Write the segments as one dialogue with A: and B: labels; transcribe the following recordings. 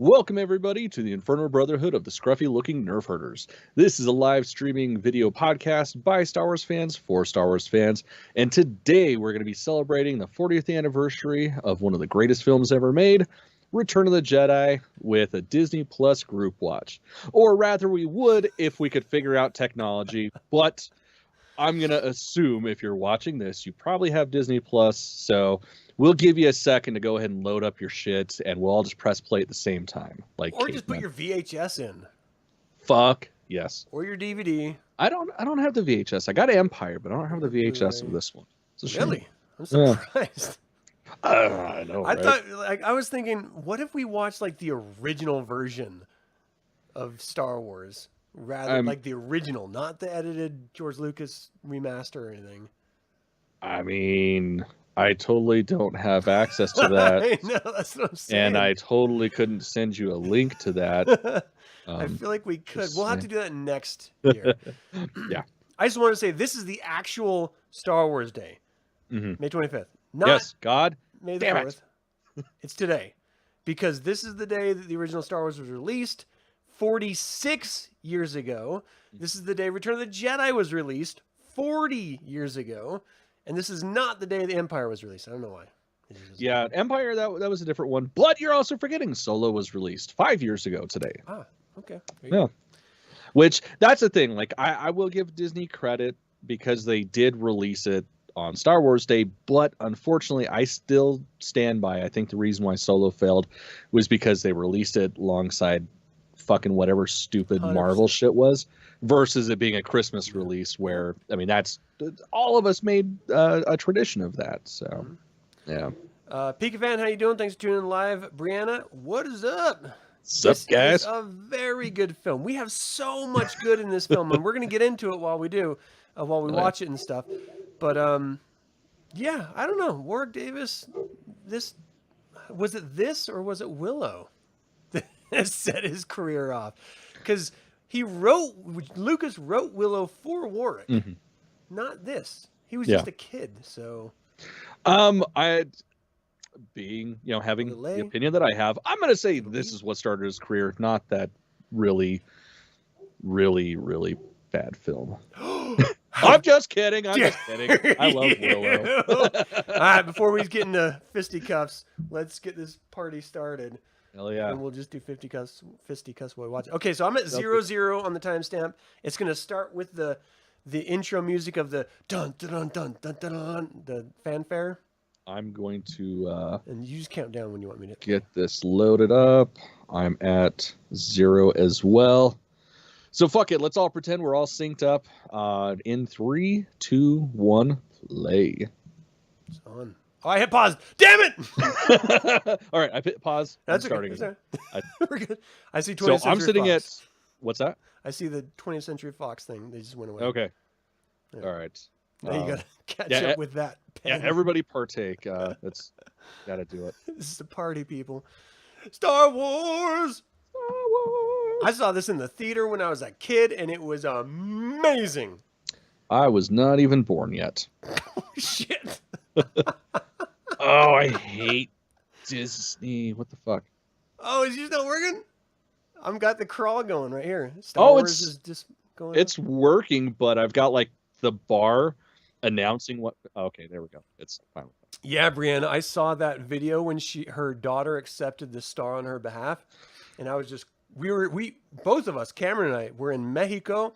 A: Welcome everybody to the Infernal Brotherhood of the Scruffy-looking Nerf herders. This is a live streaming video podcast by Star Wars fans for Star Wars fans, and today we're going to be celebrating the 40th anniversary of one of the greatest films ever made, Return of the Jedi, with a Disney Plus group watch. Or rather, we would if we could figure out technology, but I'm going to assume if you're watching this, you probably have Disney Plus, so we'll give you a second to go ahead and load up your shit, and we'll all just press play at the same time.
B: Or just put your VHS in.
A: Fuck yes.
B: Or your DVD.
A: I don't have the VHS. I got Empire, but I don't have the VHS of this one.
B: Really? I'm surprised.
A: I know.
B: I
A: right?
B: thought, I was thinking, what if we watched like the original version of Star Wars, rather like the original, not the edited George Lucas remaster or anything?
A: I mean, I totally don't have access to that.
B: I know, that's what I'm saying.
A: And I totally couldn't send you a link to that.
B: I feel like we could. We'll have to do that next year.
A: Yeah.
B: I just want to say this is the actual Star Wars Day, May 25th. Not
A: yes, God.
B: May the 4th. It's today. Because this is the day that the original Star Wars was released 46 years ago. This is the day Return of the Jedi was released 40 years ago. And this is not the day the Empire was released. I don't know why.
A: Yeah, Empire, that was a different one. But you're also forgetting Solo was released 5 years ago today.
B: Ah, okay.
A: Yeah. Which, that's the thing. Like, I will give Disney credit because they did release it on Star Wars Day, but unfortunately, I still stand by. I think the reason why Solo failed was because they released it alongside fucking whatever stupid
B: 100%.
A: Marvel shit was, versus it being a Christmas release where, I mean, that's all of us made a tradition of that. So, yeah.
B: Pika fan, how you doing? Thanks for tuning in live. Brianna, what is up?
A: Sup, guys?
B: Is a very good film. We have so much good in this film, and we're going to get into it while we do, while we watch it and stuff. But, yeah, I don't know. Warwick Davis, was it this or was it Willow that set his career off? Because Lucas wrote Willow for Warwick, not this. He was just a kid, so. Having
A: The opinion that I have, I'm going to say this is what started his career, not that really, really, really bad film. I'm just kidding. I love Willow.
B: All right, before we get into fisticuffs, let's get this party started.
A: Hell yeah.
B: And we'll just do fisticuffs while we watch it. Okay, so I'm at 0-0 on the timestamp. It's going to start with the intro music of the dun dun dun dun dun dun, the fanfare.
A: I'm going to
B: and you just count down when you want me to
A: get this loaded up. I'm at 0 as well. So fuck it. Let's all pretend we're all synced up. In 3, 2, 1, play.
B: It's on. Oh, I hit pause. Damn it!
A: All right, I hit pause.
B: That's
A: starting.
B: Okay. We're good. I see 20th
A: So I'm sitting
B: Fox.
A: at what's that?
B: I see the 20th Century Fox thing. They just went away.
A: Okay.
B: Yeah.
A: All right.
B: Now you gotta catch up with that.
A: Yeah, everybody partake. That's gotta do it.
B: This is the party, people. Star Wars. I saw this in the theater when I was a kid, and it was amazing.
A: I was not even born yet.
B: Shit.
A: Oh, I hate Disney. What the fuck?
B: Oh, is yours not working? I've got the crawl going right here. Star Wars is just going.
A: It's working, but I've got like the bar announcing what. Okay, there we go. It's fine.
B: Yeah, Brianna, I saw that video when her daughter accepted the star on her behalf, and I was just we both of us, Cameron and I, were in Mexico,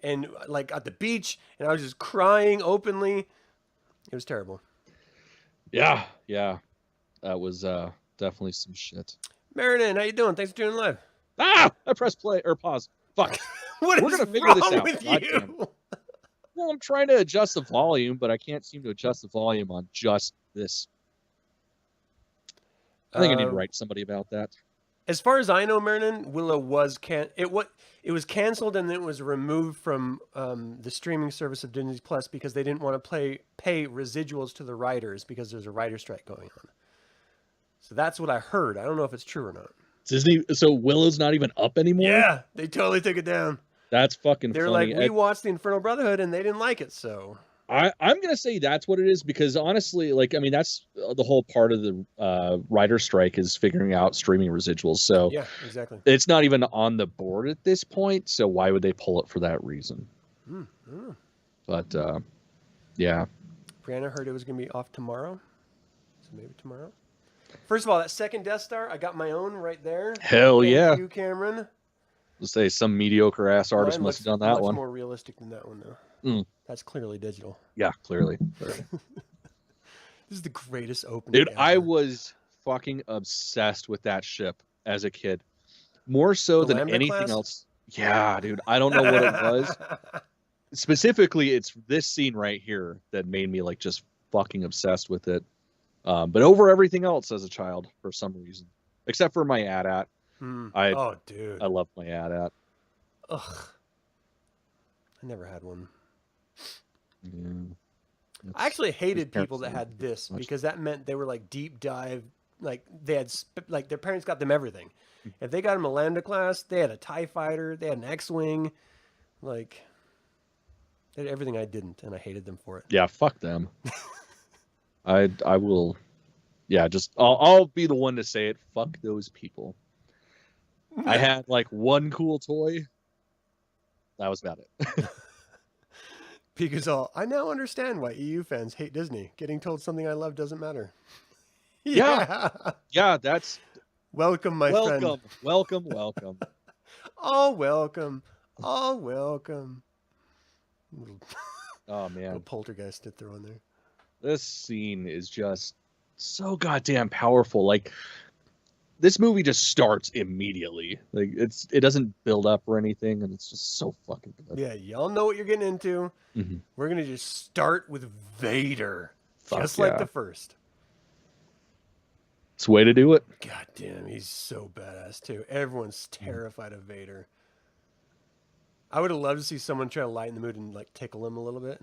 B: and like at the beach, and I was just crying openly. It was terrible.
A: Yeah. That was definitely some shit.
B: Marilyn, how you doing? Thanks for tuning in live.
A: I pressed play or pause. Fuck.
B: We're
A: gonna figure this out.
B: With you?
A: Well, I'm trying to adjust the volume, but I can't seem to adjust the volume on just this. I think I need to write somebody about that.
B: As far as I know, Marilyn, Willow was it was canceled and then it was removed from the streaming service of Disney Plus because they didn't want to pay residuals to the writers because there's a writer strike going on. So that's what I heard. I don't know if it's true or not.
A: Disney. So Willow's not even up anymore.
B: Yeah, they totally took it down.
A: That's fucking.
B: They're
A: funny.
B: like, we watched the Infernal Brotherhood and they didn't like it, so
A: I'm gonna say that's what it is, because honestly, like, I mean, that's the whole part of the writer strike is figuring out streaming residuals. So
B: Yeah, exactly.
A: it's not even on the board at this point. So why would they pull it for that reason? But yeah,
B: Brianna heard it was gonna be off tomorrow, so maybe tomorrow. First of all, that second Death Star, I got my own right there.
A: hell
B: Thank
A: yeah.
B: you, Cameron.
A: Let's say some mediocre ass artist
B: Mine
A: must
B: looks
A: have done that
B: much
A: one.
B: more realistic than that one, though.
A: Mm.
B: That's clearly digital.
A: Yeah, clearly.
B: This is the greatest opening.
A: Dude, I was fucking obsessed with that ship as a kid, more so
B: The
A: than
B: Lambda
A: anything
B: class?
A: else. Yeah, dude, I don't know what it was. Specifically, it's this scene right here that made me like just fucking obsessed with it. But over everything else as a child for some reason, except for my AT-AT.
B: Oh, dude.
A: I love my AT-AT.
B: Ugh. I never had one.
A: Yeah.
B: I actually hated people that had this because that meant they were like deep dive, like they had like their parents got them everything. If they got them a Lambda class, they had a TIE fighter, they had an X-wing, like they had everything I didn't, and I hated them for it.
A: Yeah, fuck them. I will. Yeah, just I'll be the one to say it. Fuck those people. I had like one cool toy. That was about it.
B: Because I now understand why EU fans hate Disney. Getting told something I love doesn't matter.
A: Yeah. Yeah, that's
B: welcome, my friend.
A: Welcome.
B: Oh, welcome. Oh, welcome.
A: Oh man.
B: Little poltergeist to throw in there.
A: This scene is just so goddamn powerful. Like, this movie just starts immediately. Like, it doesn't build up or anything, and it's just so fucking good.
B: Yeah, y'all know what you're getting into.
A: Mm-hmm.
B: We're gonna just start with Vader, just
A: yeah.
B: like the first.
A: It's a way to do it.
B: God damn, he's so badass too. Everyone's terrified of Vader. I would have loved to see someone try to lighten the mood and like tickle him a little bit,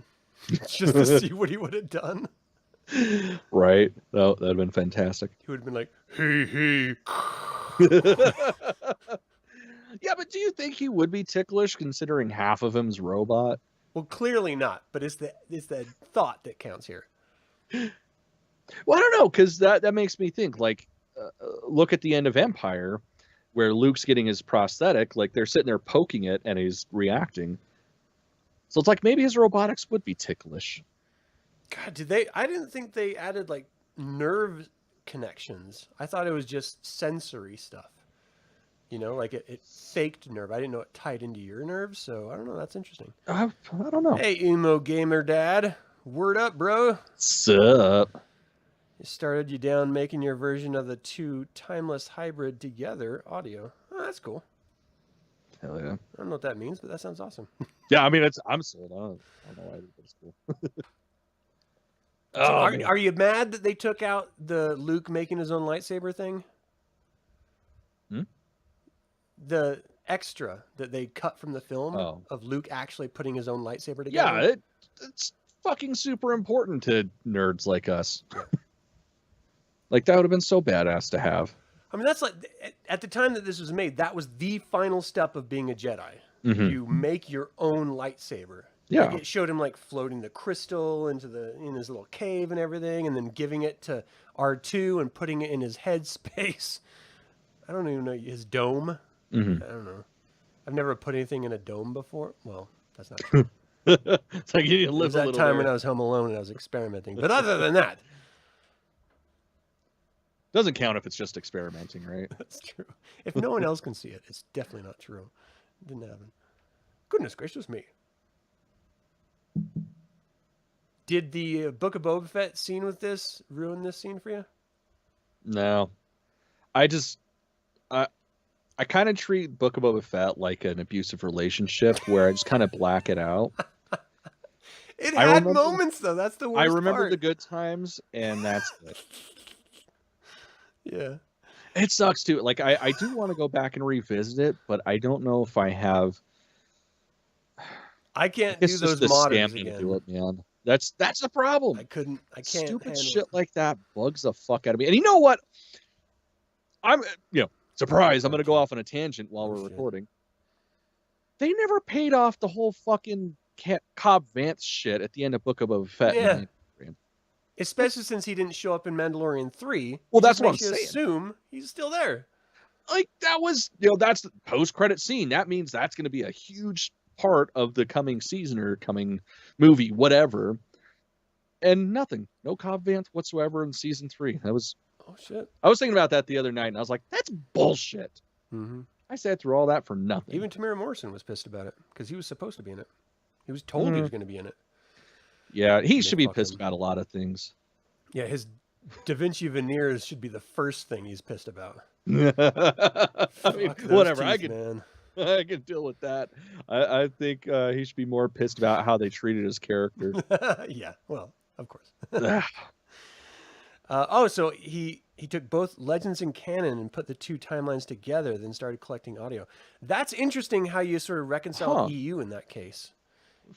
B: just to see what he would have done.
A: Right. Oh, that'd have been fantastic.
B: He would have been like, hey.
A: Yeah, but do you think he would be ticklish considering half of him's robot?
B: Well, clearly not, but it's the thought that counts here.
A: Well, I don't know, because that makes me think, like, look at the end of Empire, where Luke's getting his prosthetic, like, they're sitting there poking it, and he's reacting. So it's like, maybe his robotics would be ticklish.
B: God, I didn't think they added, like, nerve connections. I thought it was just sensory stuff. You know, like it faked nerve. I didn't know it tied into your nerves, so I don't know. That's interesting.
A: I don't know.
B: Hey, emo gamer dad. Word up, bro.
A: Sup?
B: You started you down making your version of the two timeless hybrid together audio. Oh, that's cool.
A: Hell yeah.
B: I don't know what that means, but that sounds awesome.
A: Yeah, I mean, I'm sold on it. I don't know why, but it's cool.
B: So are you mad that they took out the Luke making his own lightsaber thing? The extra that they cut from the film of Luke actually putting his own lightsaber together?
A: Yeah, it's fucking super important to nerds like us.
B: Yeah.
A: Like, that would have been so badass to have.
B: I mean, that's like, at the time that this was made, that was the final step of being a Jedi.
A: Mm-hmm.
B: You make your own lightsaber.
A: Yeah.
B: Like, it showed him like floating the crystal in his little cave and everything, and then giving it to R2 and putting it in his head space. I don't even know, his dome.
A: Mm-hmm.
B: I don't know. I've never put anything in a dome before. Well, that's not true.
A: It's like you need to live
B: There was that time when I was home alone and I was experimenting. But other than that,
A: doesn't count if it's just experimenting, right?
B: that's true. If no one else can see it, it's definitely not true. It didn't happen. Goodness gracious me. Did the Book of Boba Fett scene with this ruin this scene for you?
A: No. I kind of treat Book of Boba Fett like an abusive relationship where I just kind of black it out.
B: It had moments, though. That's the worst
A: I remember
B: part.
A: the good times, and that's it.
B: Yeah.
A: It sucks, too. Like, I do want to go back and revisit it, but I don't know if I have...
B: I can't do those modders again.
A: To do it, man. That's the problem.
B: I can't
A: Stupid shit like that bugs the fuck out of me. And you know what? Surprise, I'm going to go off on a tangent while we're recording. They never paid off the whole fucking Cobb Vanth shit at the end of Book of Boba Fett.
B: Yeah.
A: In the
B: Especially since he didn't show up in Mandalorian 3.
A: Well,
B: it
A: that's
B: just
A: what I'm
B: makes you
A: saying.
B: assume he's still there.
A: Like, that was, that's the post-credit scene. That means that's going to be a huge part of the coming season or coming movie, whatever. And nothing. No Cobb Vanth whatsoever in season 3. That was...
B: Oh, shit.
A: I was thinking about that the other night, and I was like, that's bullshit.
B: Mm-hmm.
A: I sat through all that for nothing.
B: Even Tamara Morrison was pissed about it, because he was supposed to be in it. He was told he was going to be in it.
A: Yeah, he should be pissed about a lot of things.
B: Yeah, his Da Vinci veneers should be the first thing he's pissed about.
A: I mean, whatever.
B: Teeth, man.
A: I can deal with that. I think he should be more pissed about how they treated his character.
B: Yeah, well, of course. So he took both Legends and canon and put the two timelines together, then started collecting audio. That's interesting how you sort of reconcile EU in that case.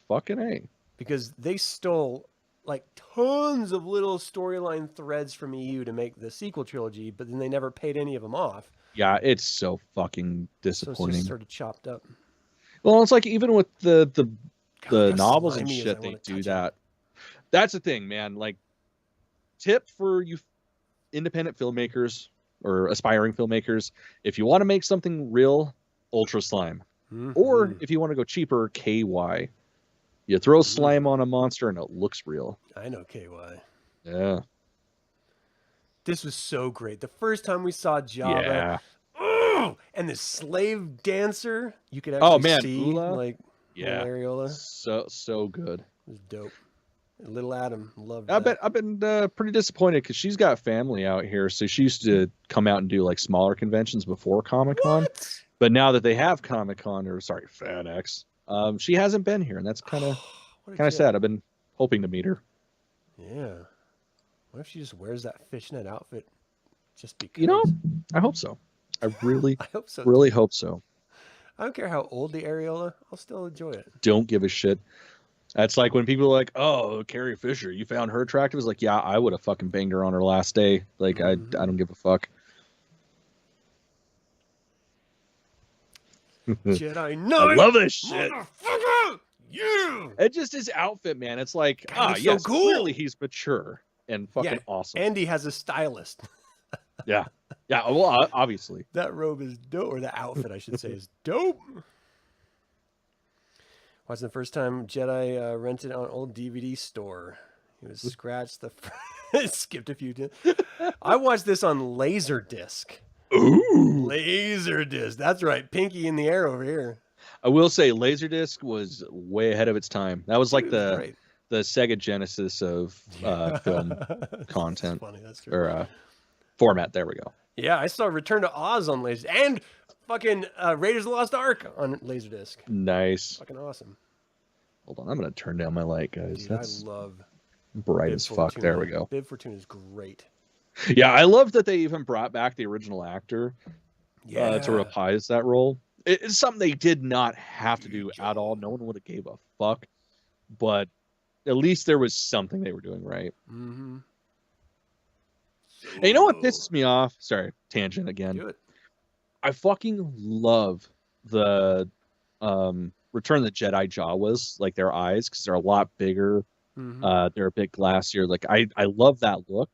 A: Fucking A.
B: Because they stole like tons of little storyline threads from EU to make the sequel trilogy, but then they never paid any of them off.
A: Yeah, it's so fucking disappointing.
B: So it's just sort of chopped up.
A: Well, it's like even with the novels and shit, they do that. That's the thing, man. Like, tip for you independent filmmakers or aspiring filmmakers: if you want to make something real, Ultra Slime, or if you want to go cheaper, KY. You throw slime on a monster and it looks real.
B: I know KY.
A: Yeah.
B: This was so great. The first time we saw Jabba, and the slave dancer, you could actually see like
A: areola. So good.
B: It was dope. Little Adam loved
A: I've been pretty disappointed because she's got family out here, so she used to come out and do like smaller conventions before Comic-Con. But now that they have Comic-Con, or sorry, FanX, she hasn't been here, and that's kind of sad. I've been hoping to meet her.
B: Yeah. What if she just wears that fishnet outfit just because?
A: I hope so. I really,
B: I hope so.
A: Really hope so.
B: I don't care how old the areola, I'll still enjoy it.
A: Don't give a shit. That's like when people are like, "Oh, Carrie Fisher, you found her attractive." It's like, yeah, I would have fucking banged her on her last day. Like, I don't give a fuck.
B: Jedi Knight.
A: I love this shit.
B: Yeah.
A: And just his outfit, man. It's like,
B: God,
A: yes,
B: so cool.
A: Clearly he's mature and fucking awesome.
B: And he has a stylist.
A: Yeah. Well, obviously.
B: That robe is dope, or the outfit, I should say, is dope. Watching the first time Jedi rented on an old DVD store. He was scratched skipped a few. I watched this on Laserdisc.
A: Ooh.
B: Laserdisc. That's right. Pinky in the air over here.
A: I will say Laserdisc was way ahead of its time. That was like the Sega Genesis of film content.
B: That's funny. That's true.
A: Or format. There we go.
B: Yeah, I saw Return to Oz on Laserdisc and fucking Raiders of the Lost Ark on Laserdisc.
A: Nice.
B: Fucking awesome.
A: Hold on, I'm gonna turn down my light, guys.
B: Dude,
A: that's
B: I love
A: bright as fuck.
B: Fortuna.
A: There we go.
B: Bib Fortuna is great.
A: Yeah, I love that they even brought back the original actor to reprise that role. It's something they did not have to do at all. No one would have gave a fuck, but at least there was something they were doing right.
B: Mm-hmm.
A: And you know what pisses me off? Sorry, tangent again.
B: Do it.
A: I fucking love the Return of the Jedi Jawas, like their eyes, because they're a lot bigger. Mm-hmm. They're a bit glassier. Like I love that look.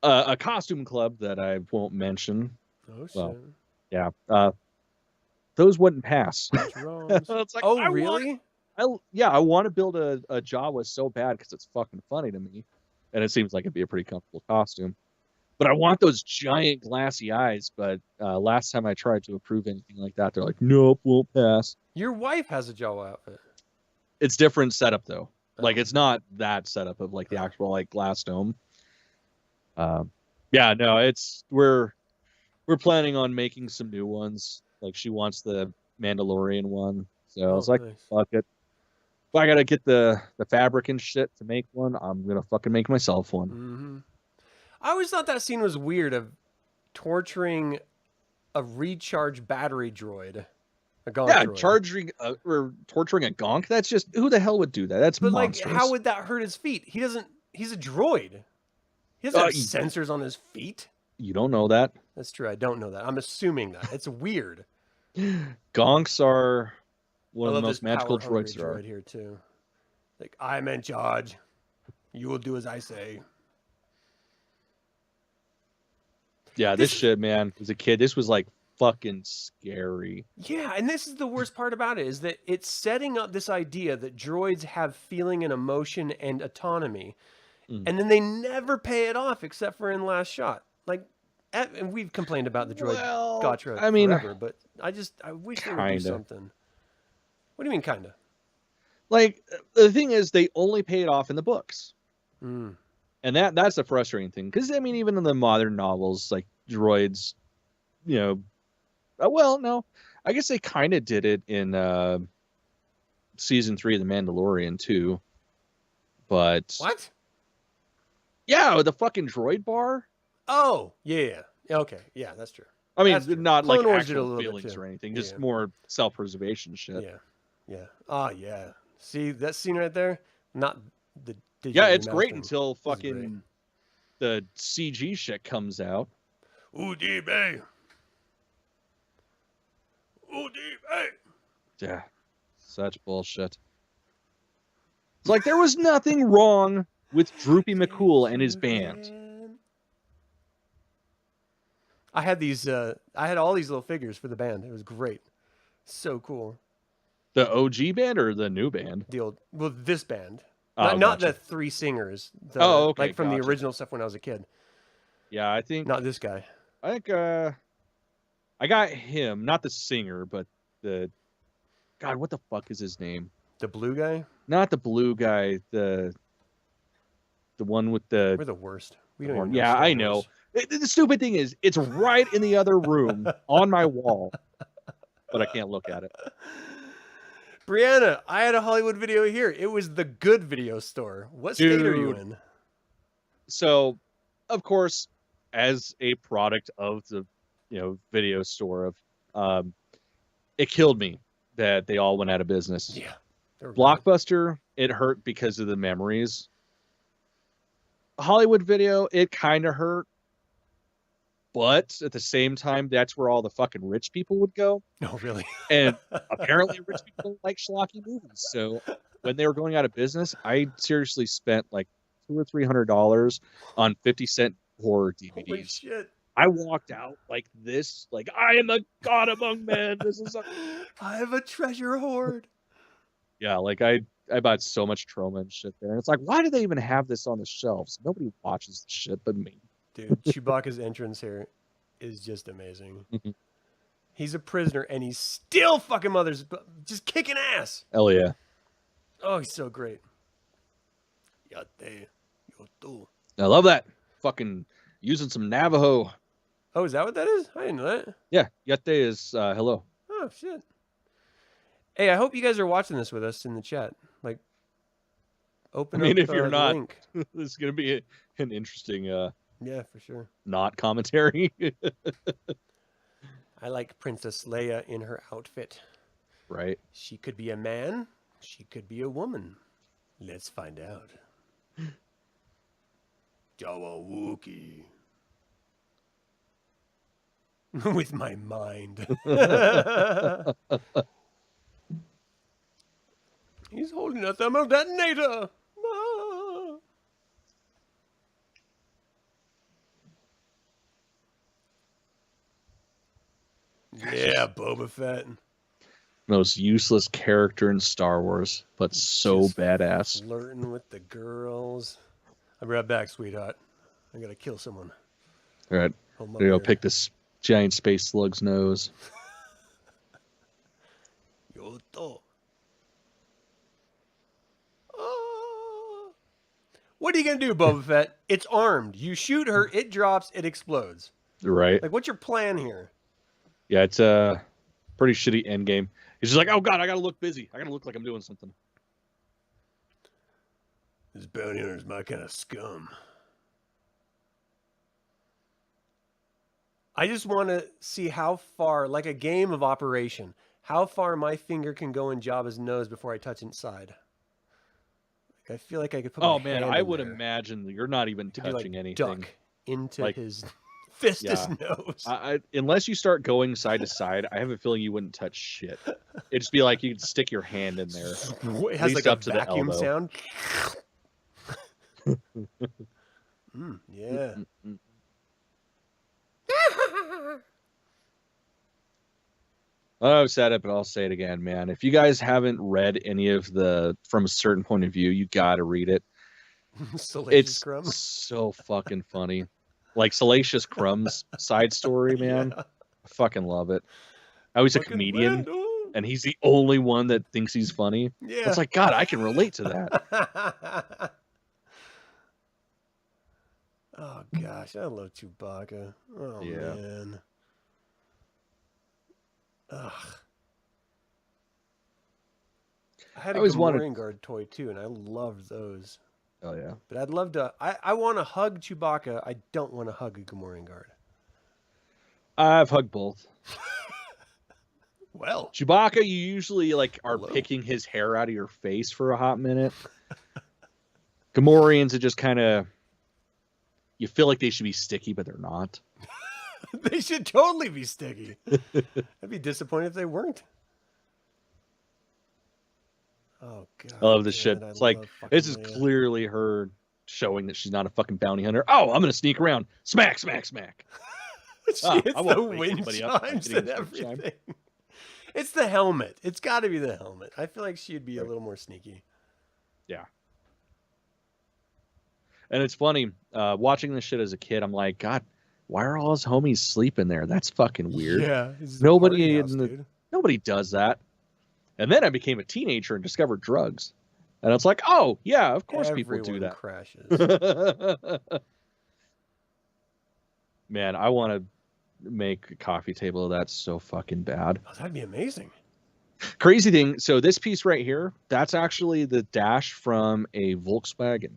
A: A costume club that I won't mention.
B: Oh shit.
A: Well, yeah. Those wouldn't pass.
B: It's like, oh really?
A: I want to build a Jawa so bad because it's fucking funny to me, and it seems like it'd be a pretty comfortable costume. But I want those giant glassy eyes. But last time I tried to approve anything like that, they're like, nope, won't pass.
B: Your wife has a Jawa outfit.
A: It's different setup though. Like it's not that setup of like the actual like glass dome. We're planning on making some new ones. Like she wants the Mandalorian one, so I was like, nice. Fuck it. If I gotta get the fabric and shit to make one, I'm gonna fucking make myself one.
B: Mm-hmm. I always thought that scene was weird of torturing a recharge battery droid. A gonk droid.
A: Torturing a gonk. That's just, who the hell would do that? That's monstrous.
B: Like, how would that hurt his feet? He's a droid. He doesn't have sensors on his feet.
A: You don't know that.
B: That's true. I don't know that. I'm assuming that. It's weird.
A: Gonks are one
B: I
A: of the
B: love
A: most
B: this
A: magical
B: power-hungry
A: droids there are.
B: droid here too. Like, I'm in charge. You will do as I say.
A: Yeah, this shit, man. As a kid, this was like fucking scary.
B: Yeah, and this is the worst part about it, is that it's setting up this idea that droids have feeling and emotion and autonomy, and then they never pay it off except for in Last Shot. Like, and we've complained about the droid gotcha
A: I mean,
B: forever, but I wish they would do
A: kinda.
B: something. What do you mean, kinda?
A: Like, the thing is, they only pay it off in the books.
B: Mm.
A: And that's the frustrating thing. Because, I mean, even in the modern novels, like, droids, you know, well, no. I guess they kind of did it in season 3 of The Mandalorian, too. But...
B: What?
A: Yeah, the fucking droid bar.
B: Oh, yeah. Okay, yeah, that's true.
A: I mean,
B: That's true.
A: not
B: Clone
A: like
B: Wars did a
A: actual
B: little bit
A: feelings
B: too.
A: or anything, just
B: Yeah.
A: more self-preservation shit.
B: Yeah, yeah. Oh, yeah. See that scene right there? Not the
A: Yeah, it's
B: digitally
A: great
B: moused
A: until
B: This is great.
A: fucking the CG shit comes out.
B: ODB. ODB.
A: Yeah, such bullshit. It's like there was nothing wrong with Droopy McCool and his band.
B: I had these. I had all these little figures for the band. It was great. So cool.
A: The OG band or the new band?
B: The old, well, this band.
A: Oh,
B: Not
A: gotcha.
B: the 3 singers.
A: Oh, okay,
B: Like from the
A: gotcha.
B: original stuff when I was a kid.
A: Yeah, I think
B: Not this guy.
A: I got him, not the singer, but the God, what the fuck is his name?
B: The blue guy.
A: Not the blue guy, the one with the
B: We're the worst. We
A: the
B: don't
A: horn.
B: even know
A: Yeah,
B: Star
A: I know.
B: Wars.
A: The stupid thing is, it's right in the other room on my wall, but I can't look at it.
B: Brianna, I had a Hollywood video here. It was the good video store. What state are you
A: Dude.
B: in?
A: So, of course, as a product of the video store of it killed me that they all went out of business.
B: Yeah.
A: Blockbuster, it hurt because of the memories. Hollywood Video, it kind of hurt. But at the same time, that's where all the fucking rich people would go.
B: Oh, really?
A: And apparently rich people don't like schlocky movies. So when they were going out of business, I seriously spent like $200 or $300 on 50-cent horror DVDs.
B: Holy shit.
A: I walked out like this, like, I am a god among men. This is
B: I have a treasure hoard.
A: Yeah, like I bought so much trauma and shit there. And it's like, why do they even have this on the shelves? Nobody watches this shit but me.
B: Dude, Chewbacca's entrance here is just amazing. He's a prisoner and he's still fucking mothers, just kicking ass.
A: Hell yeah.
B: Oh, he's so great. Yate, yotu.
A: I love that. Fucking using some Navajo.
B: Oh, is that what that is? I didn't know that.
A: Yeah, Yate is hello.
B: Oh, shit. Hey, I hope you guys are watching this with us in the chat. Like, open up
A: if you're
B: the
A: not,
B: link.
A: this is going to be an interesting
B: Yeah, for sure.
A: not commentary.
B: I like Princess Leia in her outfit.
A: Right.
B: She could be a man. She could be a woman. Let's find out. Jawa Wookiee. With my mind. He's holding a thermal detonator. Ah. Yeah, Boba Fett.
A: Most useless character in Star Wars, but so
B: Just
A: badass.
B: Flirting with the girls. I'll be right back, sweetheart. I gotta kill someone.
A: All right.
B: Hold my
A: There you go.
B: beer.
A: Pick this giant space slug's nose.
B: Yoto. Ah. What are you gonna do, Boba Fett? It's armed. You shoot her, it drops, it explodes.
A: Right.
B: Like, what's your plan here?
A: Yeah, it's a pretty shitty end game. He's just like, oh god, I gotta look busy. I gotta look like I'm doing something.
B: This bounty hunter's my kind of scum. I just want to see how far, like a game of Operation, how far my finger can go in Jabba's nose before I touch inside. Like, I feel like I could put
A: Oh
B: my
A: man,
B: hand
A: I
B: in
A: would
B: there
A: imagine that you're not even
B: to be
A: touching
B: like
A: anything.
B: duck into
A: Like-
B: his Fist
A: Yeah.
B: his nose.
A: Unless you start going side to side, I have a feeling you wouldn't touch shit. It'd just be like you'd stick your hand in there.
B: It
A: At
B: has
A: least
B: like a
A: up to the
B: vacuum
A: elbow.
B: sound. Yeah.
A: I've said it, but I'll say it again, man. If you guys haven't read any of the From a Certain Point of View, you gotta read it.
B: Salacious
A: It's
B: Crumb.
A: so fucking funny. Like Salacious Crumb's side story, man.
B: Yeah.
A: I fucking love it. How he's a
B: Fucking
A: comedian
B: Randall.
A: and he's the only one that thinks he's funny.
B: Yeah.
A: It's like, God, I can relate to that.
B: Oh gosh, I love Chewbacca. Oh
A: Yeah.
B: man. Ugh. I had a
A: always wanted-
B: Gamorrean Guard toy too, and I loved those.
A: Oh yeah.
B: But I'd love to. I want to hug Chewbacca. I don't want to hug a Gamorrean Guard.
A: I've hugged both.
B: Well,
A: Chewbacca, you usually like are
B: Hello.
A: picking his hair out of your face for a hot minute. Gamorreans are just kind of, you feel like they should be sticky, but they're not.
B: they should totally be sticky. I'd be disappointed if they weren't. Oh god.
A: I love this shit.
B: damn it, I
A: It's like,
B: love fucking
A: this is
B: Leia.
A: clearly her showing that she's not a fucking bounty hunter. Oh, I'm gonna sneak around. Smack, smack, smack.
B: She
A: Ah,
B: hits
A: I won't
B: the
A: wake
B: wind
A: anybody up by
B: chimes
A: hitting
B: and
A: the wind chime.
B: everything. It's the helmet. It's got to be the helmet. I feel like she'd be a little more sneaky.
A: Yeah. And it's funny, watching this shit as a kid, I'm like, God, why are all his homies sleeping there? That's fucking weird.
B: Yeah. This is a
A: Nobody
B: party house,
A: in the-
B: dude.
A: Nobody does that. And then I became a teenager and discovered drugs. And it's like, oh, yeah, of course people do
B: Everyone
A: that.
B: crashes.
A: Man, I want to make a coffee table of that so fucking bad.
B: Oh, that'd be amazing.
A: Crazy thing, so this piece right here, that's actually the dash from a Volkswagen.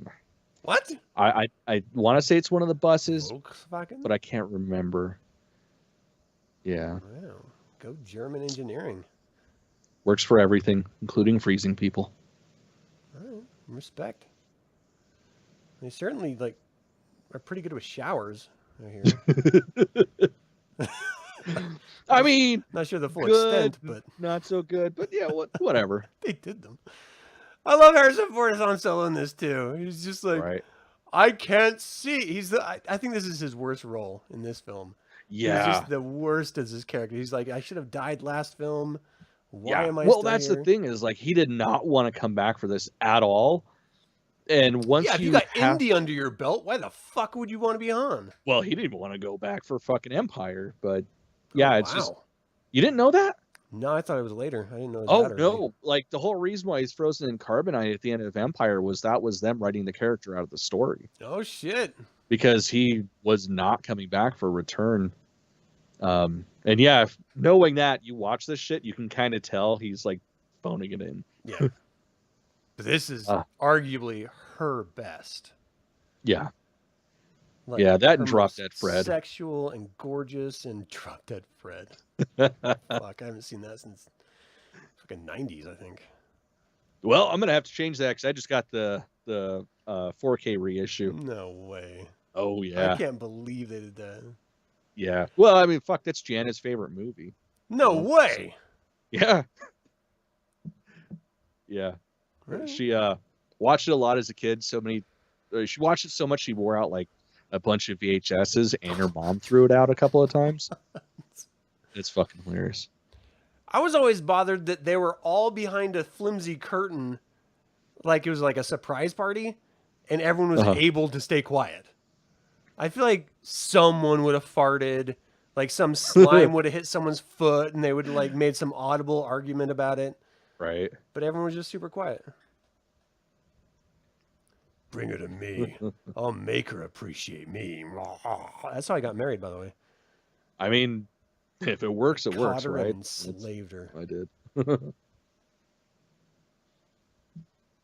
B: What?
A: I want to say it's one of the buses,
B: Volkswagen?
A: but I can't remember. Yeah.
B: Wow. Go German engineering.
A: Works for everything, including freezing people.
B: All right. Respect. They certainly are pretty good with showers. I hear.
A: I mean,
B: Not sure the full
A: good,
B: extent, but
A: not so good, but yeah, whatever.
B: they did them. I love Harrison Ford as Han Solo in this too. He's just like,
A: Right.
B: I can't see. I think this is his worst role in this film.
A: Yeah.
B: He's just the worst as his character. He's like, I should have died last film. Why am I
A: Well,
B: still
A: that's
B: here?
A: the thing is like he did not want to come back for this at all. And once
B: Yeah, if you got Indy under your belt, why the fuck would you want to be on?
A: well, he didn't want to go back for fucking Empire, but yeah, it's just
B: Wow.
A: you didn't know that?
B: No, I thought it was later. I didn't know it was
A: Oh
B: that early.
A: no! Like the whole reason why he's frozen in carbonite at the end of Empire was them writing the character out of the story
B: Oh shit.
A: because he was not coming back for Return. And yeah, knowing that you watch this shit, you can kind of tell he's like phoning it in.
B: Yeah. But this is arguably her best.
A: Yeah,
B: Like,
A: yeah, that
B: her
A: Drop
B: most
A: Dead Fred.
B: Sexual and gorgeous and Drop Dead Fred. Fuck, I haven't seen that since fucking 90s, I think.
A: Well, I'm gonna have to change that because I just got the 4K reissue.
B: No way.
A: Oh yeah,
B: I can't believe they did that.
A: yeah. Well, I mean, fuck, that's Janet's favorite movie.
B: No
A: Oh,
B: way.
A: Yeah, yeah.
B: Right.
A: She watched it a lot as a kid. She watched it so much she wore out like a bunch of VHSs, and her mom threw it out a couple of times. It's fucking hilarious.
B: I was always bothered that they were all behind a flimsy curtain, like it was like a surprise party, and everyone was able to stay quiet. I feel like someone would have farted, like some slime would have hit someone's foot, and they would have like made some audible argument about it.
A: Right.
B: But everyone was just super quiet. Bring her to me. I'll make her appreciate me. That's how I got married, by the way.
A: I mean, if it works, it
B: Caught
A: works,
B: her
A: right?
B: and enslaved her.
A: I did.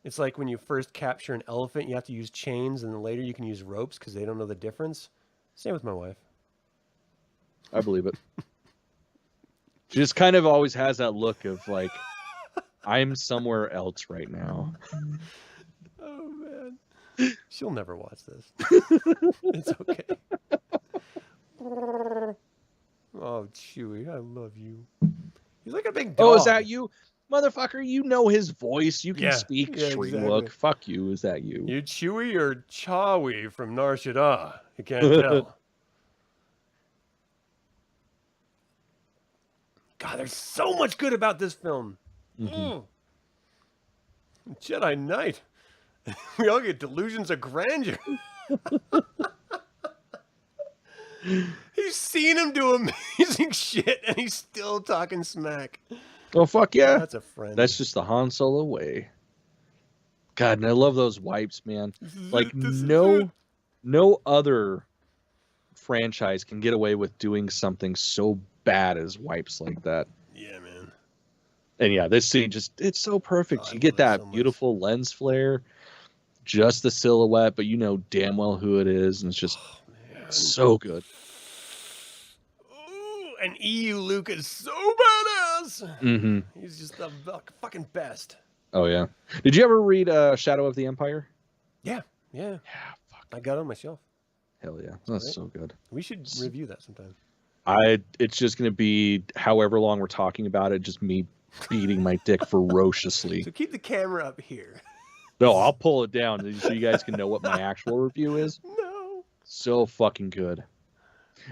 B: It's like when you first capture an elephant, you have to use chains, and then later you can use ropes because they don't know the difference. Same with my wife.
A: I believe it. She just kind of always has that look of like, I'm somewhere else right now.
B: Oh, man. She'll never watch this. It's okay. Oh, Chewie, I love you. He's like a big dog.
A: Oh, is that you? Motherfucker, you know his voice. You can speak Shreewook.
B: Exactly.
A: Fuck you. Is that you?
B: You Chewie or Chawi from Nar Shaddaa? You can't tell. God, there's so much good about this film. Jedi Knight. We all get delusions of grandeur. He's seen him do amazing shit, and he's still talking smack.
A: Oh, fuck yeah.
B: That's a friend.
A: That's just the Han Solo way. God, and I love those wipes, man. Like, no other franchise can get away with doing something so bad as wipes like that.
B: Yeah, man.
A: And yeah, this scene it's so perfect. You get that beautiful lens flare, just the silhouette, but you know damn well who it is, and it's just so good.
B: Ooh, and EU Luke is so badass. He's just the fucking best.
A: Oh yeah. Did you ever read Shadow of the Empire?
B: Yeah.
A: Yeah, fuck.
B: I got it on my shelf.
A: Hell yeah. That's so good.
B: We should review that sometime.
A: It's just gonna be however long we're talking about it, just me beating my dick ferociously.
B: So keep the camera up here.
A: No, I'll pull it down so you guys can know what my actual review is.
B: No.
A: So fucking good.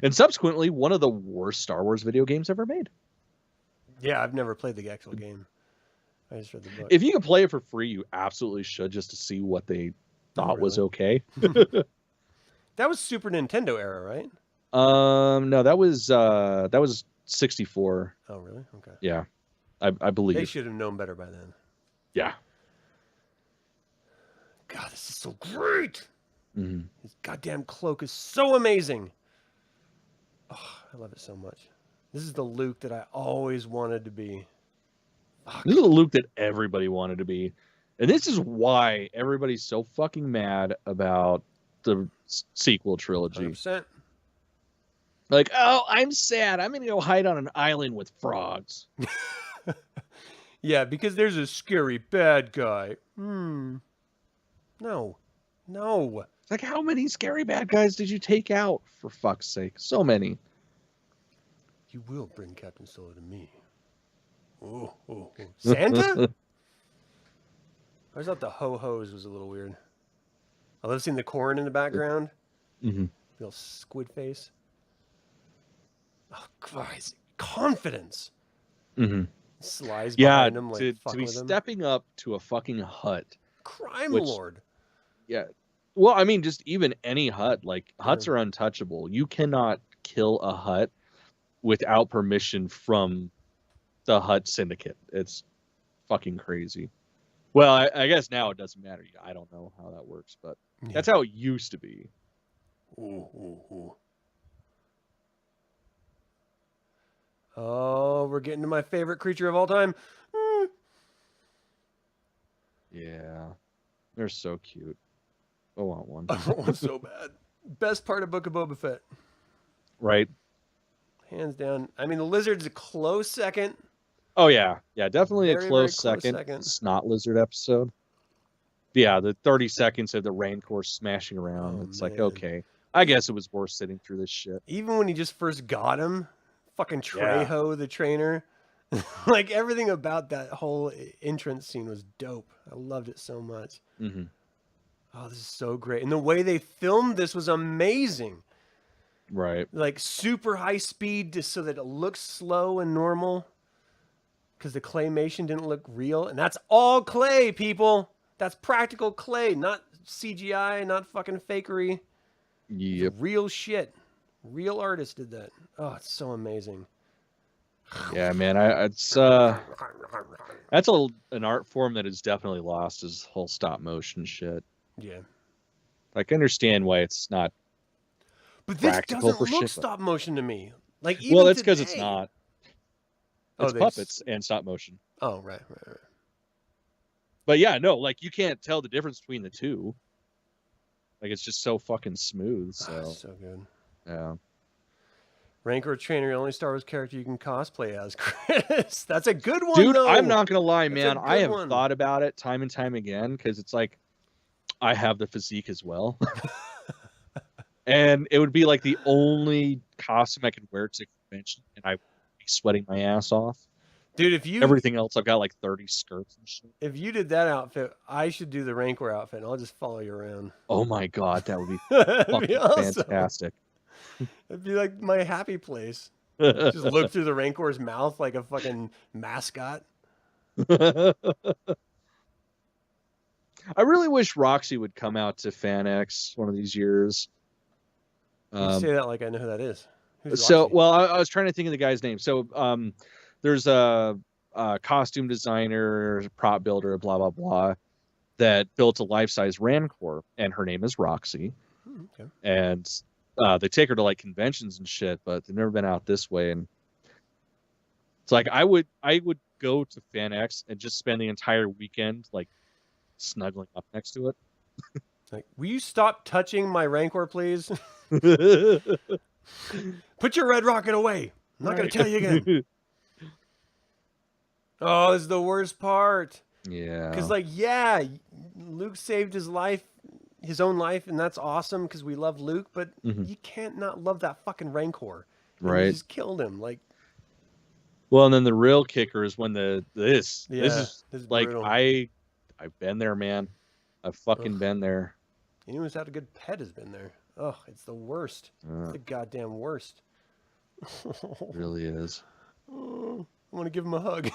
A: And subsequently, one of the worst Star Wars video games ever made.
B: Yeah, I've never played the actual game. I just read the book.
A: If you can play it for free, you absolutely should, just to see what they thought was okay.
B: That was Super Nintendo era, right?
A: No, that was 64.
B: Oh, really? Okay.
A: Yeah, I believe.
B: They should have known better by then.
A: Yeah.
B: God, this is so great. His goddamn cloak is so amazing. Oh, I love it so much. This is the Luke that I always wanted to be. Fuck.
A: This is the Luke that everybody wanted to be. And this is why everybody's so fucking mad about the sequel trilogy.
B: 100%.
A: Like, oh, I'm sad. I'm going to go hide on an island with frogs.
B: Yeah, because there's a scary bad guy. No.
A: It's like, how many scary bad guys did you take out, for fuck's sake? So many.
B: You will bring Captain Solo to me. Oh. Santa? I thought the ho-hos was a little weird. I love seeing the corn in the background. Little squid face. Oh, Christ. Confidence. Slides behind him, like,
A: to be stepping up to a fucking hut.
B: Crime lord.
A: Yeah. Well, I mean, just even any hut. Like, huts are untouchable. You cannot kill a hut without permission from the hut syndicate. It's fucking crazy. Well, I guess now it doesn't matter. I don't know how that works, but that's how it used to be.
B: Ooh. Oh, we're getting to my favorite creature of all time.
A: Yeah. They're so cute. I want one.
B: I want one so bad. Best part of Book of Boba Fett.
A: Right.
B: Hands down. I mean, the lizard's a close second.
A: Oh, yeah. Yeah, definitely
B: Very,
A: a close
B: very close
A: second. Snot lizard episode. Yeah, the 30 seconds of the Rancor smashing around. It's like, okay. I guess it was worth sitting through this shit.
B: Even when he just first got him, fucking Trejo, the trainer. Like, everything about that whole entrance scene was dope. I loved it so much. Oh, this is so great. And the way they filmed this was amazing.
A: Right.
B: Like, super high speed just so that it looks slow and normal. Because the claymation didn't look real. And that's all clay, people. That's practical clay, not CGI, not fucking fakery.
A: Yep.
B: Real shit. Real artists did that. Oh, it's so amazing.
A: Yeah, man. That's an art form that has definitely lost his whole stop motion shit.
B: Yeah.
A: Like, I understand why it's not.
B: But this doesn't look
A: shit,
B: stop motion to me. Like, even
A: well, that's because it's not. It's
B: Oh,
A: puppets and stop motion.
B: Oh, right.
A: But yeah, no, like, you can't tell the difference between the two. Like, it's just so fucking smooth. So,
B: so good.
A: Yeah.
B: Rancor trainer, the only Star Wars character you can cosplay as, Chris. That's a good one,
A: dude.
B: though.
A: I'm not gonna lie, man. I have
B: one.
A: thought about it time and time again because it's like I have the physique as well, and it would be like the only costume I could wear to convention and I would be sweating my ass off.
B: Dude, if you
A: Everything else, I've got like 30 skirts and shit.
B: if you did that outfit, I should do the Rancor outfit, and I'll just follow you around.
A: Oh my god, that would be
B: That'd
A: fucking
B: be awesome.
A: fantastic.
B: It'd be like my happy place. Just look through the Rancor's mouth like a fucking mascot.
A: I really wish Roxy would come out to FanX one of these years.
B: You say that like I know who that is. Who's
A: So,
B: Roxy?
A: well, I was trying to think of the guy's name. So, there's a costume designer, prop builder, blah blah blah, that built a life-size Rancor, and her name is Roxy.
B: Okay.
A: And they take her to like conventions and shit, but they've never been out this way. And it's like I would go to FanX and just spend the entire weekend like snuggling up next to it.
B: Like, will you stop touching my Rancor, please? Put your red rocket away. I'm not going to tell you again. Oh, it's the worst part.
A: Yeah.
B: Because, like, yeah, Luke saved his life, his own life, and that's awesome because we love Luke, but you can't not love that fucking Rancor. And
A: Right.
B: He just killed him. Like,
A: well, and then the real kicker is when this is like
B: brutal.
A: I've been there, man. I've fucking been there.
B: Anyone who's had a good pet has been there. Oh, it's the worst. It's the goddamn worst.
A: It really is.
B: Oh, I want to give him a hug.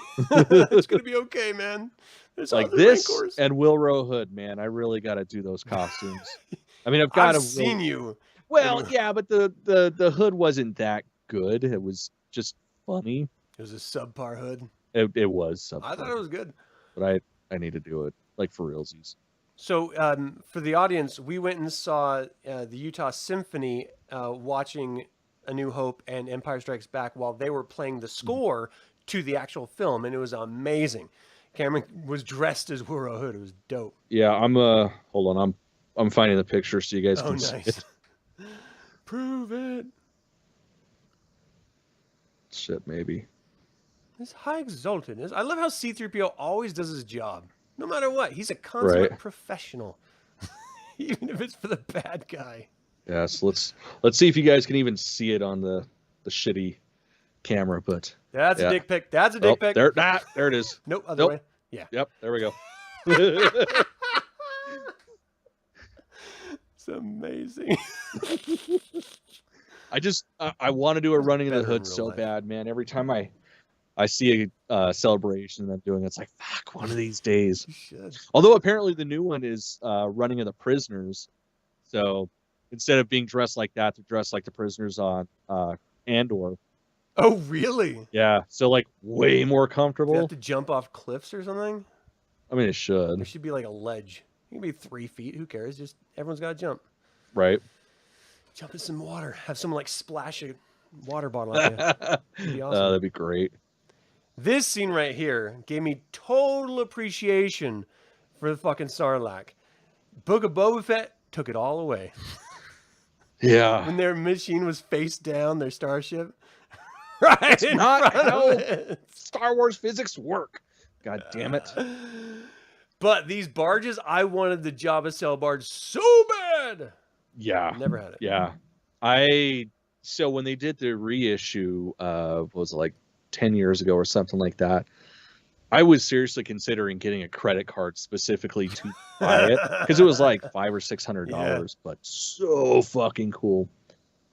B: It's gonna be okay, man. There's
A: Like
B: other
A: this
B: Rancors.
A: and Wilrow Hood, man. I really got to do those costumes. I mean, I've got to.
B: Seen you.
A: Well, yeah, but the hood wasn't that good. It was just funny.
B: It was a subpar hood.
A: It was.
B: I thought it was good.
A: But I need to do it like for realsies.
B: So for the audience, we went and saw the Utah Symphony watching A New Hope and Empire Strikes Back while they were playing the score to the actual film, and it was amazing. Cameron was dressed as Wilrow Hood. It was dope.
A: Yeah, hold on, I'm finding the picture so you guys can see it.
B: Prove it.
A: Shit, maybe.
B: This high exalted. I love how C-3PO always does his job. No matter what. He's a consummate professional. Even if it's for the bad guy.
A: Yeah, so let's see if you guys can even see it on the shitty camera, but
B: That's a dick pic. That's a dick pic.
A: There it is.
B: Nope, other way. Yeah.
A: Yep, there we go.
B: It's amazing.
A: I want to do a running in the
B: better in
A: hood
B: real
A: so
B: life.
A: bad, man. Every time I see a celebration that I'm doing, it's like, fuck, one of these days.
B: You should.
A: Although apparently the new one is running of the prisoners. So instead of being dressed like that, they're dressed like the prisoners on Andor.
B: Oh, really?
A: Yeah. So like way more
B: Do you
A: comfortable.
B: have to jump off cliffs or something?
A: I mean, it should.
B: There should be like a ledge. It can be 3 feet. Who cares? Just everyone's got to jump.
A: Right.
B: Jump in some water. Have someone like splash a water bottle at you. That'd be awesome.
A: That'd be great.
B: This scene right here gave me total appreciation for the fucking Sarlacc. Book of Boba Fett took it all away.
A: Yeah.
B: When their machine was face down, their starship. Right.
A: It's
B: in
A: not
B: front of
A: how
B: it.
A: Star Wars physics work. God damn it.
B: But these barges, I wanted the Jabba Cell barge so bad.
A: Yeah.
B: Never had it.
A: Yeah. So when they did the reissue, was it like 10 years ago or something like that, I was seriously considering getting a credit card specifically to buy it because it was like $500 or $600, but so fucking cool.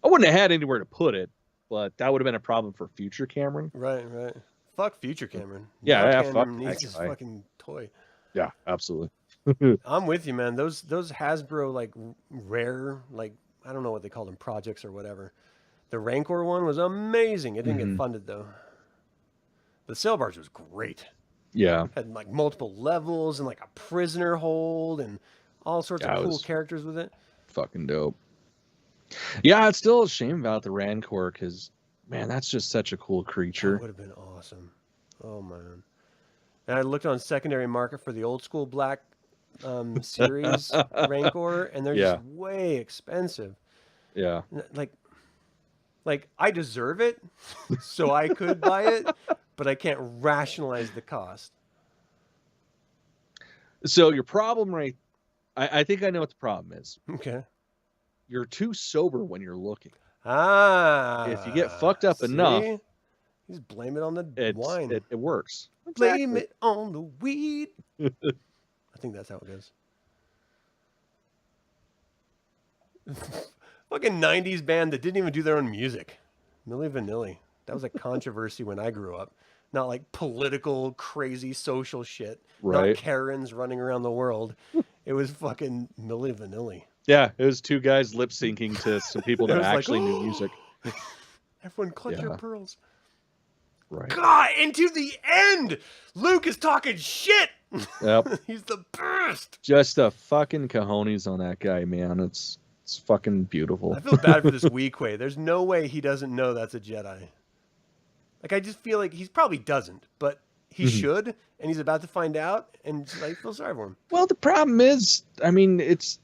A: I wouldn't have had anywhere to put it, but that would have been a problem for future Cameron.
B: Right. Fuck future Cameron.
A: Yeah,
B: Now
A: yeah,
B: Cameron
A: fuck
B: needs
A: that
B: his
A: guy.
B: fucking toy.
A: Yeah, absolutely.
B: I'm with you, man. Those Hasbro like rare, like I don't know what they call them, projects or whatever. The Rancor one was amazing. It didn't get funded though. The sail barge was great.
A: Yeah.
B: Had like multiple levels and like a prisoner hold and all sorts of cool characters with it.
A: Fucking dope. Yeah, it's still a shame about the Rancor because, man, that's just such a cool creature.
B: That would have been awesome. Oh man. And I looked on secondary market for the old school black series Rancor, and they're just way expensive.
A: Yeah.
B: Like I deserve it, so I could buy it, but I can't rationalize the cost.
A: So your problem, I think I know what the problem is.
B: Okay.
A: You're too sober when you're looking.
B: Ah.
A: If you get fucked up enough,
B: he's blame it on the wine.
A: It works.
B: Blame it on the weed. I think that's how it goes. Fucking 90s band that didn't even do their own music. Milli Vanilli. That was a controversy when I grew up. Not like political, crazy social shit.
A: Right.
B: Not Karens running around the world. It was fucking Milli Vanilli.
A: Yeah, it was two guys lip syncing to some people that actually knew music.
B: Everyone clutch your pearls.
A: Right.
B: God, and to the end, Luke is talking shit.
A: Yep.
B: He's the best.
A: Just the fucking cojones on that guy, man. It's fucking beautiful.
B: I feel bad for this Weequay. There's no way he doesn't know that's a Jedi. Like, I just feel like he probably doesn't, but he should, and he's about to find out, and I feel sorry for him.
A: Well, the problem is, I mean, this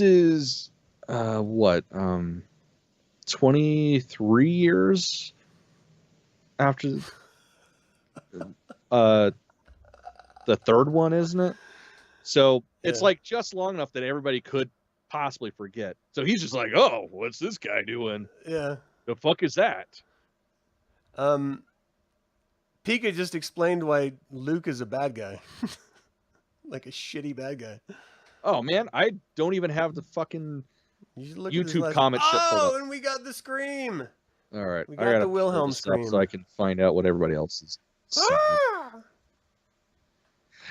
A: is, 23 years after the third one, isn't it? So it's like just long enough that everybody could possibly forget. So he's just like, oh, what's this guy doing?
B: Yeah.
A: The fuck is that?
B: Pika just explained why Luke is a bad guy. Like a shitty bad guy.
A: Oh, man, I don't even have the fucking YouTube comment shit pulled up.
B: Oh, and we got the scream.
A: All right.
B: We got the Wilhelm scream.
A: So I can find out what everybody else is saying.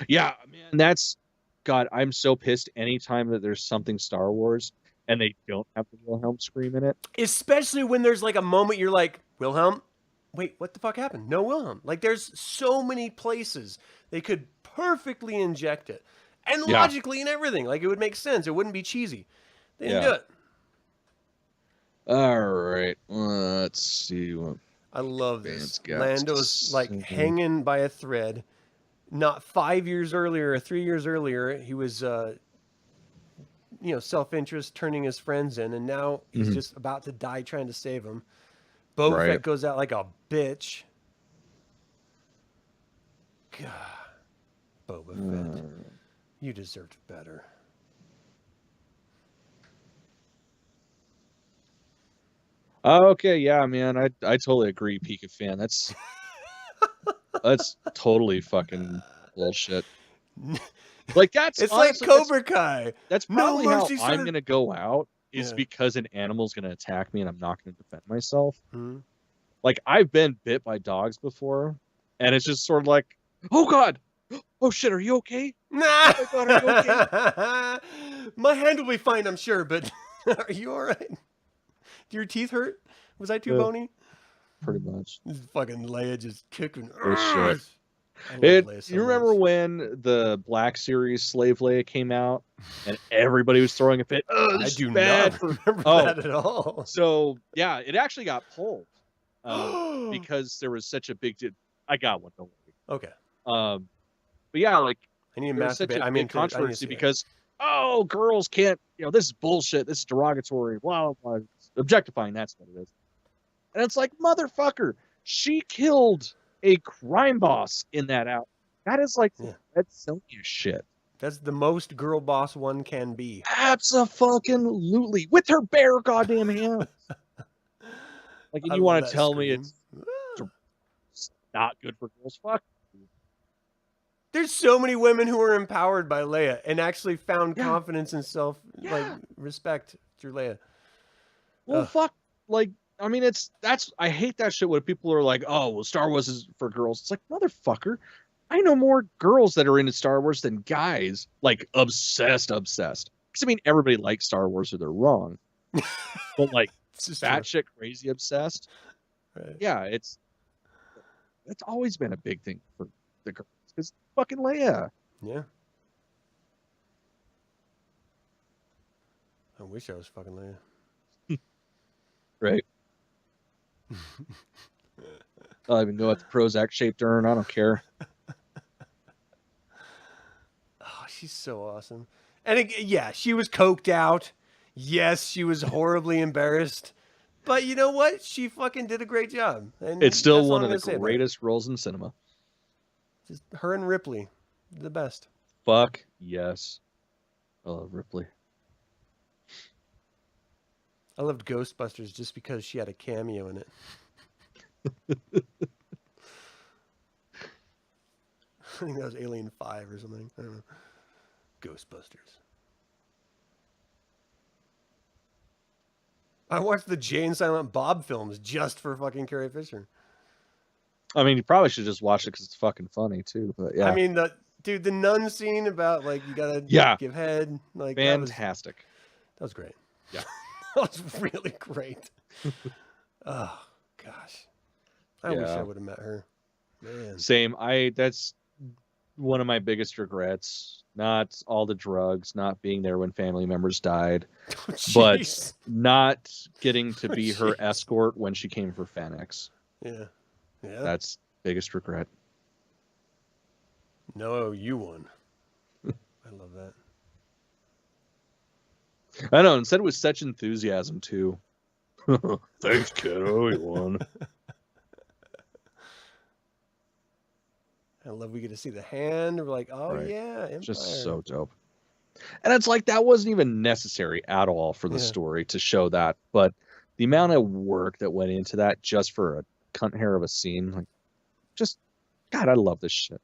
A: Yeah, man, that's... God, I'm so pissed anytime that there's something Star Wars and they don't have the Wilhelm scream in it.
B: Especially when there's like a moment you're like, Wilhelm? Wait, what the fuck happened? No Wilhelm. Like, there's so many places they could perfectly inject it. And logically and everything. Like, it would make sense. It wouldn't be cheesy. They didn't do it.
A: All right. Let's see.
B: I love this. Lando's like hanging by a thread. Not 5 years earlier or 3 years earlier, he was, self-interest, turning his friends in, and now he's just about to die trying to save him. Boba Fett goes out like a bitch. God, Boba Fett, you deserved better.
A: Okay, yeah, man, I totally agree, Pika fan. That's totally fucking bullshit. Like
B: it's honestly, like Cobra Kai.
A: That's probably how I'm gonna go out. Is because an animal's gonna attack me and I'm not gonna defend myself. Like, I've been bit by dogs before, and it's just sort of like, oh god, oh shit, are you okay?
B: Nah.
A: Oh my god, are you okay?
B: My hand will be fine, I'm sure, but are you all right? Do your teeth hurt? Was I too bony?
A: Pretty much.
B: This fucking Leia just kicking.
A: Oh, shit. You remember when the Black Series Slave Leia came out and everybody was throwing a fit? Oh,
B: I do not remember that at all.
A: So, yeah, it actually got pulled because there was such a big... I got one, don't worry.
B: Okay.
A: But yeah, like,
B: I need to
A: there's such a big controversy because, girls can't... this is bullshit. This is derogatory. Blah, blah, blah. Objectifying, that's what it is. And it's like, motherfucker, she killed a crime boss in that out. That is like, that's so shit.
B: That's the most girl boss one can be.
A: Absolutely. With her bare goddamn hands. Like, and you want to tell me it's not good for girls? Fuck.
B: There's so many women who are empowered by Leia and actually found confidence and respect through Leia.
A: Well, fuck. Like, I mean, I hate that shit when people are like, oh, well, Star Wars is for girls. It's like, motherfucker, I know more girls that are into Star Wars than guys, like, obsessed. Because, I mean, everybody likes Star Wars or they're wrong. But, like, batshit crazy obsessed.
B: Right.
A: Yeah, it's always been a big thing for the girls. Because fucking Leia.
B: Yeah. I wish I was fucking Leia.
A: Right. I don't even know what the Prozac shaped urn. I don't care.
B: Oh, she's so awesome. And she was coked out. Yes, she was horribly embarrassed. But you know what? She fucking did a great job. And
A: it's still one of the greatest roles in cinema.
B: Just her and Ripley, the best.
A: Fuck yes. I love Ripley.
B: I loved Ghostbusters just because she had a cameo in it. I think that was Alien 5 or something. I don't know. Ghostbusters. I watched the Jay and Silent Bob films just for fucking Carrie Fisher.
A: I mean, you probably should just watch it because it's fucking funny too. But yeah,
B: I mean, the nun scene about like you gotta give head, like
A: fantastic.
B: That was great.
A: Yeah,
B: that was really great. Oh gosh, I wish I would have met her. Man,
A: same. That's one of my biggest regrets. Not all the drugs, not being there when family members died, but not getting to be her escort when she came for FanX.
B: Yeah. Yeah.
A: That's biggest regret.
B: No, you won. I love that.
A: I know, and said it with such enthusiasm too. Thanks, kiddo, you won.
B: I love we get to see the hand. We're like, oh yeah, Empire.
A: Just so dope. And it's like that wasn't even necessary at all for the story to show that, but the amount of work that went into that just for a cunt hair of a scene, like, just God, I love this shit.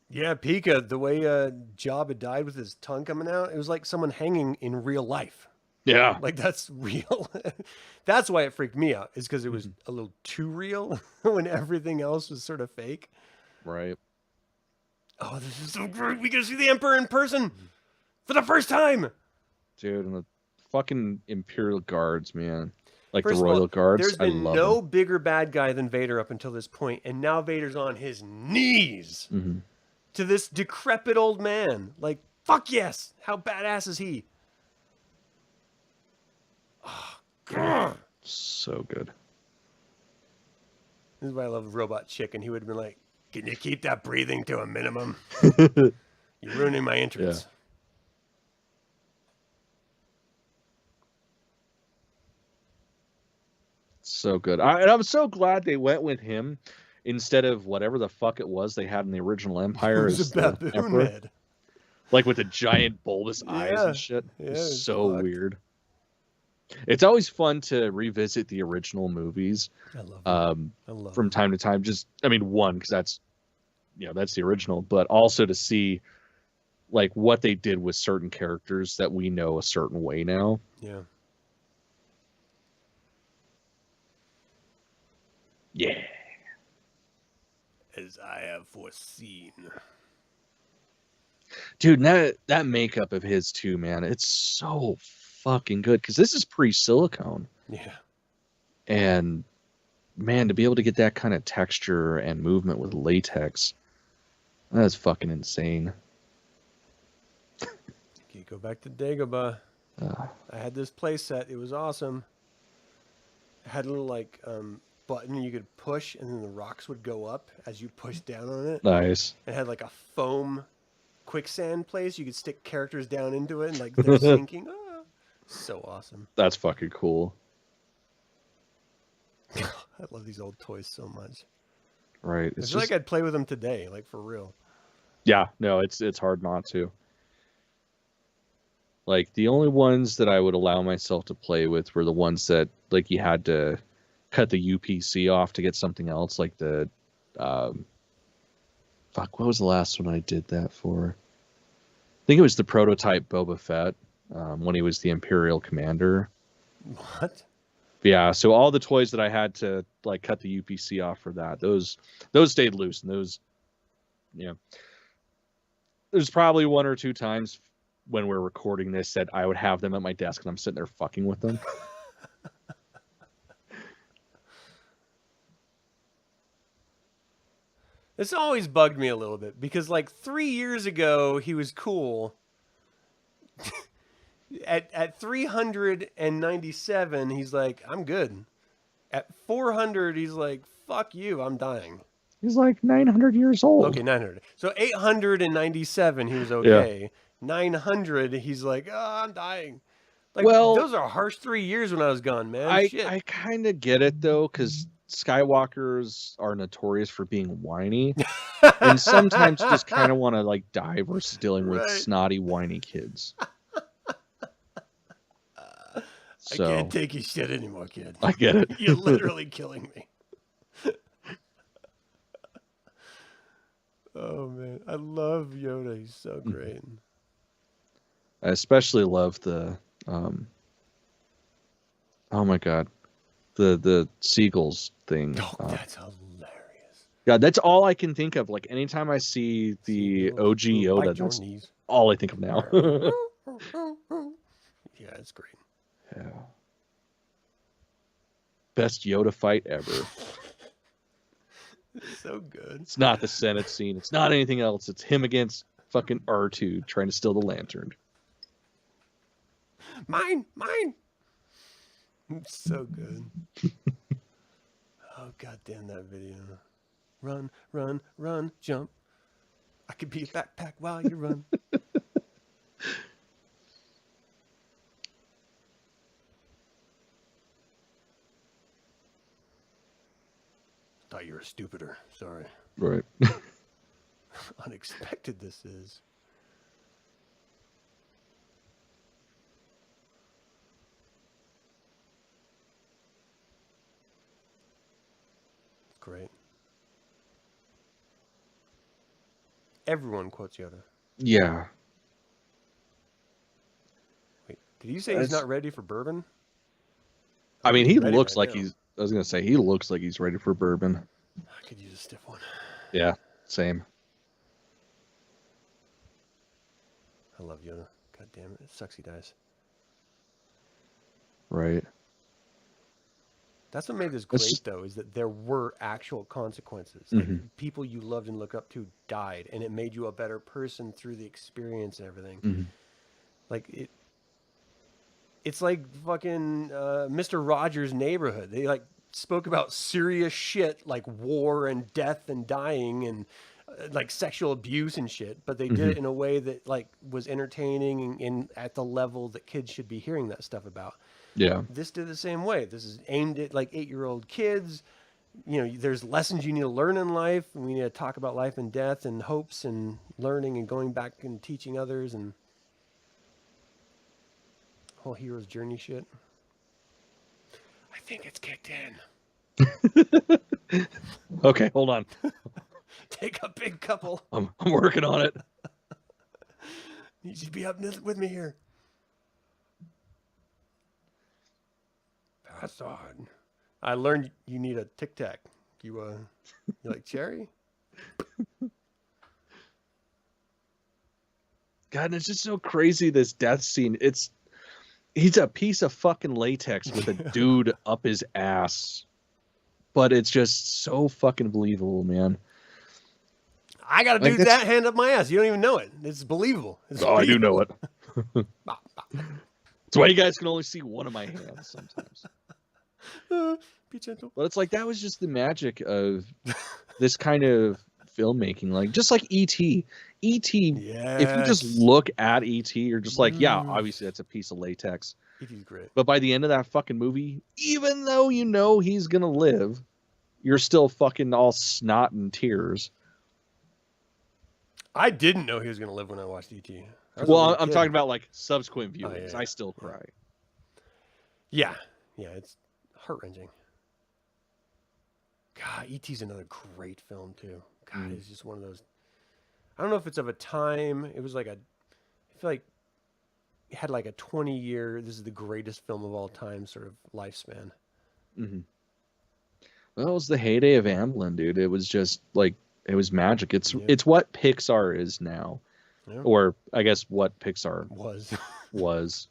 B: Yeah, Pika, the way Jabba died with his tongue coming out, it was like someone hanging in real life.
A: Yeah,
B: like that's real. That's why it freaked me out. Is because it was a little too real when everything else was sort of fake.
A: Right.
B: Oh, this is so great! We get to see the Emperor in person for the first time,
A: dude. And the fucking Imperial Guards, man. Like
B: First
A: the Royal Guards.
B: There's been no bigger bad guy than Vader up until this point, and now Vader's on his knees to this decrepit old man. Like, fuck yes! How badass is he? Oh, God.
A: So good.
B: This is why I love Robot Chicken. He would have been like, "Can you keep that breathing to a minimum? You're ruining my entrance."
A: Yeah. So good. And I'm so glad they went with him instead of whatever the fuck it was they had in the original Empire.
B: As the Emperor. Head.
A: Like with the giant bulbous eyes and shit. Yeah, it's so weird. It's always fun to revisit the original movies.
B: I love it.
A: From time to time. Just, I mean, one, because that's the original, but also to see like what they did with certain characters that we know a certain way now.
B: Yeah.
A: Yeah.
B: As I have foreseen.
A: Dude, that makeup of his too, man. It's so fucking good because this is pre-silicone.
B: Yeah.
A: And man, to be able to get that kind of texture and movement with latex, that's fucking insane.
B: Okay, go back to Dagobah. I had this play set. It was awesome. It had a little like button you could push, and then the rocks would go up as you push down on it.
A: Nice.
B: It had like a foam quicksand place. You could stick characters down into it, and like they're sinking. So awesome.
A: That's fucking cool.
B: I love these old toys so much.
A: Right.
B: I feel like I'd play with them today, like for real.
A: Yeah, no, it's hard not to. Like the only ones that I would allow myself to play with were the ones that like you had to cut the UPC off to get something else, like the what was the last one I did that for? I think it was the prototype Boba Fett, when he was the Imperial Commander.
B: What?
A: Yeah, so all the toys that I had to like cut the UPC off for that, those stayed loose, and those, there's probably one or two times when we're recording this that I would have them at my desk and I'm sitting there fucking with them.
B: This always bugged me a little bit because like 3 years ago he was cool. At 397 he's like, I'm good. At 400 he's like, fuck you, I'm dying.
A: He's like 900 years old.
B: Okay, 900. So 897 he was okay. Yeah. 900 he's like, oh, I'm dying. Like, well, those are harsh 3 years when I was gone, man.
A: I kind of get it though, because Skywalkers are notorious for being whiny, and sometimes you just kind of want to like die versus dealing with snotty, whiny kids.
B: I
A: So
B: can't take your shit anymore, kid.
A: I get it.
B: You're literally killing me. Oh man, I love Yoda. He's so great.
A: I especially love the oh my god, the seagulls thing.
B: Oh, that's hilarious.
A: Yeah, that's all I can think of. Like anytime I see the OG Yoda, that's all I think of now.
B: Yeah, it's great.
A: Yeah. Best Yoda fight ever.
B: It's so good.
A: It's not the Senate scene. It's not anything else. It's him against fucking R2 trying to steal the lantern.
B: Mine. It's so good. Oh, goddamn that video. Run, run, run, jump. I could be a backpack while you run. Thought you were stupider. Sorry.
A: Right.
B: Unexpected this is. Great. Everyone quotes Yoda.
A: Yeah.
B: Wait, did you say he's not ready for bourbon?
A: I mean, he
B: ready
A: looks
B: right
A: like
B: now.
A: he's. I was gonna say he looks like he's ready for bourbon.
B: I could use a stiff one.
A: Yeah. Same.
B: I love Yoda. God damn it. It sucks he dies.
A: Right.
B: That's what made this great, though, is that there were actual consequences. Like, people you loved and looked up to died, and it made you a better person through the experience and everything. Like, it's like fucking Mr. Rogers' Neighborhood. They, like, spoke about serious shit, like war and death and dying and, like, sexual abuse and shit, but they did it in a way that, like, was entertaining and at the level that kids should be hearing that stuff about.
A: Yeah.
B: This did the same way. This is aimed at like 8-year-old kids. You know, there's lessons you need to learn in life. We need to talk about life and death and hopes and learning and going back and teaching others and whole hero's journey shit. I think it's kicked in.
A: Okay, hold on.
B: Take a big couple.
A: I'm working on it.
B: Need you to be up with me here. That's odd. I learned you need a Tic Tac. You like cherry?
A: God, and it's just so crazy, this death scene. He's a piece of fucking latex with a dude up his ass. But it's just so fucking believable, man.
B: I got to do that hand up my ass. You don't even know it. It's believable. It's
A: believable. I do know it. That's why you guys can only see one of my hands sometimes.
B: Be gentle.
A: But it's like, that was just the magic of this kind of filmmaking. Like, just like E.T. E.T.,
B: yes.
A: If you just look at E.T., you're just like, yeah, obviously that's a piece of latex.
B: E.T.'s great.
A: But by the end of that fucking movie, even though you know he's going to live, you're still fucking all snot and tears.
B: I didn't know he was going to live when I watched E.T.
A: Well, I'm talking about like subsequent viewings.
B: Oh, yeah.
A: I still cry.
B: Yeah. Yeah, it's heart-wrenching. God, E.T.'s another great film, too. God, it's just one of those... I don't know if it's of a time. It was like I feel like it had like a 20-year, this is the greatest film of all time sort of lifespan.
A: Well, it was the heyday of Amblin, dude. It was just like, it was magic. It's what Pixar is now. Yeah. Or I guess what Pixar was.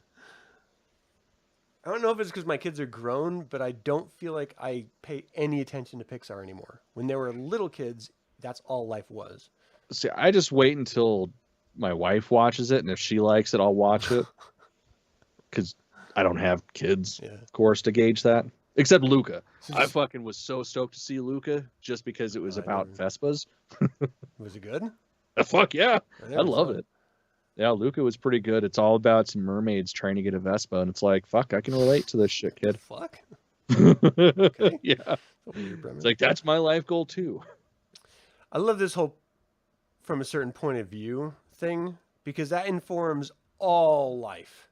B: I don't know if it's because my kids are grown, but I don't feel like I pay any attention to Pixar anymore. When they were little kids, that's all life was.
A: See, I just wait until my wife watches it, and if she likes it, I'll watch it. Because I don't have kids, of course, to gauge that. Except Luca. I fucking was so stoked to see Luca just because it was about Vespas.
B: Was it good?
A: Fuck yeah. I love it. Yeah, Luca was pretty good. It's all about some mermaids trying to get a Vespa, and it's like, fuck, I can relate to this shit, kid.
B: Fuck.
A: Okay. Yeah. It's like, that's my life goal, too.
B: I love this whole from a certain point of view thing, because that informs all life.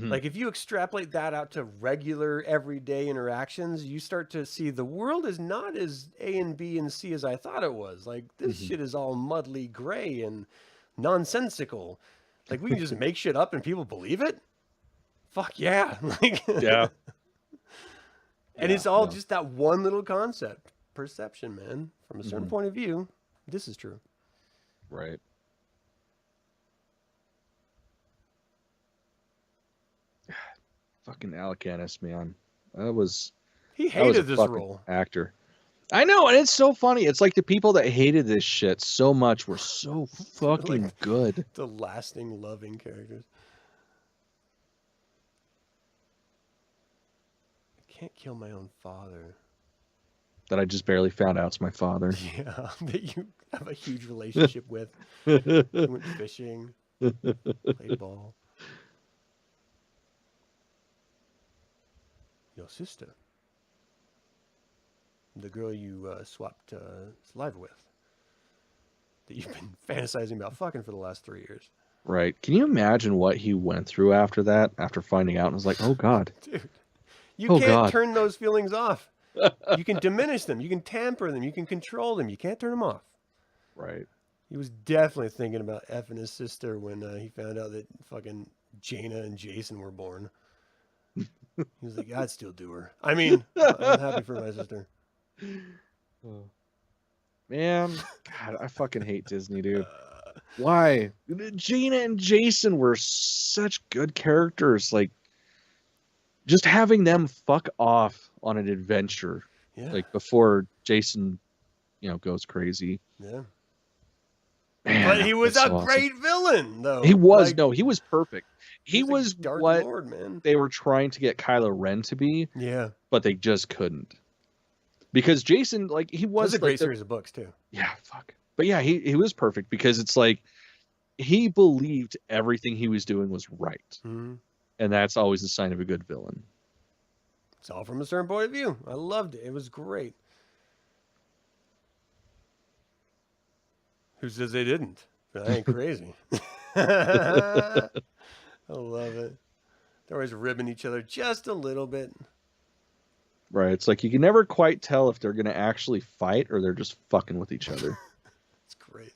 B: Like if you extrapolate that out to regular everyday interactions, you start to see the world is not as A and B and C as I thought it was. Like this shit is all muddly gray and nonsensical. Like we can just make shit up and people believe it. Fuck yeah. Like
A: Yeah.
B: And it's all just that one little concept. Perception, man. From a certain point of view, this is true.
A: Right. Fucking Alec Guinness, man.
B: He
A: that was
B: hated this
A: fucking
B: role.
A: Actor. I know, and it's so funny. It's like the people that hated this shit so much were so fucking
B: Like,
A: good.
B: The lasting, loving characters. I can't kill my own father.
A: That I just barely found out's my father.
B: Yeah, that you have a huge relationship with. You went fishing, played ball. Your sister. The girl you swapped saliva with. That you've been fantasizing about fucking for the last 3 years.
A: Right. Can you imagine what he went through after that? After finding out and was like, oh God.
B: Dude, you can't turn those feelings off. You can diminish them. You can tamper them. You can control them. You can't turn them off.
A: Right.
B: He was definitely thinking about effing his sister when he found out that fucking Jaina and Jason were born. He was like, I'd still do her. I mean, I'm happy for my sister.
A: Oh. Man, God, I fucking hate Disney, dude. Why? Jaina and Jason were such good characters. Like, just having them fuck off on an adventure, like before Jason, goes crazy.
B: Yeah.
A: Man,
B: but he was a great villain, though.
A: He was. He was perfect. He was
B: Dark
A: what
B: Lord, man.
A: They were trying to get Kylo Ren to be.
B: Yeah.
A: But they just couldn't. Because Jason, like, he was
B: a great series of books, too.
A: Yeah, fuck. But yeah, he was perfect because it's like he believed everything he was doing was right.
B: Mm-hmm.
A: And that's always a sign of a good villain.
B: It's all from a certain point of view. I loved it. It was great. Who says they didn't? I ain't crazy. I love it. They're always ribbing each other just a little bit.
A: Right. It's like you can never quite tell if they're going to actually fight or they're just fucking with each other.
B: It's great.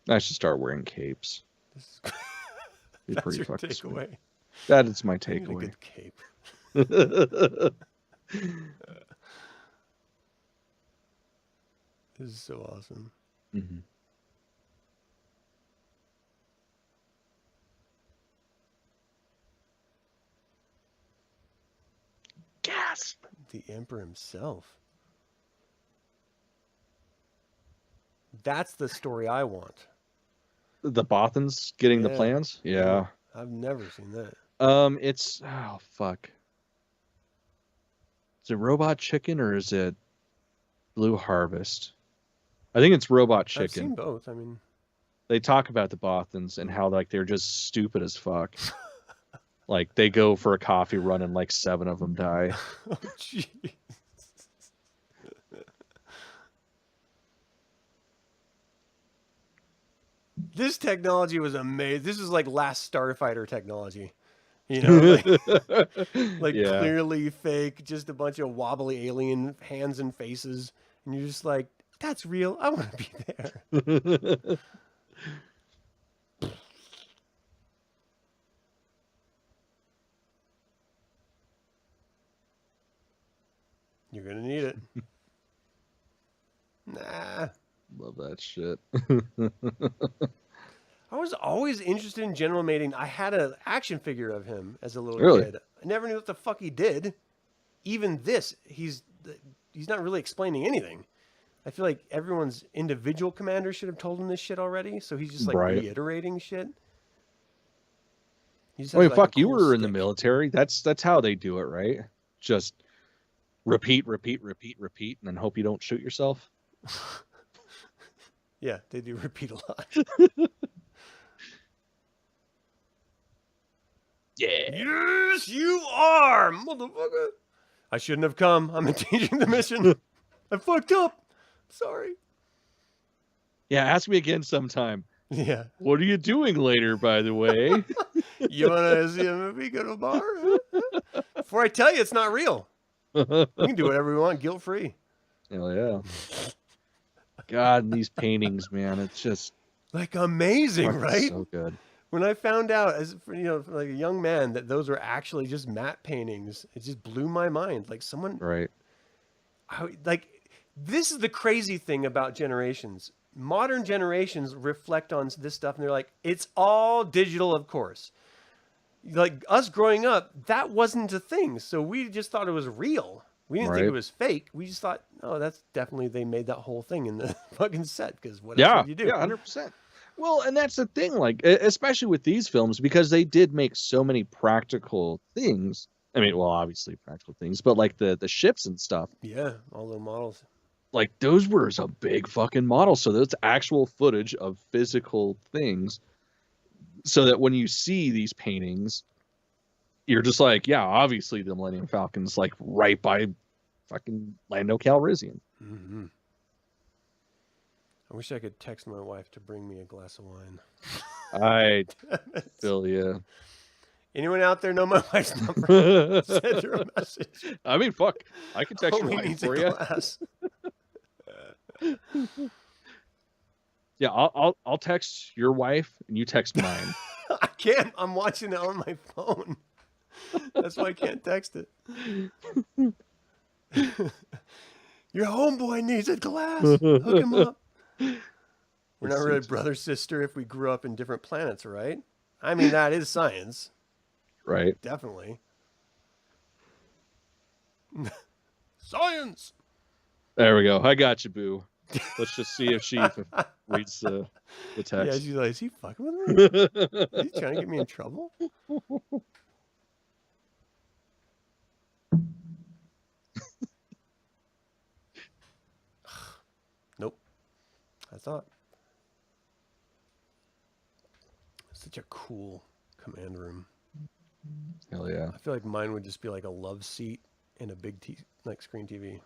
A: I should start wearing capes.
B: That's pretty your fucking takeaway. Sweet.
A: That is my takeaway.
B: A good cape. This is so awesome.
A: Mm-hmm. Gasp!
B: The Emperor himself. That's the story I want.
A: The Bothans getting the plans? Yeah.
B: I've never seen that.
A: It's fuck. Is it Robot Chicken or is it Blue Harvest? I think it's Robot Chicken.
B: I've seen both. I mean,
A: they talk about the Bothans and how like they're just stupid as fuck. Like they go for a coffee run and like 7 of them die.
B: Oh jeez. This technology was amazing. This is like last Starfighter technology. You know, like clearly fake, just a bunch of wobbly alien hands and faces. And you're just like, that's real. I want to be there. You're going to need it. Nah.
A: Love that shit.
B: I was always interested in General Mating. I had an action figure of him as a little kid. I never knew what the fuck he did. Even this, he's not really explaining anything. I feel like everyone's individual commander should have told him this shit already, so he's just like reiterating shit.
A: I mean, fuck, you were in the military. That's how they do it, right? Just repeat, and then hope you don't shoot yourself.
B: Yeah, they do repeat a lot.
A: Yeah.
B: Yes, you are, motherfucker. I shouldn't have come. I'm endangering the mission. I fucked up. Sorry.
A: Yeah, ask me again sometime.
B: Yeah.
A: What are you doing later, by the way?
B: You want to see a movie? Go to a bar? Before I tell you, it's not real. We can do whatever we want, guilt-free.
A: Hell yeah. God, these paintings, man, it's just
B: like amazing, right?
A: So good.
B: When I found out, as like a young man, that those were actually just matte paintings, it just blew my mind. Like someone,
A: right?
B: Like this is the crazy thing about generations. Modern generations reflect on this stuff, and they're like, it's all digital, of course. Like us growing up, that wasn't a thing, so we just thought it was real. We didn't think it was fake. We just thought, oh, that's definitely they made that whole thing in the fucking set because what else would you do?
A: Yeah, 100%. Well, and that's the thing, like, especially with these films, because they did make so many practical things. I mean, well, obviously practical things, but like the ships and stuff.
B: Yeah, all the models.
A: Like those were a big fucking model. So that's actual footage of physical things. So that when you see these paintings, you're just like, yeah, obviously the Millennium Falcon's like right by fucking Lando Calrissian.
B: Mm-hmm. I wish I could text my wife to bring me a glass of wine.
A: I feel you.
B: Anyone out there know my wife's number? Send her a message.
A: I mean, fuck. I can text your wife for you. Yeah, I'll text your wife and you text mine.
B: I can't. I'm watching it on my phone. That's why I can't text it. Your homeboy needs a glass. Hook him up. We're not really brother sister if we grew up in different planets, right? I mean, that is science.
A: Right.
B: Definitely. Science.
A: There we go. I got you, boo. Let's just see if she reads the text.
B: Yeah, she's like, is he fucking with me? Is he trying to get me in trouble? Nope. I thought. Such a cool command room.
A: Hell yeah.
B: I feel like mine would just be like a love seat in a big like screen TV.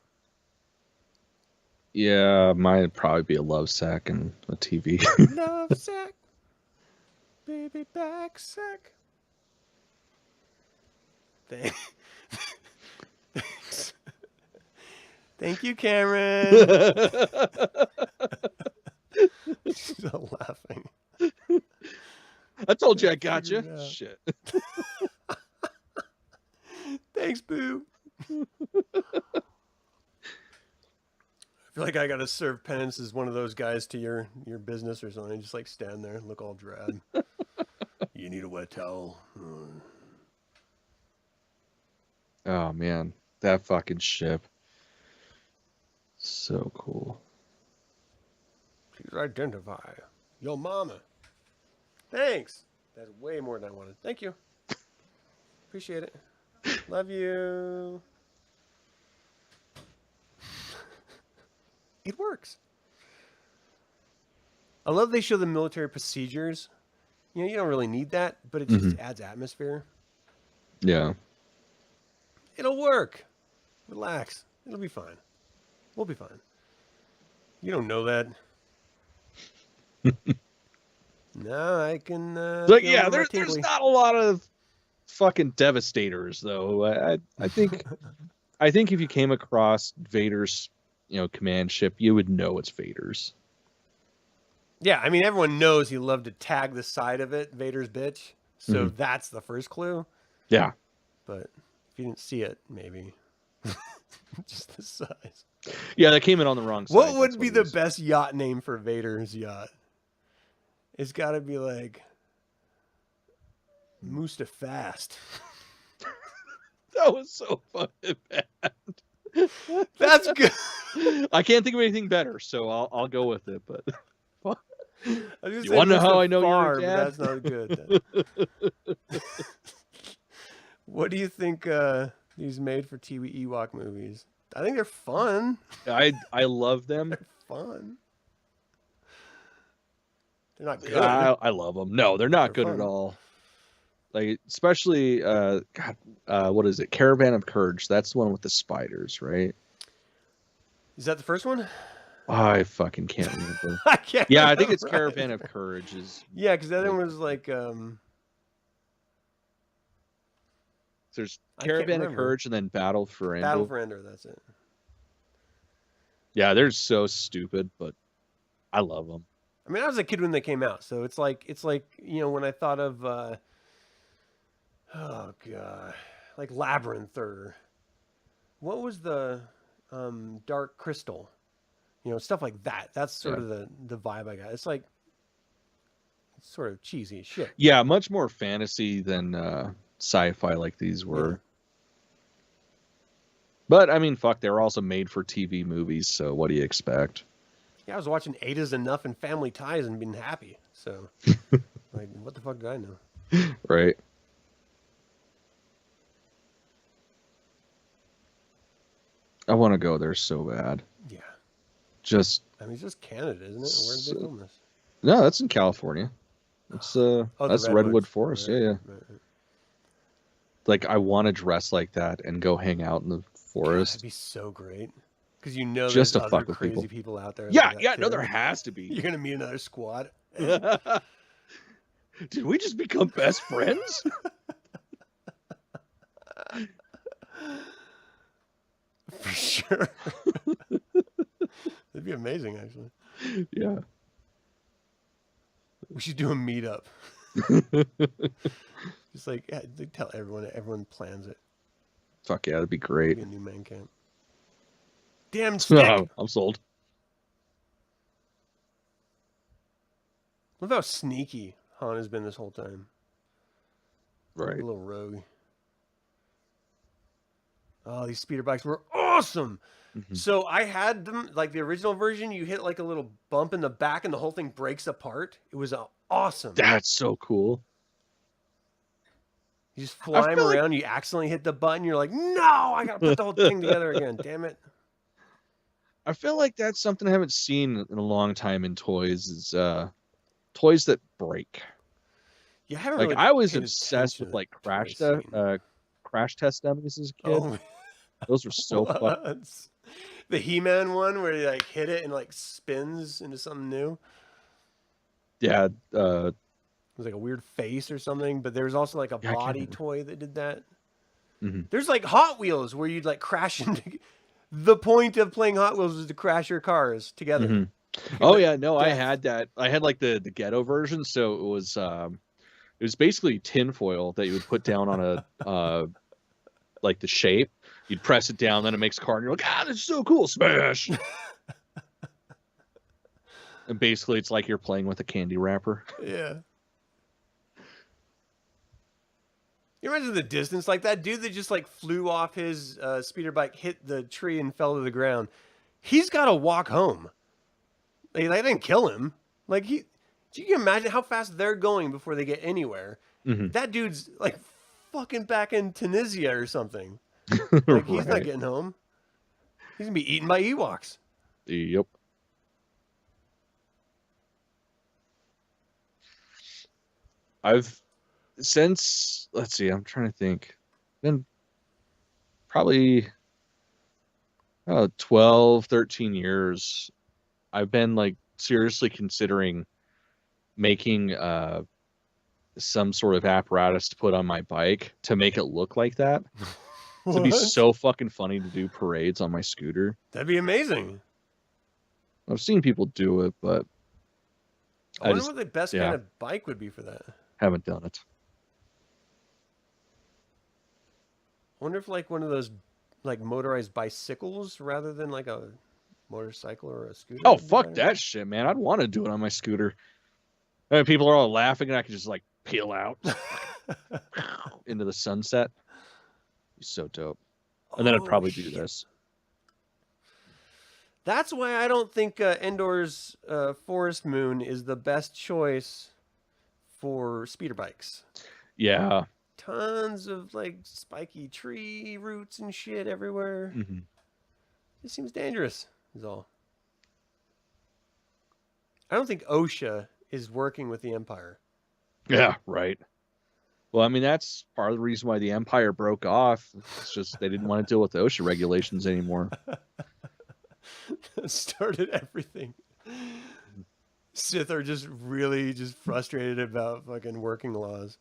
A: Yeah, mine would probably be a love sack and a TV.
B: Love sack. Baby back sack. Thanks. Thank you, Cameron. Still laughing.
A: I told you I got you. Shit.
B: Thanks, boo. I feel like I gotta serve penance as one of those guys to your business or something. Just like stand there and look all drab. You need a wet towel.
A: Oh man, that fucking ship. So cool.
B: Please identify your mama. Thanks. That's way more than I wanted. Thank you. Appreciate it. Love you. It works. I love they show the military procedures. You know, you don't really need that, but it just adds atmosphere.
A: Yeah.
B: It'll work. Relax. It'll be fine. We'll be fine. You don't know that. No, I can.
A: Like, yeah, there's not a lot of fucking devastators though. I think I think if you came across Vader's, command ship, you would know it's Vader's.
B: Yeah, I mean everyone knows he loved to tag the side of it, Vader's bitch. So that's the first clue.
A: Yeah.
B: But if you didn't see it, maybe just the size.
A: Yeah, that came in on the wrong side.
B: What would be the best yacht name for Vader's yacht? It's got to be like Mustafast.
A: That was so fucking bad.
B: That's good.
A: I can't think of anything better, so I'll go with it. But
B: you
A: want to know how I know you're dad?
B: That's not good. What do you think these made for TV Ewok movies? I think they're fun.
A: I love them.
B: They're fun. They're not good.
A: I love them. No, they're not good
B: fun.
A: At all. Like, especially, what is it? Caravan of Courage. That's the one with the spiders, right?
B: Is that the first one?
A: I fucking can't remember.
B: I can't.
A: Yeah, I think it's
B: remember
A: Caravan of
B: either.
A: Courage.
B: Yeah, because the other one was like
A: There's
B: I can't
A: Caravan of
B: remember.
A: Courage and then Battle for Endor.
B: Battle for Endor. That's it.
A: Yeah, they're so stupid, but I love them.
B: I mean, I was a kid when they came out, so it's like when I thought of oh god, like Labyrinth or what was the Dark Crystal, stuff like that. That's sort of the vibe I got. It's like it's sort of cheesy as shit.
A: Yeah, much more fantasy than sci-fi like these were.
B: Yeah.
A: But I mean, fuck, they were also made for TV movies, so what do you expect?
B: Yeah, I was watching Eight Is Enough and Family Ties and being happy. So, like, what the fuck did I know?
A: Right. I want to go there so bad.
B: Yeah.
A: I
B: mean, it's just Canada, isn't it? Where did they film this?
A: No, that's in California. It's that's Redwood Forest.
B: Right,
A: yeah.
B: Right.
A: Like, I want to dress like that and go hang out in the forest.
B: That'd be so great. Because
A: Just
B: there's
A: to
B: other
A: fuck with
B: crazy people out there.
A: Yeah,
B: like that
A: no,
B: too.
A: there has to be.
B: You're gonna meet another squad.
A: Did we just become best friends?
B: For sure. That'd be amazing, actually.
A: Yeah.
B: We should do a meetup. Just like they tell everyone plans it.
A: Fuck yeah, that'd be great.
B: Be a new man camp. Damn stick.
A: I'm sold.
B: Look how sneaky Han has been this whole time.
A: Right.
B: Like a little rogue. Oh, these speeder bikes were awesome.
A: Mm-hmm.
B: So I had them, like the original version, you hit like a little bump in the back and the whole thing breaks apart. It was awesome.
A: That's so cool.
B: You just fly them around, you accidentally hit the button, you're like, no, I gotta put the whole thing together again. Damn it.
A: I feel like that's something I haven't seen in a long time in toys, is toys that break.
B: Yeah, I haven't
A: Like,
B: really
A: I was
B: paid
A: obsessed
B: attention
A: with like
B: to the
A: crash test dummies as a kid.
B: Oh,
A: Those were so fun.
B: the He-Man one where you like hit it and like spins into something new.
A: Yeah,
B: It was like a weird face or something, but there's also like a body toy that did that.
A: Mm-hmm.
B: There's like Hot Wheels where you'd like crash into. The point of playing Hot Wheels was to crash your cars together.
A: Mm-hmm. Oh yeah, no, I had that. I had like the ghetto version, so it was basically tinfoil that you would put down on a like the shape. You'd press it down, then it makes a car, and you're like, that's so cool, smash. And basically, it's like you're playing with a candy wrapper.
B: Yeah. You imagine the distance, like that dude that just like flew off his speeder bike, hit the tree, and fell to the ground. He's got to walk home. They didn't kill him. Like you can imagine how fast they're going before they get anywhere.
A: Mm-hmm.
B: That dude's like fucking back in Tunisia or something. Like he's not getting home. He's gonna be eaten by Ewoks.
A: Yep. Let's see, I'm trying to think. Been probably 12, 13 years. I've been like seriously considering making some sort of apparatus to put on my bike to make it look like that. It'd be so fucking funny to do parades on my scooter.
B: That'd be amazing.
A: I've seen people do it, but
B: I wonder what the best kind of bike would be for that.
A: Haven't done it.
B: I wonder if like one of those like motorized bicycles rather than like a motorcycle or a scooter.
A: Oh, fuck that shit, man. I'd want to do it on my scooter. And people are all laughing and I can just like peel out into the sunset. Be so dope. And then I'd probably do this.
B: That's why I don't think Endor's Forest Moon is the best choice for speeder bikes.
A: Yeah.
B: Tons of like spiky tree roots and shit everywhere.
A: Mm-hmm.
B: It seems dangerous, is all. I don't think OSHA is working with the Empire.
A: Yeah, right. Well, I mean, that's part of the reason why the Empire broke off. It's just they didn't want to deal with the OSHA regulations anymore.
B: started everything. Sith are just really just frustrated about fucking working laws,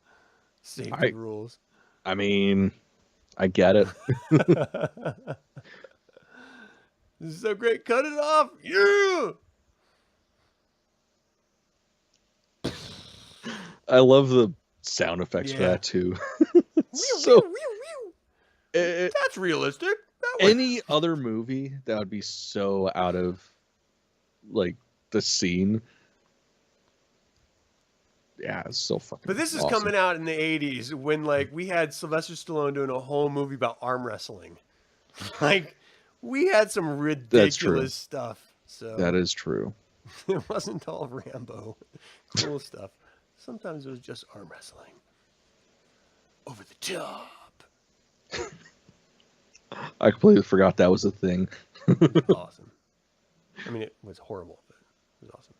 B: safety rules.
A: I mean, I get it.
B: This is so great. Cut it off. Yeah.
A: I love the sound effects for that too. So
B: that's realistic.
A: Any other movie that would be so out of like the scene. Yeah, it's so fucking.
B: But this is
A: awesome.
B: coming out in the 80s when like we had Sylvester Stallone doing a whole movie about arm wrestling. Like we had some ridiculous stuff. So
A: that is true.
B: It wasn't all Rambo. Cool stuff. Sometimes it was just arm wrestling. Over the top.
A: I completely forgot that was a thing.
B: It was awesome. I mean, it was horrible, but it was awesome.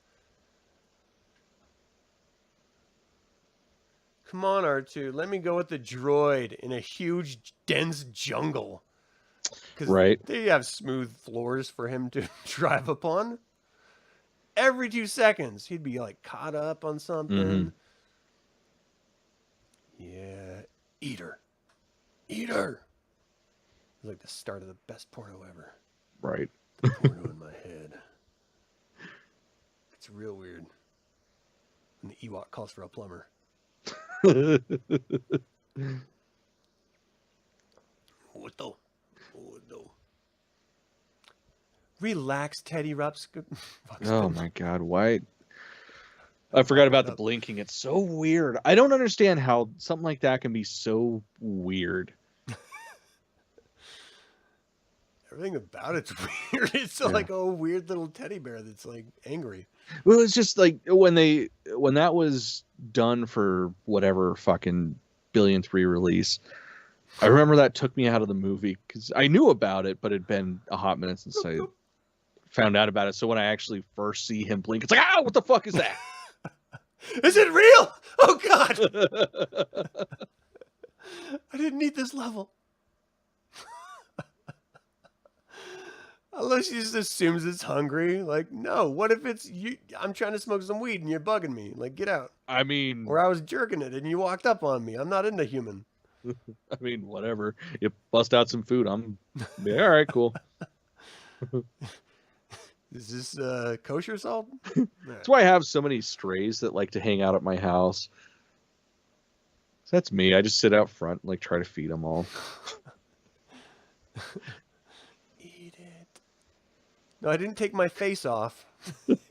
B: Come on, R2. Let me go with the droid in a huge, dense jungle. Because they have smooth floors for him to drive upon. Every 2 seconds, he'd be like caught up on something. Mm-hmm. Yeah. Eater. Eater. It was like the start of the best porno ever.
A: Right.
B: The porno in my head. It's real weird. And the Ewok calls for a plumber. What though? Relax, Teddy Rups.
A: Oh my God, why? I forgot about the blinking. It's so weird. I don't understand how something like that can be so weird.
B: Everything about it's weird. It's like a weird little teddy bear that's like angry.
A: Well, it's just like when that was done for whatever fucking billion re-release. I remember that took me out of the movie because I knew about it, but it'd been a hot minute since I found out about it. So when I actually first see him blink, it's like, ah, what the fuck is that?
B: Is it real? Oh God! I didn't need this level. Unless she just assumes it's hungry. Like, no, what if it's you? I'm trying to smoke some weed and you're bugging me. Like, get out.
A: I mean...
B: Or I was jerking it and you walked up on me. I'm not into human.
A: I mean, whatever. You bust out some food. I'm... Yeah, all right, cool.
B: Is this kosher salt?
A: That's why I have so many strays that like to hang out at my house. So that's me. I just sit out front and like try to feed them all.
B: Eat it. No, I didn't take my face off.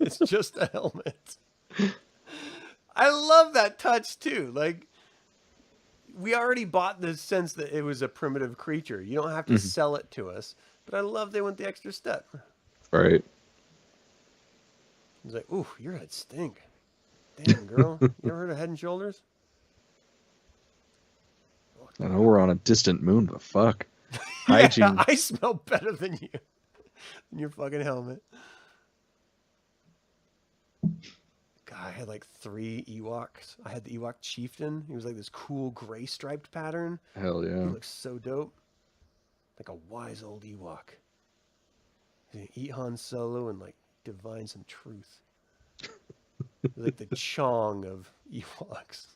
B: It's just a helmet. I love that touch too. Like, we already bought the sense that it was a primitive creature. You don't have to sell it to us. But I love they went the extra step.
A: Right.
B: He's like, ooh, your head stink. Damn, girl. You ever heard of Head and Shoulders?
A: I know we're on a distant moon, but fuck. Hygiene.
B: Yeah, I smell better than you. In your fucking helmet. God, I had like 3 Ewoks. I had the Ewok Chieftain. He was like this cool gray striped pattern.
A: Hell yeah.
B: He looks so dope. Like a wise old Ewok. He's gonna eat Han Solo and like divine some truth. Like the Chong of Ewoks.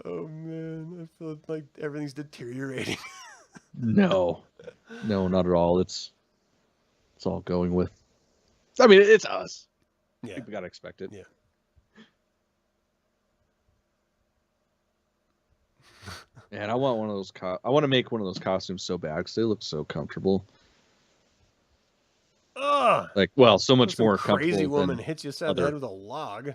B: Oh man, I feel like everything's deteriorating.
A: No, not at all. It's all going with. I mean, it's us.
B: Yeah,
A: we gotta expect it.
B: Yeah.
A: And I want one of those. I want to make one of those costumes so bad because they look so comfortable.
B: Ugh!
A: Like, well, so much more comfortable.
B: Crazy woman hits you upside the head with a log.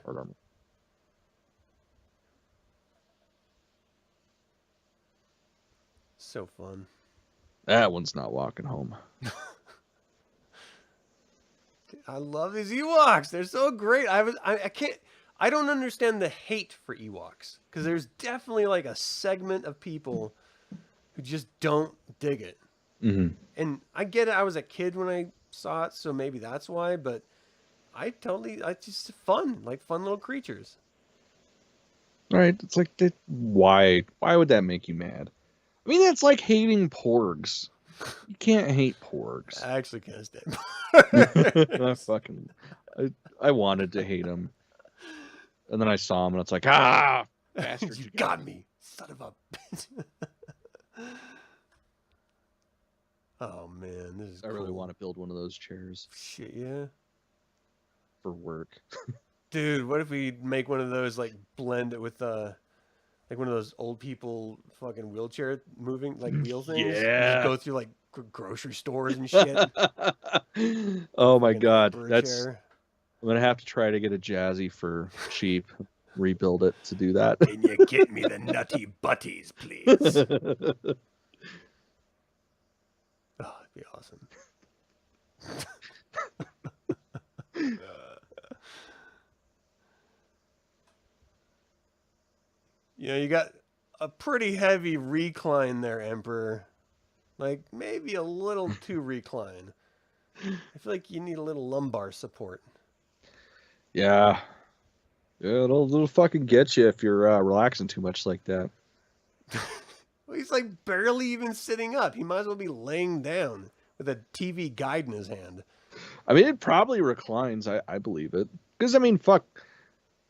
B: So fun.
A: That one's not walking home.
B: I love these Ewoks. They're so great. I don't understand the hate for Ewoks because there's definitely like a segment of people who just don't dig it.
A: Mm-hmm.
B: And I get it. I was a kid when I saw it, so maybe that's why. But I just fun, like fun little creatures.
A: All right, it's like why would that make you mad? I mean, that's like hating porgs. You can't hate porgs.
B: I actually can't stand
A: I fucking, I wanted to hate him, and then I saw him, and it's like, ah, bastard,
B: You got me, son of a bitch. Oh man, this is.
A: I really want to build one of those chairs.
B: Shit, yeah.
A: For work.
B: Dude, what if we make one of those, like, blend it with like one of those old people fucking wheelchair moving, like, wheel things?
A: Yeah.
B: Just go through, like, grocery stores and shit.
A: Oh my god,
B: chair.
A: I'm gonna have to try to get a Jazzy for cheap, rebuild it to do that.
B: Can you get me the nutty butties, please? Oh, that'd be awesome. You know, you got a pretty heavy recline there, Emperor. Like, maybe a little too recline. I feel like you need a little lumbar support.
A: Yeah. Yeah, it'll fucking get you if you're relaxing too much like that.
B: Well, he's like barely even sitting up. He might as well be laying down with a TV guide in his hand.
A: I mean, it probably reclines. I believe it. Because, I mean, fuck.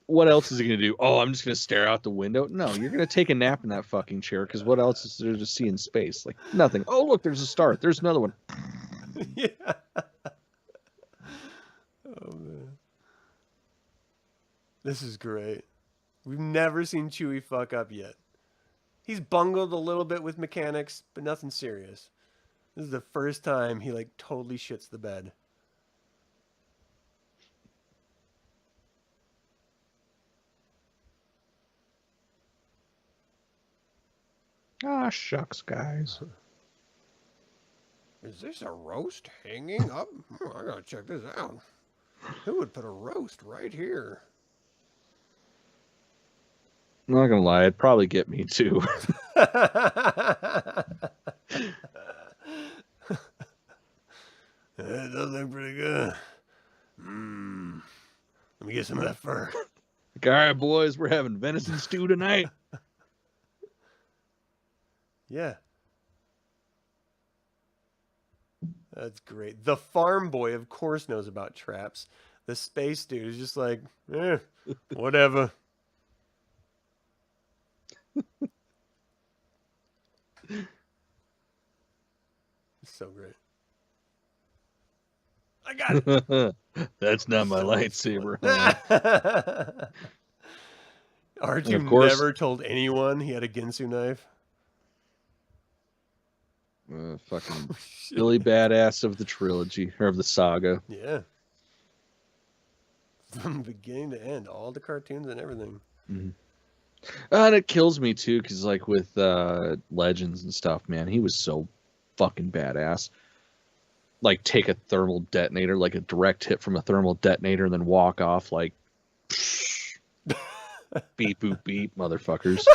A: What else is he going to do? Oh, I'm just going to stare out the window? No, you're going to take a nap in that fucking chair, because what else is there to see in space? Like, nothing. Oh, look, there's a star. There's another one.
B: Yeah. Oh, man. This is great. We've never seen Chewie fuck up yet. He's bungled a little bit with mechanics, but nothing serious. This is the first time he, like, totally shits the bed.
A: Ah, shucks, guys.
B: Is this a roast hanging up? Oh, I gotta check this out. Who would put a roast right here?
A: I'm not gonna lie, it'd probably get me too.
B: It does look pretty good. Mmm. Let me get some of that fur.
A: Like, all right, boys, we're having venison stew tonight.
B: Yeah. That's great. The farm boy, of course, knows about traps. The space dude is just like, whatever. It's so great. I got it.
A: That's not my lightsaber.
B: R2 never told anyone he had a Ginsu knife.
A: Fucking Billy Badass of the trilogy, or of the saga.
B: Yeah. From beginning to end, all the cartoons and everything.
A: Mm-hmm. And it kills me too, because like with Legends and stuff, man, he was so fucking badass. Like take a thermal detonator, like a direct hit from a thermal detonator, and then walk off like beep boop beep, motherfuckers.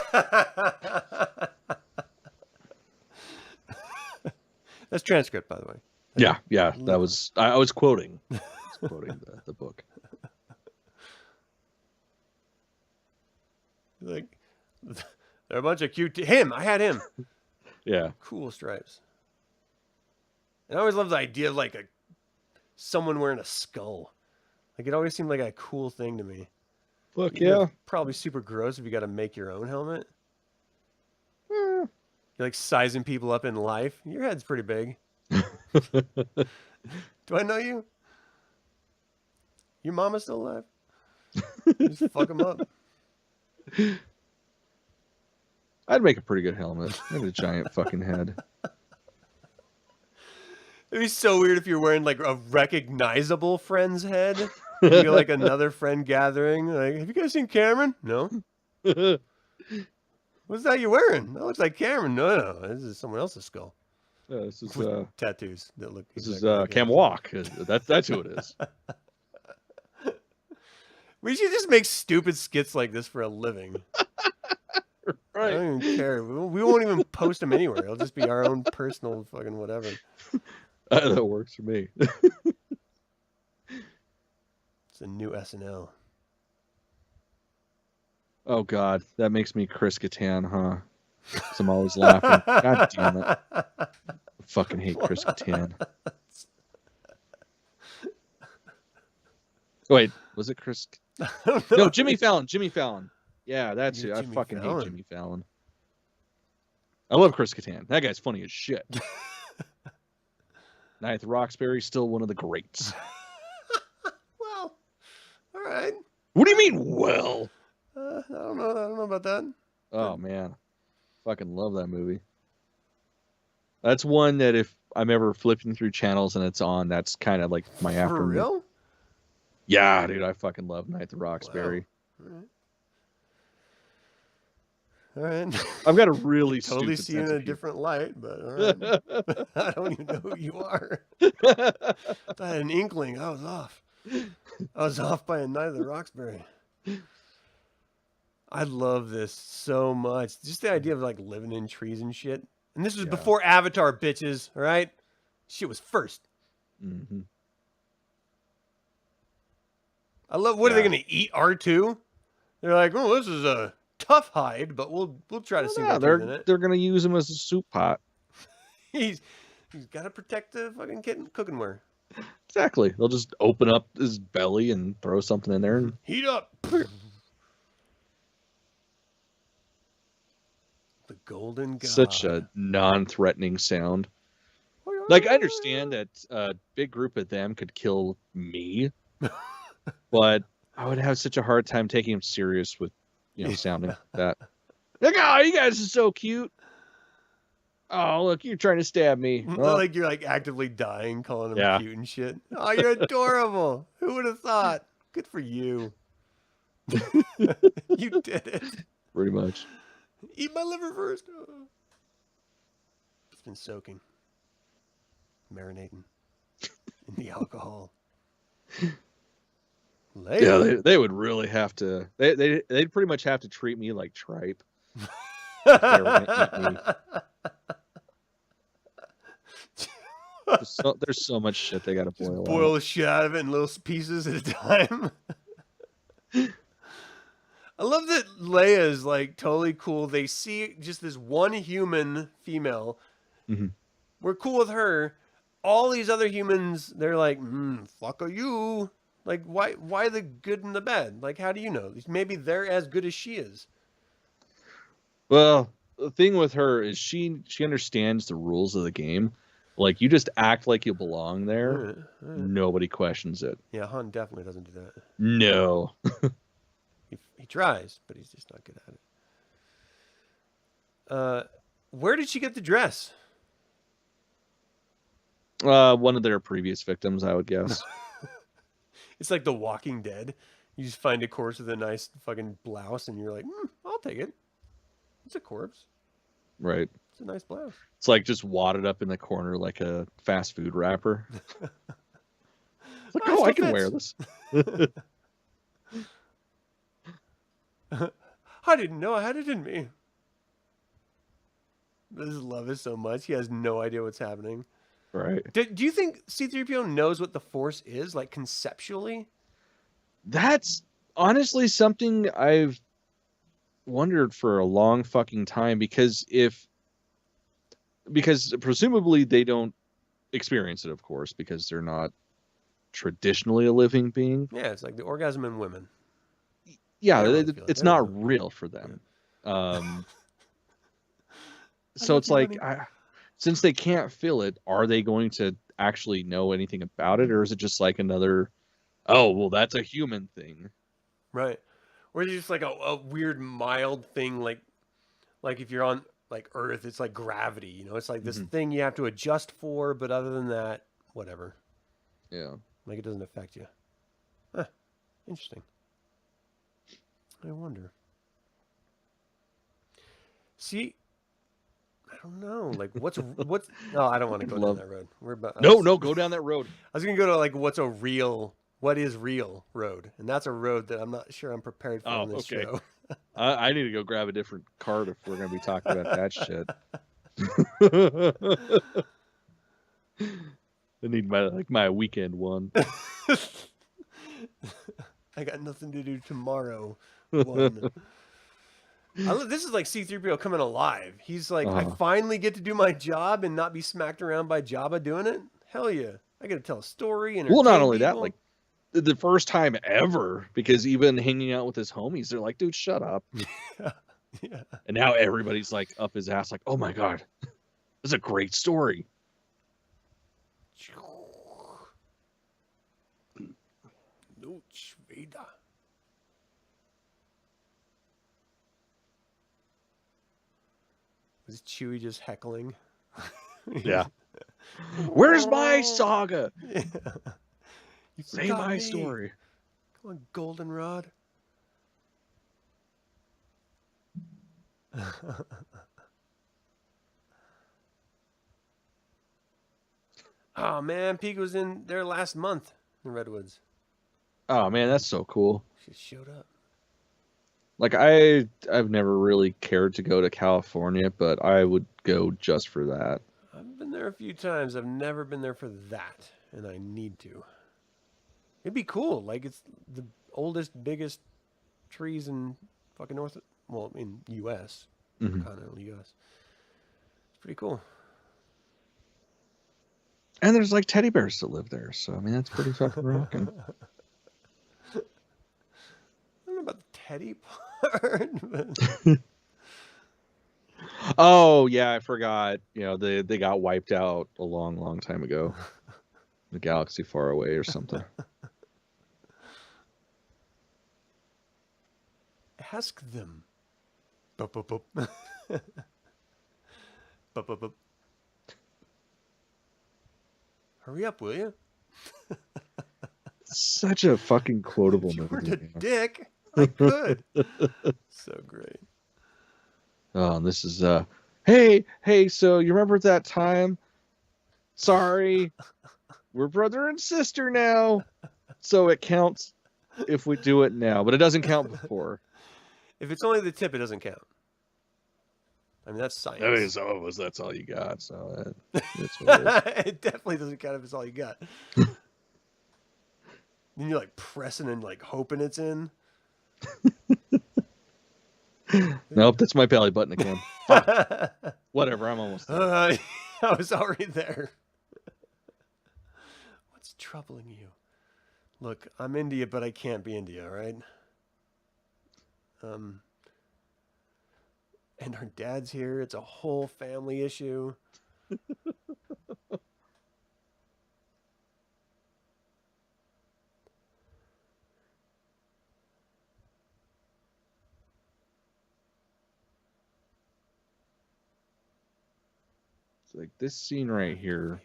B: That's transcript, by the way.
A: Yeah, that was I was quoting. I was quoting the book.
B: Like, they're a bunch of cute. Him, I had him.
A: Yeah,
B: cool stripes. And I always loved the idea of like someone wearing a skull. Like it always seemed like a cool thing to me.
A: Fuck yeah.
B: Probably super gross if you got to make your own helmet. You're like sizing people up in life. Your head's pretty big. Do I know you? Your mama's still alive? Just fuck them up.
A: I'd make a pretty good helmet. I have a giant fucking head.
B: It'd be so weird if you're wearing like a recognizable friend's head. You're like another friend gathering. Like, have you guys seen Cameron? No. What's that you're wearing? That looks like Cameron. No, this is someone else's skull.
A: This is
B: tattoos that look.
A: This exactly is like Cam Walk. That's who it is.
B: We should just make stupid skits like this for a living.
A: Right.
B: I don't even care. We won't even post them anywhere. It'll just be our own personal fucking whatever.
A: That works for me.
B: It's a new SNL.
A: Oh God, that makes me Chris Kattan, huh? because I'm always laughing. God damn it. I fucking hate Chris Kattan. Wait, was it Chris? No, Jimmy Fallon. Jimmy Fallon. Yeah, that's it. I fucking hate Jimmy Fallon. I love Chris Kattan. That guy's funny as shit. Ninth Roxbury's still one of the greats.
B: Well, all right.
A: What do you mean, well?
B: I don't know. I don't know about that.
A: Oh, man. Fucking love that movie. That's one that if I'm ever flipping through channels and it's on, that's kind of like my afternoon.
B: For real?
A: Yeah, dude, I fucking love Ninth Roxbury.
B: Wow. All right.
A: I've got a really
B: totally
A: stupid
B: see you in a different light, but all right. I don't even know who you are. I had an inkling. I was off. I was off by a Night of the Roxbury. I love this so much. Just the idea of like living in trees and shit. And this was before Avatar, bitches. All right, shit was first.
A: Mm-hmm.
B: I love. What are they gonna eat? R2? They're like, oh, this is a tough hide, but we'll try to sink our teeth in it.
A: They're gonna use him as a soup pot.
B: He's got to protect the fucking cooking-ware.
A: Exactly. They'll just open up his belly and throw something in there and
B: heat up. The golden god.
A: Such a non-threatening sound. Like, I understand that a big group of them could kill me, but I would have such a hard time taking him serious with, sounding like that. Like, oh, you guys are so cute. Oh, look, you're trying to stab me.
B: Well, like you're like actively dying, calling him cute and shit. Oh, you're adorable. Who would have thought? Good for you. You did it.
A: Pretty much.
B: Eat my liver first. Oh. It's been soaking, marinating in the alcohol.
A: Yeah, they would really have to. They'd pretty much have to treat me like tripe. There's so much shit they got to boil.
B: Boil the shit out of it in little pieces at a time. I love that Leia is like totally cool. They see just this one human female.
A: Mm-hmm.
B: We're cool with her. All these other humans, they're like, fuck are you? Like, why the good and the bad? Like, how do you know? Maybe they're as good as she is.
A: Well, the thing with her is she understands the rules of the game. Like, you just act like you belong there. Nobody questions it.
B: Yeah, Han definitely doesn't do that.
A: No.
B: He tries, but he's just not good at it. Where did she get the dress?
A: One of their previous victims, I would guess.
B: It's like The Walking Dead. You just find a corpse with a nice fucking blouse, and you're like, I'll take it. It's a corpse.
A: Right.
B: It's a nice blouse.
A: It's like just wadded up in the corner like a fast food wrapper. It's like, I can wear this.
B: I didn't know I had it in me. This love is so much. He has no idea what's happening.
A: Right.
B: Do you think C-3PO knows what the Force is, like conceptually?
A: That's honestly something I've wondered for a long fucking time, because presumably they don't experience it, of course, because they're not traditionally a living being.
B: Yeah, it's like the orgasm in women.
A: Yeah, it's not real for them. So it's like, since they can't feel it, are they going to actually know anything about it? Or is it just like another, oh, well, that's a human thing.
B: Right. Or is it just like a weird mild thing, like if you're on like Earth, it's like gravity, it's like this thing you have to adjust for, but other than that, whatever.
A: Yeah.
B: Like it doesn't affect you. Huh. Interesting. I wonder. See, I don't know. Like, what's? No, I don't want to go down that road.
A: No, go down that road.
B: I was gonna go to like what is real road, and that's a road that I'm not sure I'm prepared for on this show.
A: I need to go grab a different card if we're gonna be talking about that shit. I need my weekend one.
B: I got nothing to do tomorrow. One. This is like C-3PO coming alive. He's like, I
A: Uh,
B: finally get to do my job and not be smacked around by Jabba doing it. Hell yeah! I get to tell a story,
A: well, not
B: entertain
A: only that,
B: people.
A: like the first time ever, because even hanging out with his homies, they're like, dude, shut up.
B: Yeah.
A: And now everybody's like up his ass, like, oh my God, this is a great story.
B: No, Vader. Was Chewie just heckling?
A: Yeah. Where's my saga?
B: Yeah. You
A: Say
B: forgot
A: my
B: me.
A: story.
B: Come on, Goldenrod. Oh man, Pete was in there last month in Redwoods.
A: Oh man, that's so cool.
B: She showed up.
A: Like I've never really cared to go to California, but I would go just for that.
B: I've been there a few times. I've never been there for that, and I need to. It'd be cool. Like it's the oldest, biggest trees in fucking North. Well, in U.S.
A: Mhm.
B: Continental U.S. It's pretty cool.
A: And there's like teddy bears that live there, so I mean that's pretty fucking rocking.
B: I don't know about the teddy part, but
A: Oh yeah, I forgot. You know, they got wiped out a long time ago. The galaxy far away or something.
B: ask them. Bup, bup, bup. Bup, bup, bup. Hurry up, will you?
A: Such a fucking quotable
B: If you
A: movie.
B: weren't a dick, I could. So great.
A: Oh, and this is hey, so you remember that time? Sorry. We're brother and sister now. So it counts if we do it now, but it doesn't count before.
B: If it's only the tip, it doesn't count. I mean, that's science.
A: I mean, some of us, that's all you got. So that's what it is.
B: It definitely doesn't count if it's all you got. Then you're like pressing and like hoping it's in.
A: Nope, that's my belly button again. Fuck. Whatever, I'm almost there.
B: I was already there. What's troubling you? Look, I'm into you, but I can't be into you, all right? And her dad's here. It's a whole family issue.
A: It's like this scene right here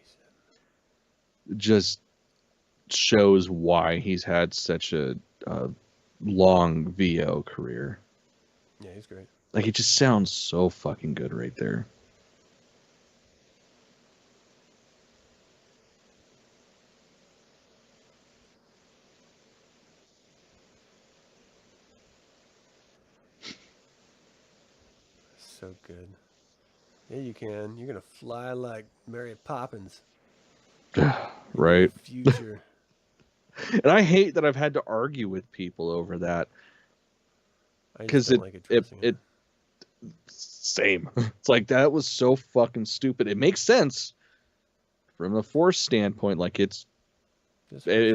A: just shows why he's had such a long VO career.
B: Yeah, he's great.
A: Like it just sounds so fucking good right there.
B: So good. Yeah, you can. You're gonna fly like Mary Poppins.
A: Right.
B: Future.
A: And I hate that I've had to argue with people over that
B: I just
A: because
B: don't like
A: it same. It's like that was so fucking stupid. It makes sense from a Force standpoint. Like it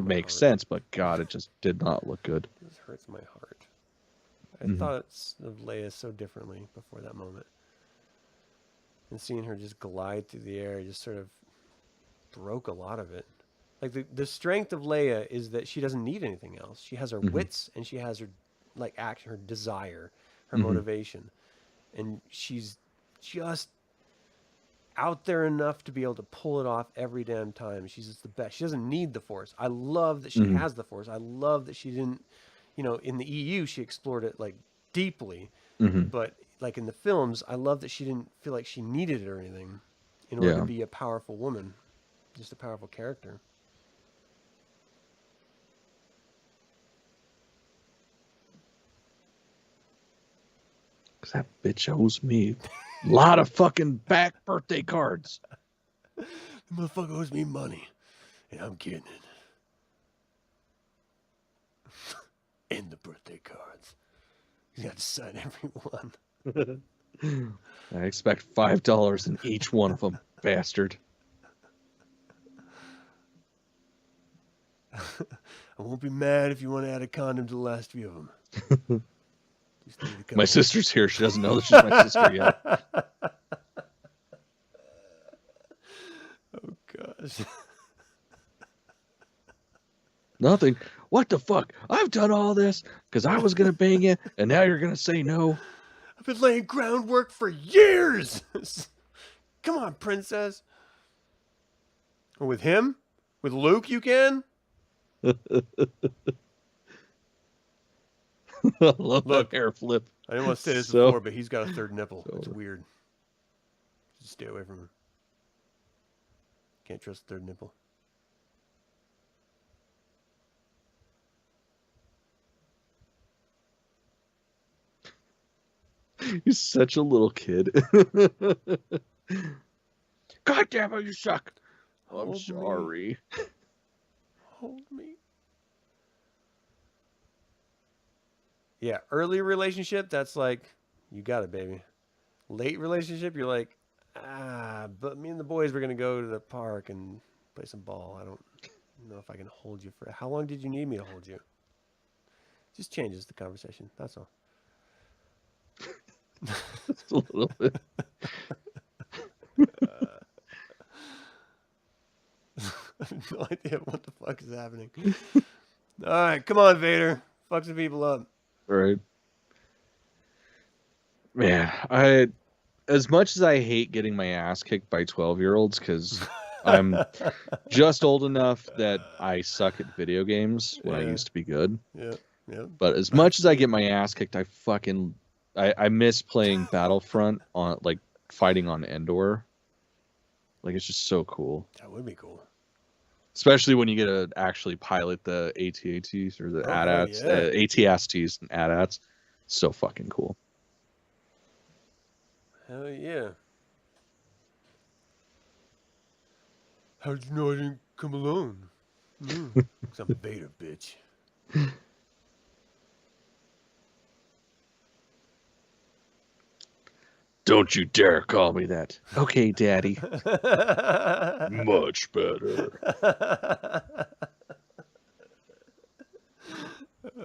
A: makes sense, but God, it just did not look good.
B: This hurts my heart. I thought of Leia so differently before that moment. And seeing her just glide through the air just sort of broke a lot of it. Like the strength of Leia is that she doesn't need anything else. She has her wits and she has her like action, her desire, her motivation. And she's just out there enough to be able to pull it off every damn time. She's just the best. She doesn't need the Force. I love that she has the Force. I love that she didn't, in the EU, she explored it like deeply. But like in the films, I love that she didn't feel like she needed it or anything in order to be a powerful woman, just a powerful character.
A: Because that bitch owes me a lot of fucking back birthday cards.
B: The motherfucker owes me money, and I'm getting it. And the birthday cards. You got to sign every one.
A: I expect $5 in each one of them, bastard.
B: I won't be mad if you want to add a condom to the last few of them.
A: My sister's here. She doesn't know that she's my sister yet.
B: Oh, gosh.
A: Nothing. What the fuck? I've done all this because I was going to bang you, and now you're going to say no.
B: I've been laying groundwork for years. Come on, princess. With him? With Luke, you can?
A: I love that hair flip.
B: I didn't want to say this before, but he's got a third nipple.
A: So,
B: it's weird. Just stay away from him. Can't trust the third nipple.
A: He's such a little kid. God damn it, you suck. I'm sorry.
B: Hold me. Yeah, early relationship, that's like, you got it, baby. Late relationship, you're like, but me and the boys were going to go to the park and play some ball. I don't know if I can hold you for... How long did you need me to hold you? Just changes the conversation, that's all.
A: Just a little bit.
B: I have no idea what the fuck is happening. All right, come on, Vader. Fuck some people up.
A: Right. Man, as much as I hate getting my ass kicked by 12-year-olds, because I'm just old enough that I suck at video games when I used to be good.
B: Yeah.
A: But as much as I get my ass kicked, I miss playing Battlefront on, like, fighting on Endor. Like, it's just so cool.
B: That would be cool.
A: Especially when you get to actually pilot the AT-ATs or the AT-ATs, AT-STs and AT-ATs. So fucking cool.
B: Hell yeah. How did you know I didn't come alone? Because I'm a Vader, bitch.
A: Don't you dare call me that. Okay, Daddy. Much better.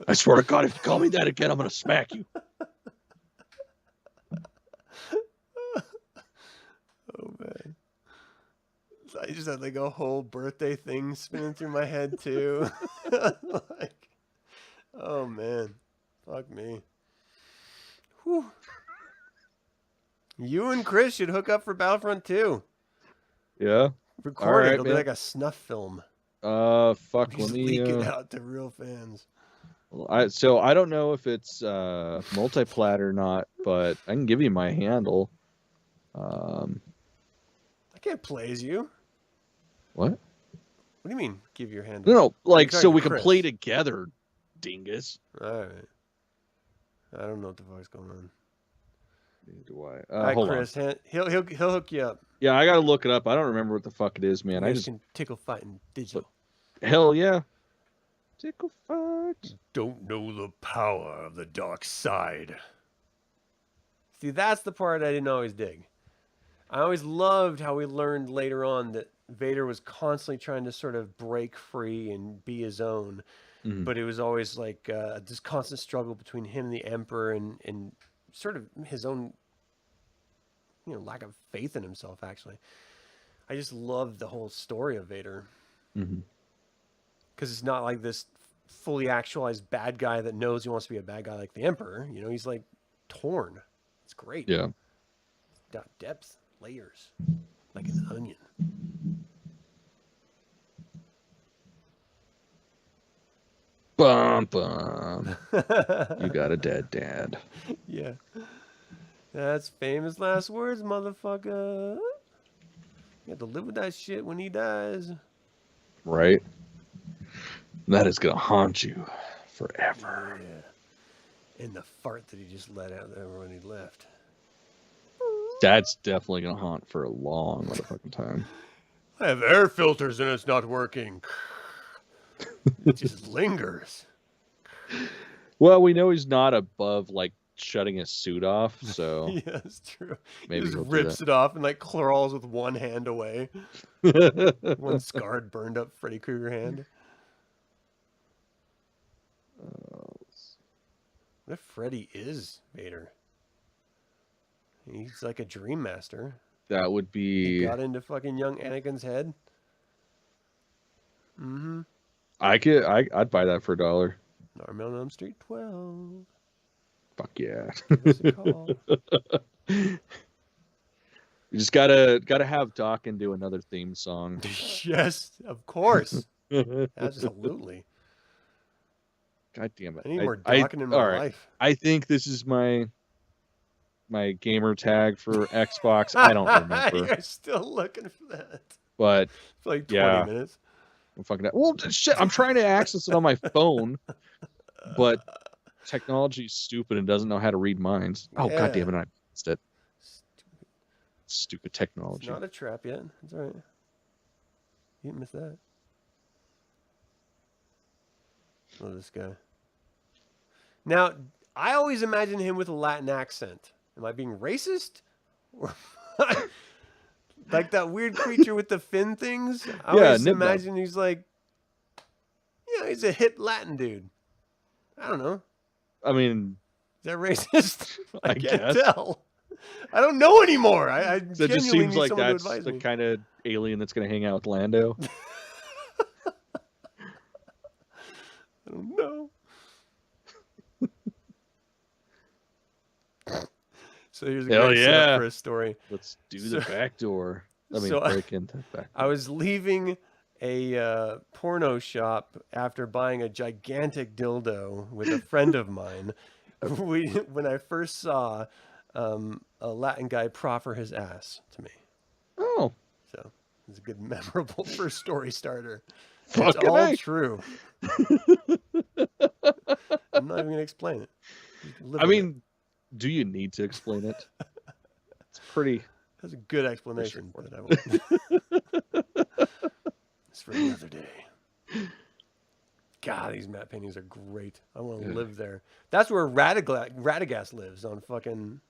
A: I swear to God, if you call me that again, I'm going to smack you.
B: Oh, man. I just had like a whole birthday thing spinning through my head, too. Like, oh, man. Fuck me. Whew. You and Chris should hook up for Battlefront 2.
A: Yeah.
B: Record it. It'll be like a snuff film.
A: Fuck.
B: Just leak it out to real fans.
A: So I don't know if it's multiplat or not, but I can give you my handle.
B: I can't play as you.
A: What?
B: What do you mean? Give your handle?
A: No, like so we can play together, dingus.
B: All right. I don't know what the fuck's going on.
A: Do I?
B: Hi, Chris. He'll hook you up.
A: Yeah, I gotta look it up. I don't remember what the fuck it is, man.
B: I just can tickle fighting digital.
A: Hell yeah. Tickle fight.
B: Don't know the power of the dark side. See, that's the part I didn't always dig. I always loved how we learned later on that Vader was constantly trying to sort of break free and be his own. Mm-hmm. But it was always like this constant struggle between him and the Emperor and sort of his own, lack of faith in himself, actually. I just love the whole story of Vader. Mm-hmm. Because it's not like this fully actualized bad guy that knows he wants to be a bad guy like the Emperor. He's like torn. It's great.
A: Yeah.
B: Got depth, layers, like an onion.
A: Bum, bum. You got a dead dad.
B: Yeah. That's famous last words, motherfucker. You have to live with that shit when he dies.
A: Right. That is going to haunt you forever.
B: Yeah. And the fart that he just let out there when he left.
A: That's definitely going to haunt for a long motherfucking time.
B: I have air filters and it's not working. It just lingers.
A: Well, we know he's not above, like, shutting his suit off, so
B: Yeah, that's true.
A: maybe
B: he
A: he'll
B: just
A: do
B: rips it off and like crawls with one hand away.
A: that.
B: One scarred, burned up Freddy Krueger hand. What if Freddy is Vader? He's like a dream master.
A: That would
B: He
A: be.
B: got into fucking young Anakin's head. Mm-hmm.
A: I'd buy that for $1.
B: Nightmare on Elm Street 12.
A: Fuck yeah.
B: Give us a call.
A: You just gotta have Dawkins do another theme song.
B: Yes, of course. Absolutely.
A: God damn it.
B: I need more Dawkins in my life.
A: I think this is my gamer tag for Xbox. I don't remember.
B: You're still looking for that.
A: But
B: for like 20 minutes.
A: I'm fucking well shit, I'm trying to access it on my phone, but technology's stupid and doesn't know how to read minds. Oh god damn it, I missed it. Stupid technology.
B: It's not a trap yet. It's alright. You didn't miss that. Oh, this guy. Now, I always imagine him with a Latin accent. Am I being racist? Like that weird creature with the fin things? I always imagine he's like, he's a hip Latin dude. I don't know.
A: I mean,
B: is that racist? I can't
A: guess.
B: tell. I don't know anymore. I
A: so it just seems like that's the
B: me.
A: kind of alien that's going to hang out with Lando.
B: I don't know. So here's a great setup for a story.
A: Let's do the back door. Let me break into the back door.
B: I was leaving a porno shop after buying a gigantic dildo with a friend of mine. When I first saw a Latin guy proffer his ass to me.
A: Oh.
B: So it's a good, memorable first story starter.
A: It's
B: all true. I'm not even going to explain it.
A: I mean, do you need to explain it? It's pretty...
B: That's a good explanation. But I won't. It's for another day. God, these matte paintings are great. I want to live there. That's where Radagast lives, on fucking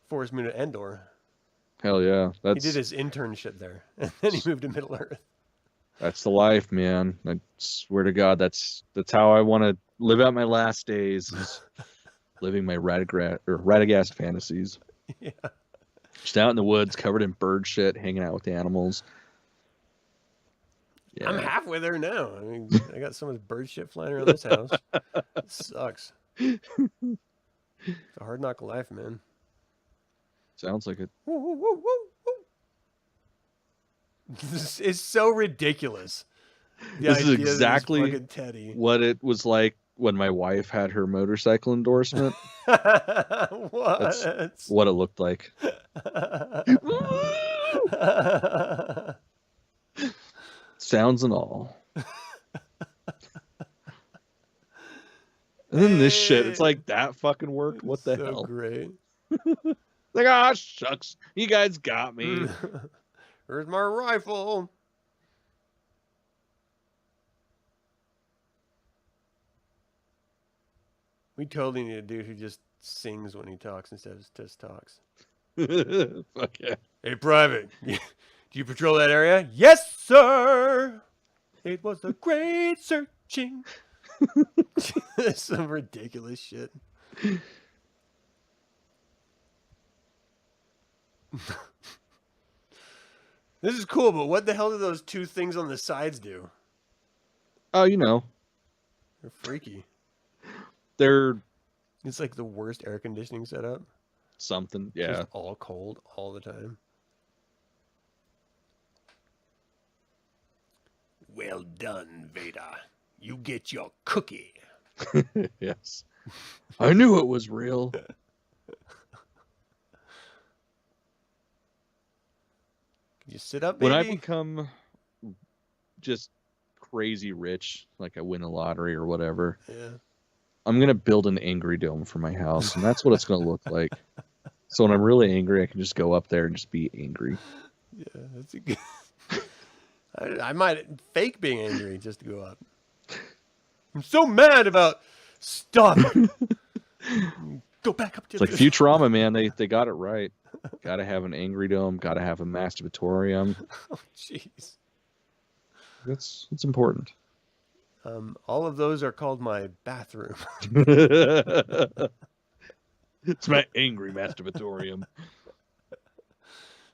B: Forest Moon at Endor.
A: Hell yeah.
B: He did his internship there, and then he moved to Middle Earth. That's
A: the life, man. I swear to God, that's how I want to live out my last days. Is living my Radagast fantasies.
B: Yeah.
A: Just out in the woods, covered in bird shit, hanging out with the animals.
B: Yeah. I'm halfway there now. I mean, I got so much bird shit flying around this house. It sucks. It's a hard knock life, man.
A: Sounds like it.
B: Woo, woo, woo, woo, woo. This is so ridiculous.
A: This is exactly what it was like when my wife had her motorcycle endorsement.
B: What?
A: That's what it looked like. Sounds and all. And then this shit, it's like that fucking worked. What the hell?
B: Great.
A: Like, ah, shucks. You guys got me.
B: Here's my rifle. We totally need a dude who just sings when he talks instead of just talks.
A: Fuck yeah.
B: Hey, Private, do you patrol that area? Yes, sir. It was a great searching. Some ridiculous shit. This is cool, but what the hell do those two things on the sides do?
A: Oh, you know.
B: They're freaky.
A: It's
B: like the worst air conditioning setup.
A: Something, yeah.
B: Just all cold all the time. Well done, Vader. You get your cookie.
A: Yes. I knew it was real.
B: Can you sit up, baby?
A: When I become just crazy rich, like I win a lottery or whatever, I'm going to build an angry dome for my house, and that's what it's going to look like. So when I'm really angry, I can just go up there and just be angry.
B: Yeah, that's a good... I might fake being angry just to go up. I'm so mad about stuff. Go back up to
A: It's like Futurama, man. They got it right. Got to have an angry dome. Got to have a masturbatorium.
B: Oh, jeez.
A: That's important.
B: All of those are called my bathroom.
A: It's my angry masturbatorium.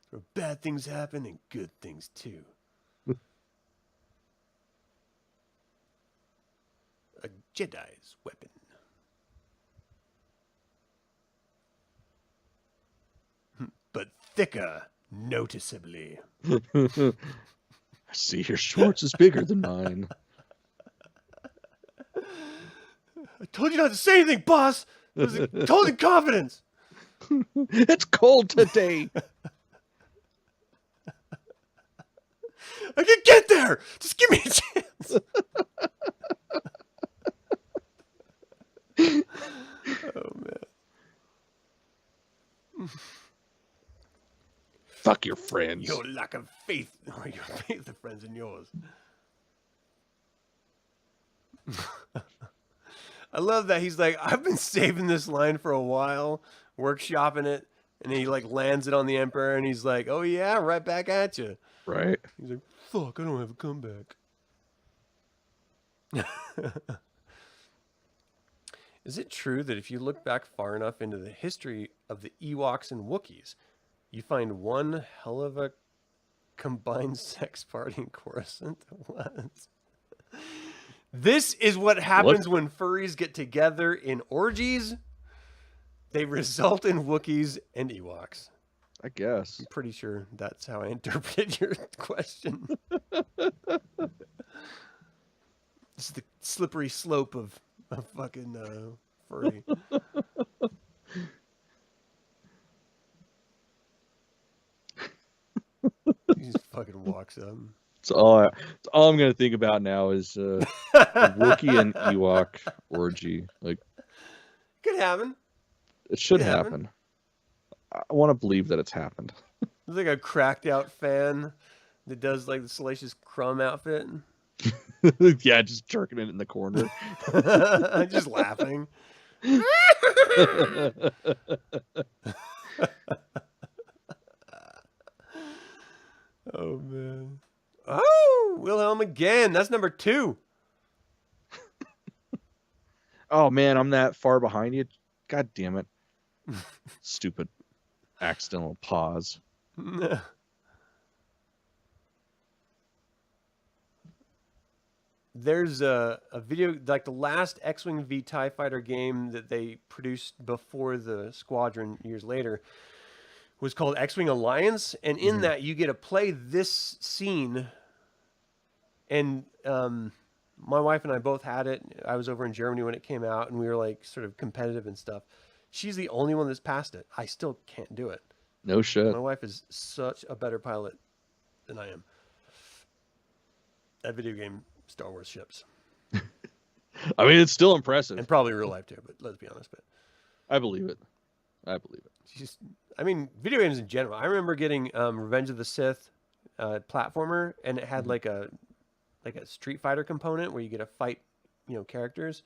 B: Where bad things happen and good things too. A Jedi's weapon. But thicker, noticeably.
A: I see your Schwartz is bigger than mine.
B: I told you not to say anything, boss. It was told in confidence.
A: It's cold today.
B: I can get there. Just give me a chance. Oh, man.
A: Fuck your friends.
B: Your lack of faith, or your faith of friends and yours. I love that he's like, I've been saving this line for a while, workshopping it, and he like lands it on the Emperor, and he's like, oh yeah, right back at you.
A: Right.
B: He's like, fuck, I don't have a comeback. Is it true that if you look back far enough into the history of the Ewoks and Wookiees, you find one hell of a combined sex party in Coruscant? What? This is what happens when furries get together in orgies. They result in Wookiees and Ewoks.
A: I guess.
B: I'm pretty sure that's how I interpreted your question. This is the slippery slope of fucking furry. He just fucking walks up.
A: It's all I'm gonna think about now is Wookiee and Ewok orgy. Like,
B: Could happen.
A: it should happen. I want to believe that it's happened.
B: There's like a cracked out fan that does like the Salacious Crumb outfit.
A: Yeah, just jerking it in the corner.
B: Just laughing. Oh, man. Oh, Wilhelm again. That's number 2.
A: Oh, man, I'm that far behind you. God damn it. Stupid accidental pause.
B: There's a video, like the last X-Wing v TIE Fighter game that they produced before the Squadron years later was called X-Wing Alliance. And in that, you get to play this scene. And my wife and I both had it. I was over in Germany when it came out, and we were like sort of competitive and stuff. She's the only one that's passed it. I still can't do it.
A: No shit.
B: My wife is such a better pilot than I am. That video game, Star Wars ships.
A: I mean, it's still impressive.
B: And probably real life too, but let's be honest. But
A: I believe it.
B: She's, I mean, video games in general. I remember getting Revenge of the Sith platformer, and it had like a Street Fighter component where you get to fight, characters.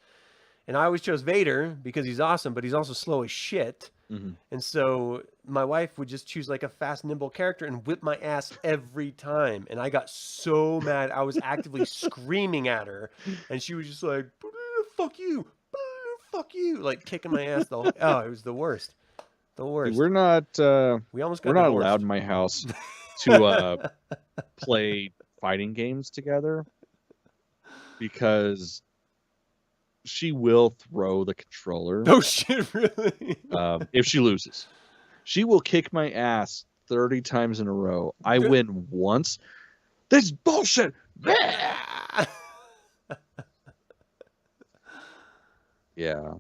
B: And I always chose Vader because he's awesome, but he's also slow as shit.
A: Mm-hmm.
B: And so my wife would just choose like a fast, nimble character and whip my ass every time. And I got so mad. I was actively screaming at her, and she was just like, fuck you, like kicking my ass. Oh, it was the worst. The worst.
A: We're not
B: we almost got
A: we're not
B: divorced.
A: allowed in my house to play fighting games together because she will throw the controller.
B: Oh shit, really?
A: If she loses. She will kick my ass 30 times in a row. I win once. This is bullshit. Yeah.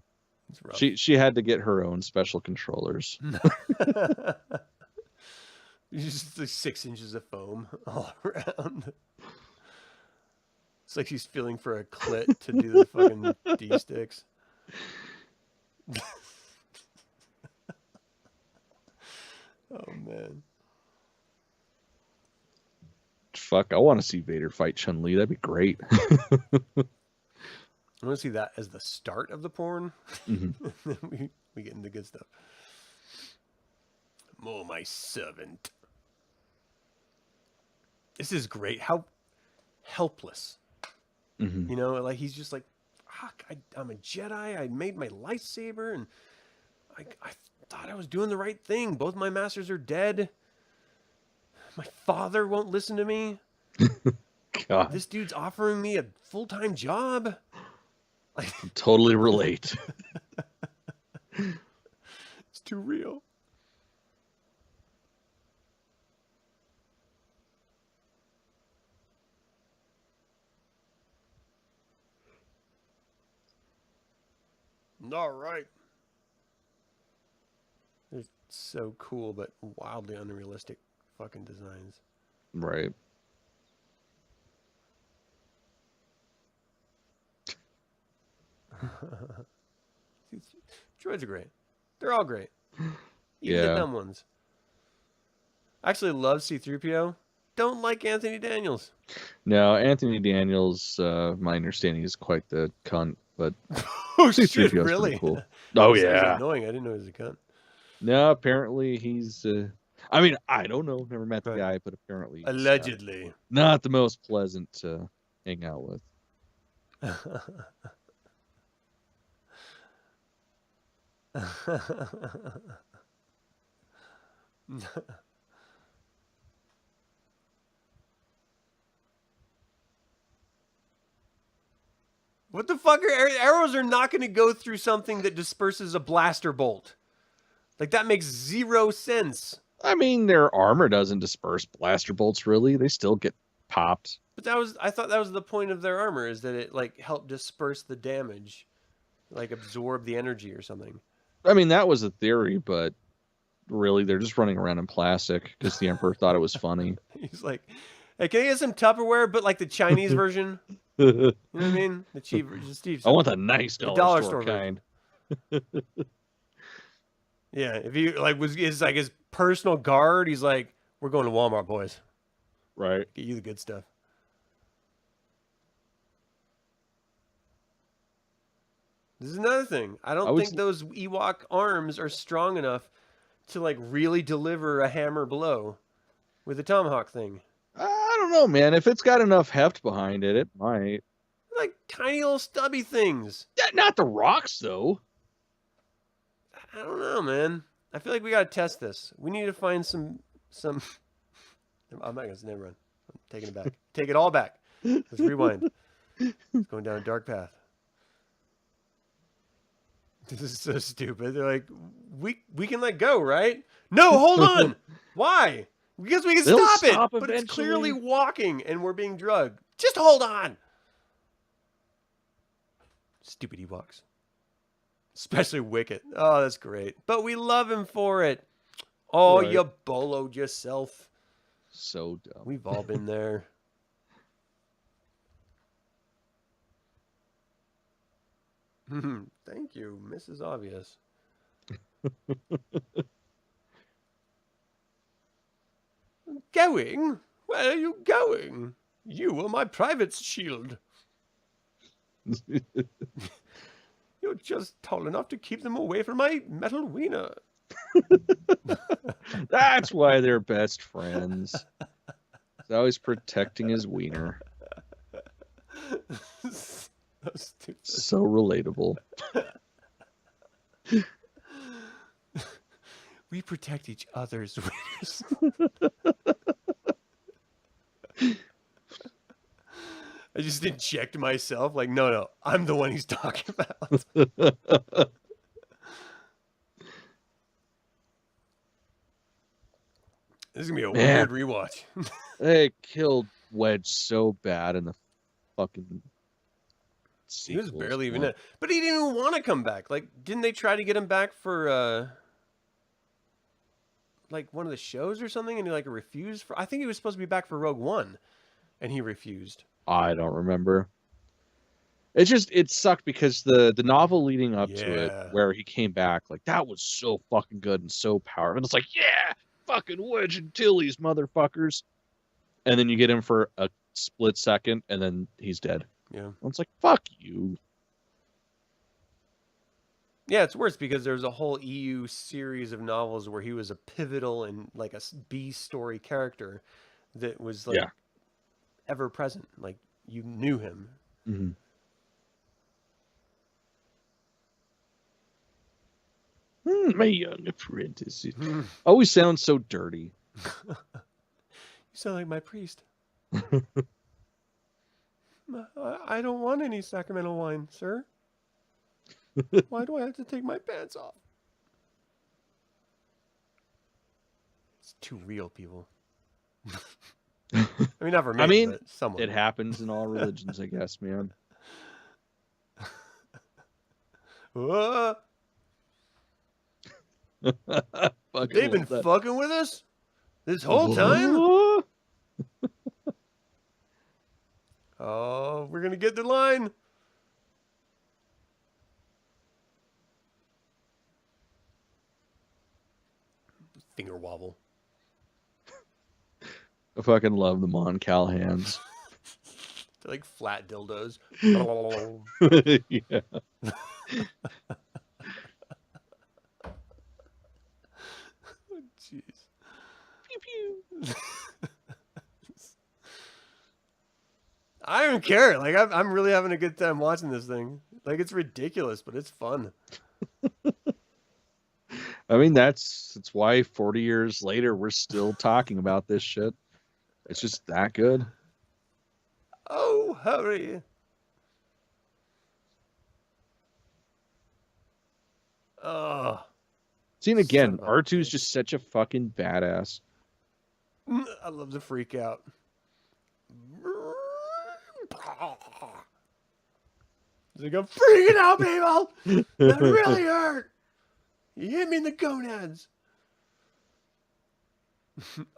A: She had to get her own special controllers.
B: Just like 6 inches of foam all around. It's like she's feeling for a clit to do the fucking D-sticks. Oh, man.
A: Fuck, I want to see Vader fight Chun-Li. That'd be great.
B: I want to see that as the start of the porn.
A: Mm-hmm.
B: Then we get into good stuff. Oh, my servant. This is great. How helpless.
A: Mm-hmm.
B: You know, like he's just like, fuck, I'm a Jedi. I made my lightsaber and I thought I was doing the right thing. Both my masters are dead. My father won't listen to me.
A: God,
B: This dude's offering me a full-time job.
A: totally relate.
B: It's too real. All right. They're so cool, but wildly unrealistic fucking designs.
A: Right.
B: Droids are great. They're all great. Even the
A: Yeah.
B: dumb ones. I actually love C-3PO. Don't like Anthony Daniels.
A: Now, Anthony Daniels, my understanding is quite the cunt, but
B: Oh shit,
A: C-3PO is pretty
B: really?
A: cool. Oh
B: He sounds
A: yeah.
B: annoying. I didn't know he was a cunt.
A: No, apparently he's. I mean, I don't know. Never met the
B: Right.
A: guy, but apparently he's,
B: Allegedly.
A: not the most pleasant to hang out with.
B: What the fuck? Arrows are not going to go through something that disperses a blaster bolt. Like, that makes zero sense.
A: I mean, their armor doesn't disperse blaster bolts, really. They still get popped.
B: But I thought that was the point of their armor, is that it, like, helped disperse the damage. Like, absorb the energy or something.
A: I mean, that was a theory, but really, they're just running around in plastic because the Emperor thought it was funny.
B: He's like, hey, can I get some Tupperware, but like the Chinese version? You know what I mean? The cheap version. Steve.
A: I want the nice dollar store kind.
B: Yeah, if he like was like his personal guard, he's like, we're going to Walmart, boys.
A: Right.
B: Get you the good stuff. This is another thing. I don't think those Ewok arms are strong enough to like really deliver a hammer blow with the tomahawk thing.
A: I don't know, man. If it's got enough heft behind it, it might.
B: Like tiny little stubby things.
A: Yeah, not the rocks, though.
B: I don't know, man. I feel like we gotta test this. We need to find some. I'm not gonna never run. I'm taking it back. Take it all back. Let's rewind. It's going down a dark path. This is so stupid. They're like, we can let go, right? No, hold on. Why? Because we can stop it. But
A: eventually.
B: It's clearly walking and we're being drugged. Just hold on. Stupid Ewoks. Especially Wicket. Oh, that's great. But we love him for it. Oh,
A: Right.
B: you boloed yourself.
A: So dumb.
B: We've all been there. Thank you, Mrs. Obvious. Going? Where are you going? You are my private shield. You're just tall enough to keep them away from my metal wiener.
A: That's why they're best friends. He's always protecting his wiener.
B: So stupid.
A: So relatable.
B: We protect each other's wieners. I just inject myself. Like, no, I'm the one he's talking about. This is gonna be a weird rewatch.
A: They killed Wedge so bad in the fucking
B: He was
A: sequels,
B: barely even
A: man.
B: in. But he didn't even want to come back. Like, didn't they try to get him back for like one of the shows or something? And he like refused for. I think he was supposed to be back for Rogue One, and he refused.
A: I don't remember. It sucked because the novel leading up to
B: Yeah.
A: it, where he came back, like that was so fucking good and so powerful. And it's like, yeah, fucking Wedge and Tilly's motherfuckers. And then you get him for a split second, and then he's dead.
B: Yeah.
A: And it's like, fuck you.
B: Yeah, it's worse because there's a whole EU series of novels where he was a pivotal and like a B story character that was like
A: Yeah.
B: ever present. Like you knew him.
A: Mm-hmm. My young apprentice. It
B: You
A: always sounds so dirty.
B: sound like my priest. I don't want any sacramental wine, sir. Why do I have to take my pants off? It's too real, people. I mean, not for me, but someone.
A: it happens in all religions, I guess, man.
B: They've been fucking with us this whole time? Oh, we're going to get the line. Finger wobble.
A: I fucking love the Mon Cal hands.
B: They're like flat dildos.
A: Yeah.
B: Jeez.
A: Pew pew.
B: I don't care. Like I'm really having a good time watching this thing. Like it's ridiculous, but it's fun.
A: I mean, that's why 40 years later we're still talking about this shit. It's just that good.
B: Oh, hurry. Oh.
A: See, and again, R2's just such a fucking badass.
B: I love the freak out. He's like, I'm freaking out, people. That really hurt. You hit me in the gonads.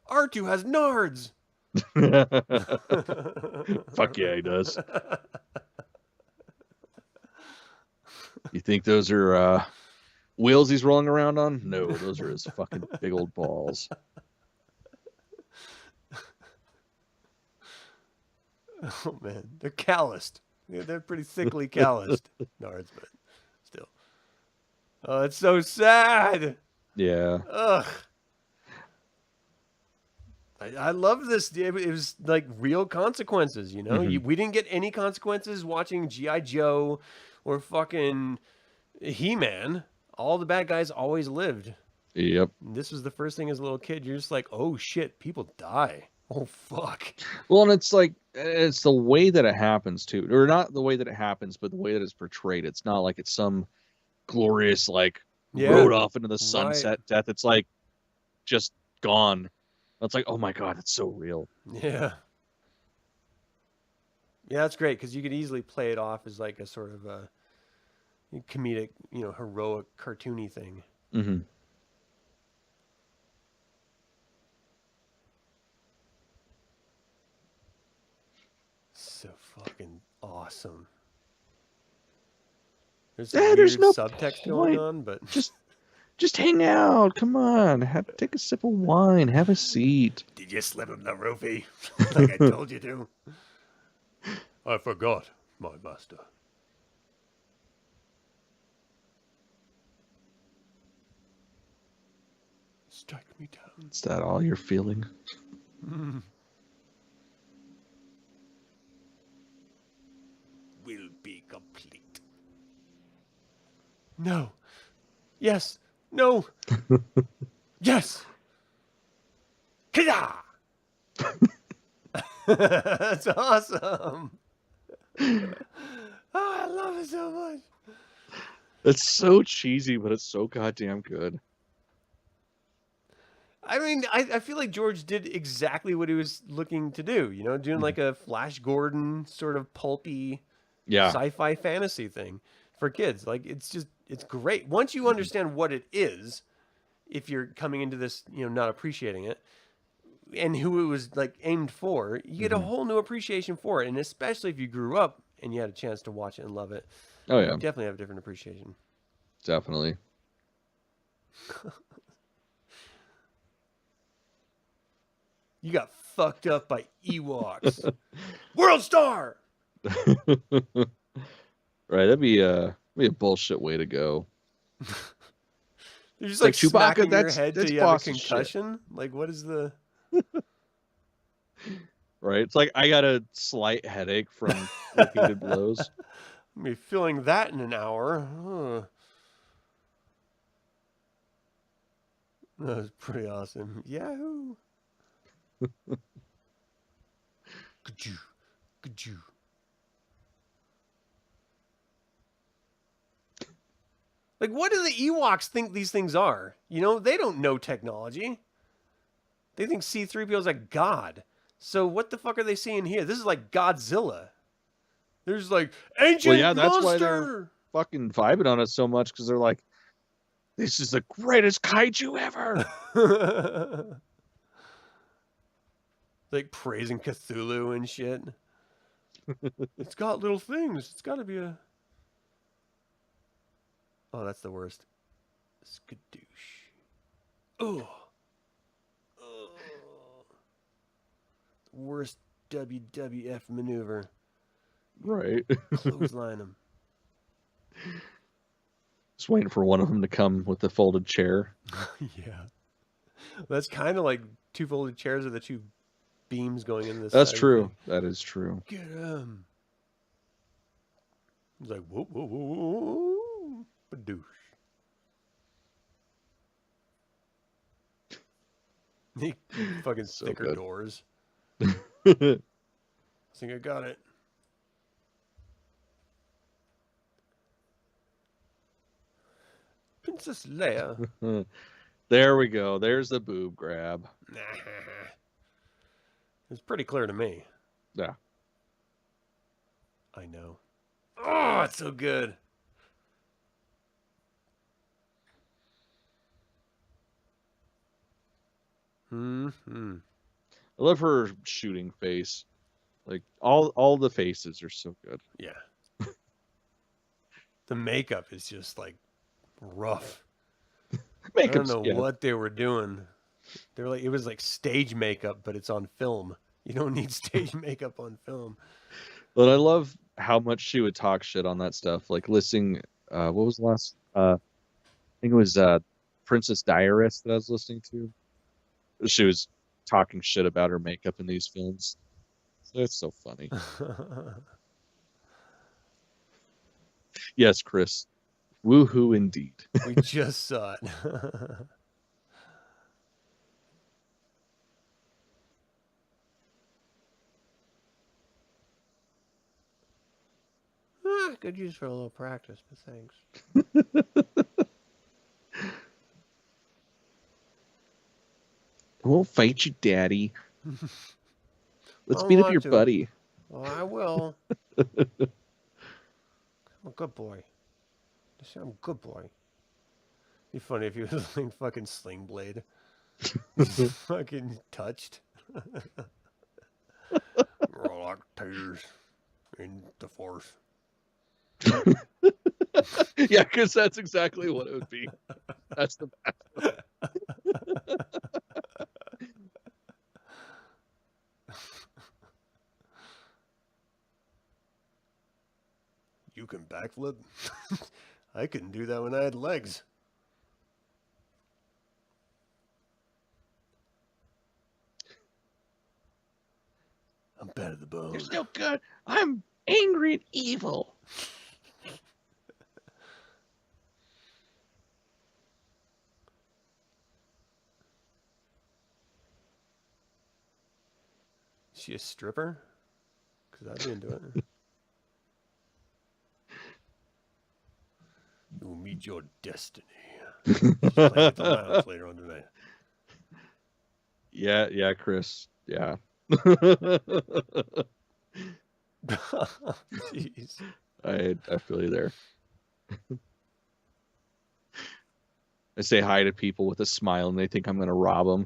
B: R2 has nards.
A: Fuck yeah, he does. You think those are wheels he's rolling around on? No, those are his fucking big old balls.
B: Oh man, they're calloused. They're pretty thickly calloused. Nards, but still. Oh, it's so sad.
A: Yeah.
B: Ugh. I love this. It was like real consequences, you know?
A: Mm-hmm.
B: We didn't get any consequences watching G.I. Joe or fucking He-Man. All the bad guys always lived.
A: Yep.
B: And this was the first thing as a little kid. You're just like, oh shit, people die. Oh fuck.
A: Well, and it's like, it's the way that it happens too, or not the way that it happens, but the way that it's portrayed. It's not like it's some glorious, like, rode off into the sunset death. It's like just gone. It's like, oh my god, it's so real.
B: Yeah. Yeah, that's great because you could easily play it off as like a sort of a comedic, heroic, cartoony thing.
A: Mm-hmm.
B: So fucking awesome. There's
A: no
B: subtext
A: point.
B: going on, but
A: just hang out. Come on, take a sip of wine. Have a seat.
B: Did you slip him the roofie like I told you to? I forgot, my master. Strike me down.
A: Is that all you're feeling?
B: Will be complete. No. Yes. No. Yes. Kida! That's awesome. Oh, I love it so much.
A: It's so cheesy, but it's so goddamn good.
B: I mean, I feel like George did exactly what he was looking to do, doing like a Flash Gordon sort of pulpy sci-fi fantasy thing for kids. Like, it's great. Once you understand what it is, if you're coming into this, not appreciating it, and who it was like aimed for, you get a whole new appreciation for it. And especially if you grew up and you had a chance to watch it and love it.
A: Oh yeah.
B: You definitely have a different appreciation.
A: Definitely.
B: You got fucked up by Ewoks. World Star!
A: Right, that'd be a bullshit way to go.
B: They're just
A: like
B: like smacking
A: Chewbacca.
B: your head till
A: That's
B: you have a
A: boss shit,
B: concussion. Like, what is the?
A: right? It's like I got a slight headache from repeated blows.
B: I'll be feeling that in an hour. That was pretty awesome. Yahoo! Ka-choo, ka-choo. Like, what do the Ewoks think these things are? You know, they don't know technology. They think C-3PO is like God. So what the fuck are they seeing here? This is like Godzilla. There's like ancient
A: Well, yeah, that's why they're
B: monster.
A: fucking vibing on it so much because they're like, this is the greatest kaiju ever.
B: Like praising Cthulhu and shit. It's got little things. It's got to be a. Oh, that's the worst. Skadoosh. Oh. Worst WWF maneuver.
A: Right.
B: Clothesline him.
A: Just waiting for one of them to come with the folded chair.
B: Yeah. That's kind of like two folded chairs or the two beams going in this.
A: That's true. That is true.
B: Get him. He's like, whoa, whoa, whoa, whoa, whoa. Badoosh. He fucking
A: So
B: sticker
A: good.
B: doors. I think I got it. Princess Leia.
A: There we go. There's the boob grab.
B: It's pretty clear to me.
A: Yeah.
B: I know. Oh, it's so good. Mm-hmm.
A: I love her shooting face. Like all the faces are so good.
B: Yeah. The makeup is just like rough. I don't know what they were doing. They were like, it was like stage makeup, but it's on film. You don't need stage makeup on film.
A: But I love how much she would talk shit on that stuff. Like listening, what was the last? I think it was Princess Diarist that I was listening to. She was talking shit about her makeup in these films. So it's so funny. Yes, Chris. Woohoo indeed.
B: We just saw it. Good use for a little practice, but thanks.
A: I won't fight you, Daddy. Let's
B: I
A: beat up
B: want
A: your
B: to.
A: buddy.
B: Well, I will. I'm a good boy. Just say I'm a good boy. Be funny if he was like fucking Sling Blade. Fucking touched. Roll like tears in the force.
A: Yeah, because that's exactly what it would be. That's the best.
B: You can backflip? I couldn't do that when I had legs. I'm bad at the bone.
A: You're still good. I'm angry and evil.
B: Is she a stripper? Because I'd be into it. You will meet your destiny. She's playing with the lounge later on tonight.
A: Yeah, Chris. Yeah.
B: Jeez.
A: I feel you there. I say hi to people with a smile and they think I'm going to rob them.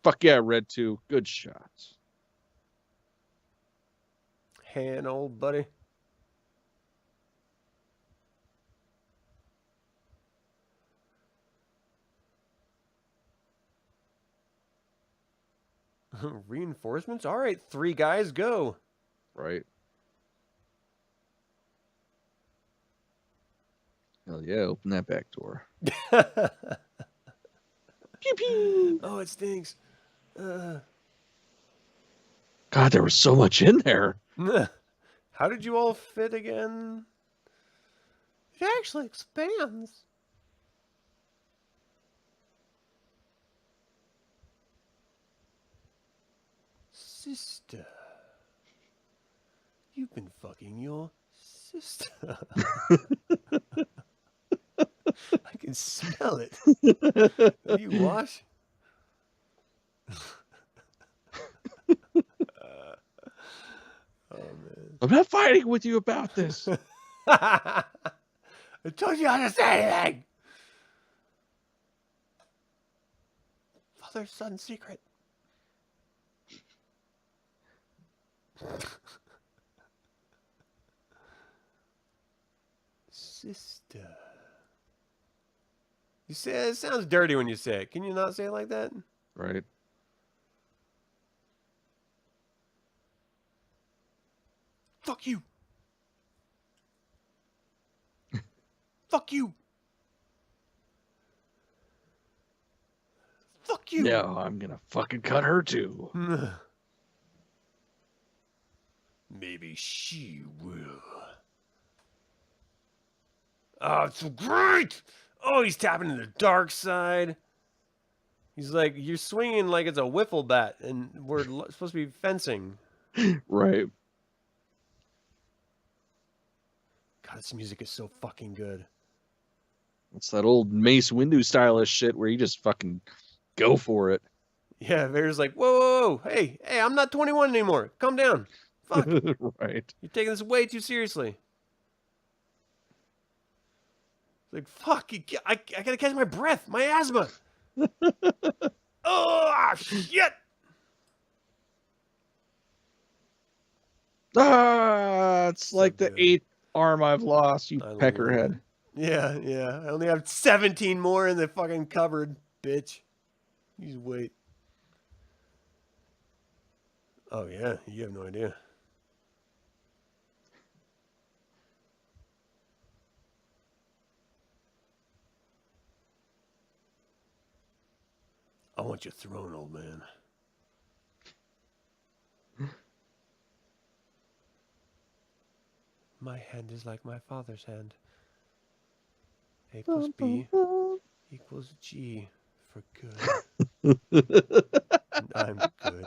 A: Fuck yeah, Red 2. Good shots.
B: Han, old buddy. Reinforcements? All right, 3 guys, go.
A: Right. Hell yeah, open that back door.
B: Oh,
A: Pew pew.
B: it stinks.
A: God, there was so much in there.
B: How did you all fit again? It actually expands. Sister. You've been fucking your sister. I can smell it. Have you wash? Oh, man.
A: I'm not fighting with you about this.
B: I told you how to say anything. Father-son secret. Sister. You say it sounds dirty when you say it. Can you not say it like that?
A: Right.
B: Fuck you. Fuck you. Fuck you.
A: No, I'm gonna fucking cut her too.
B: Maybe she will. Oh, it's so great. Oh, he's tapping into the dark side. He's like, you're swinging like it's a wiffle bat, and we're supposed to be fencing.
A: Right.
B: God, this music is so fucking good.
A: It's that old Mace Windu stylish shit where you just fucking go for it.
B: Yeah, Vader's like, whoa, whoa, whoa, hey, I'm not 21 anymore. Calm down. Fuck.
A: Right.
B: You're taking this way too seriously. It's like, fuck, I gotta catch my breath. My asthma. Oh, shit.
A: It's like the 8th arm I've lost, you peckerhead.
B: Yeah. I only have 17 more in the fucking cupboard, bitch. You just wait. Oh, yeah, you have no idea. I want your throne, old man. My hand is like my father's hand. A plus B equals G for good. And I'm good.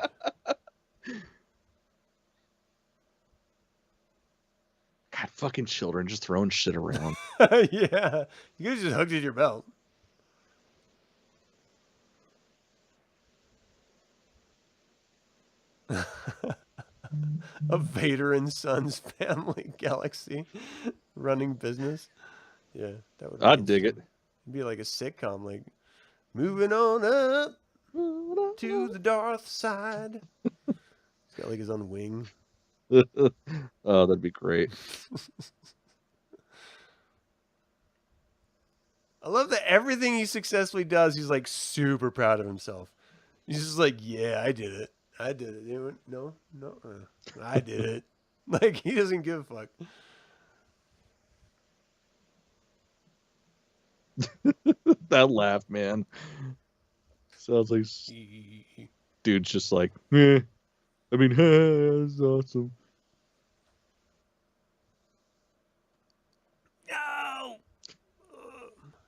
A: God, fucking children just throwing shit around.
B: Yeah. You could just hooked it to your belt. A Vader and Sons family galaxy running business. Yeah, that would be
A: I'd dig it.
B: It'd be like a sitcom, like moving on up to the Darth side. He's got like his own wing.
A: Oh, that'd be great.
B: I love that everything he successfully does, he's like super proud of himself. He's just like, yeah, I did it. I did it. Anyone? No, I did it. Like, he doesn't give a fuck.
A: That laugh, man. Sounds like dude's just like, I mean, that's awesome.
B: No!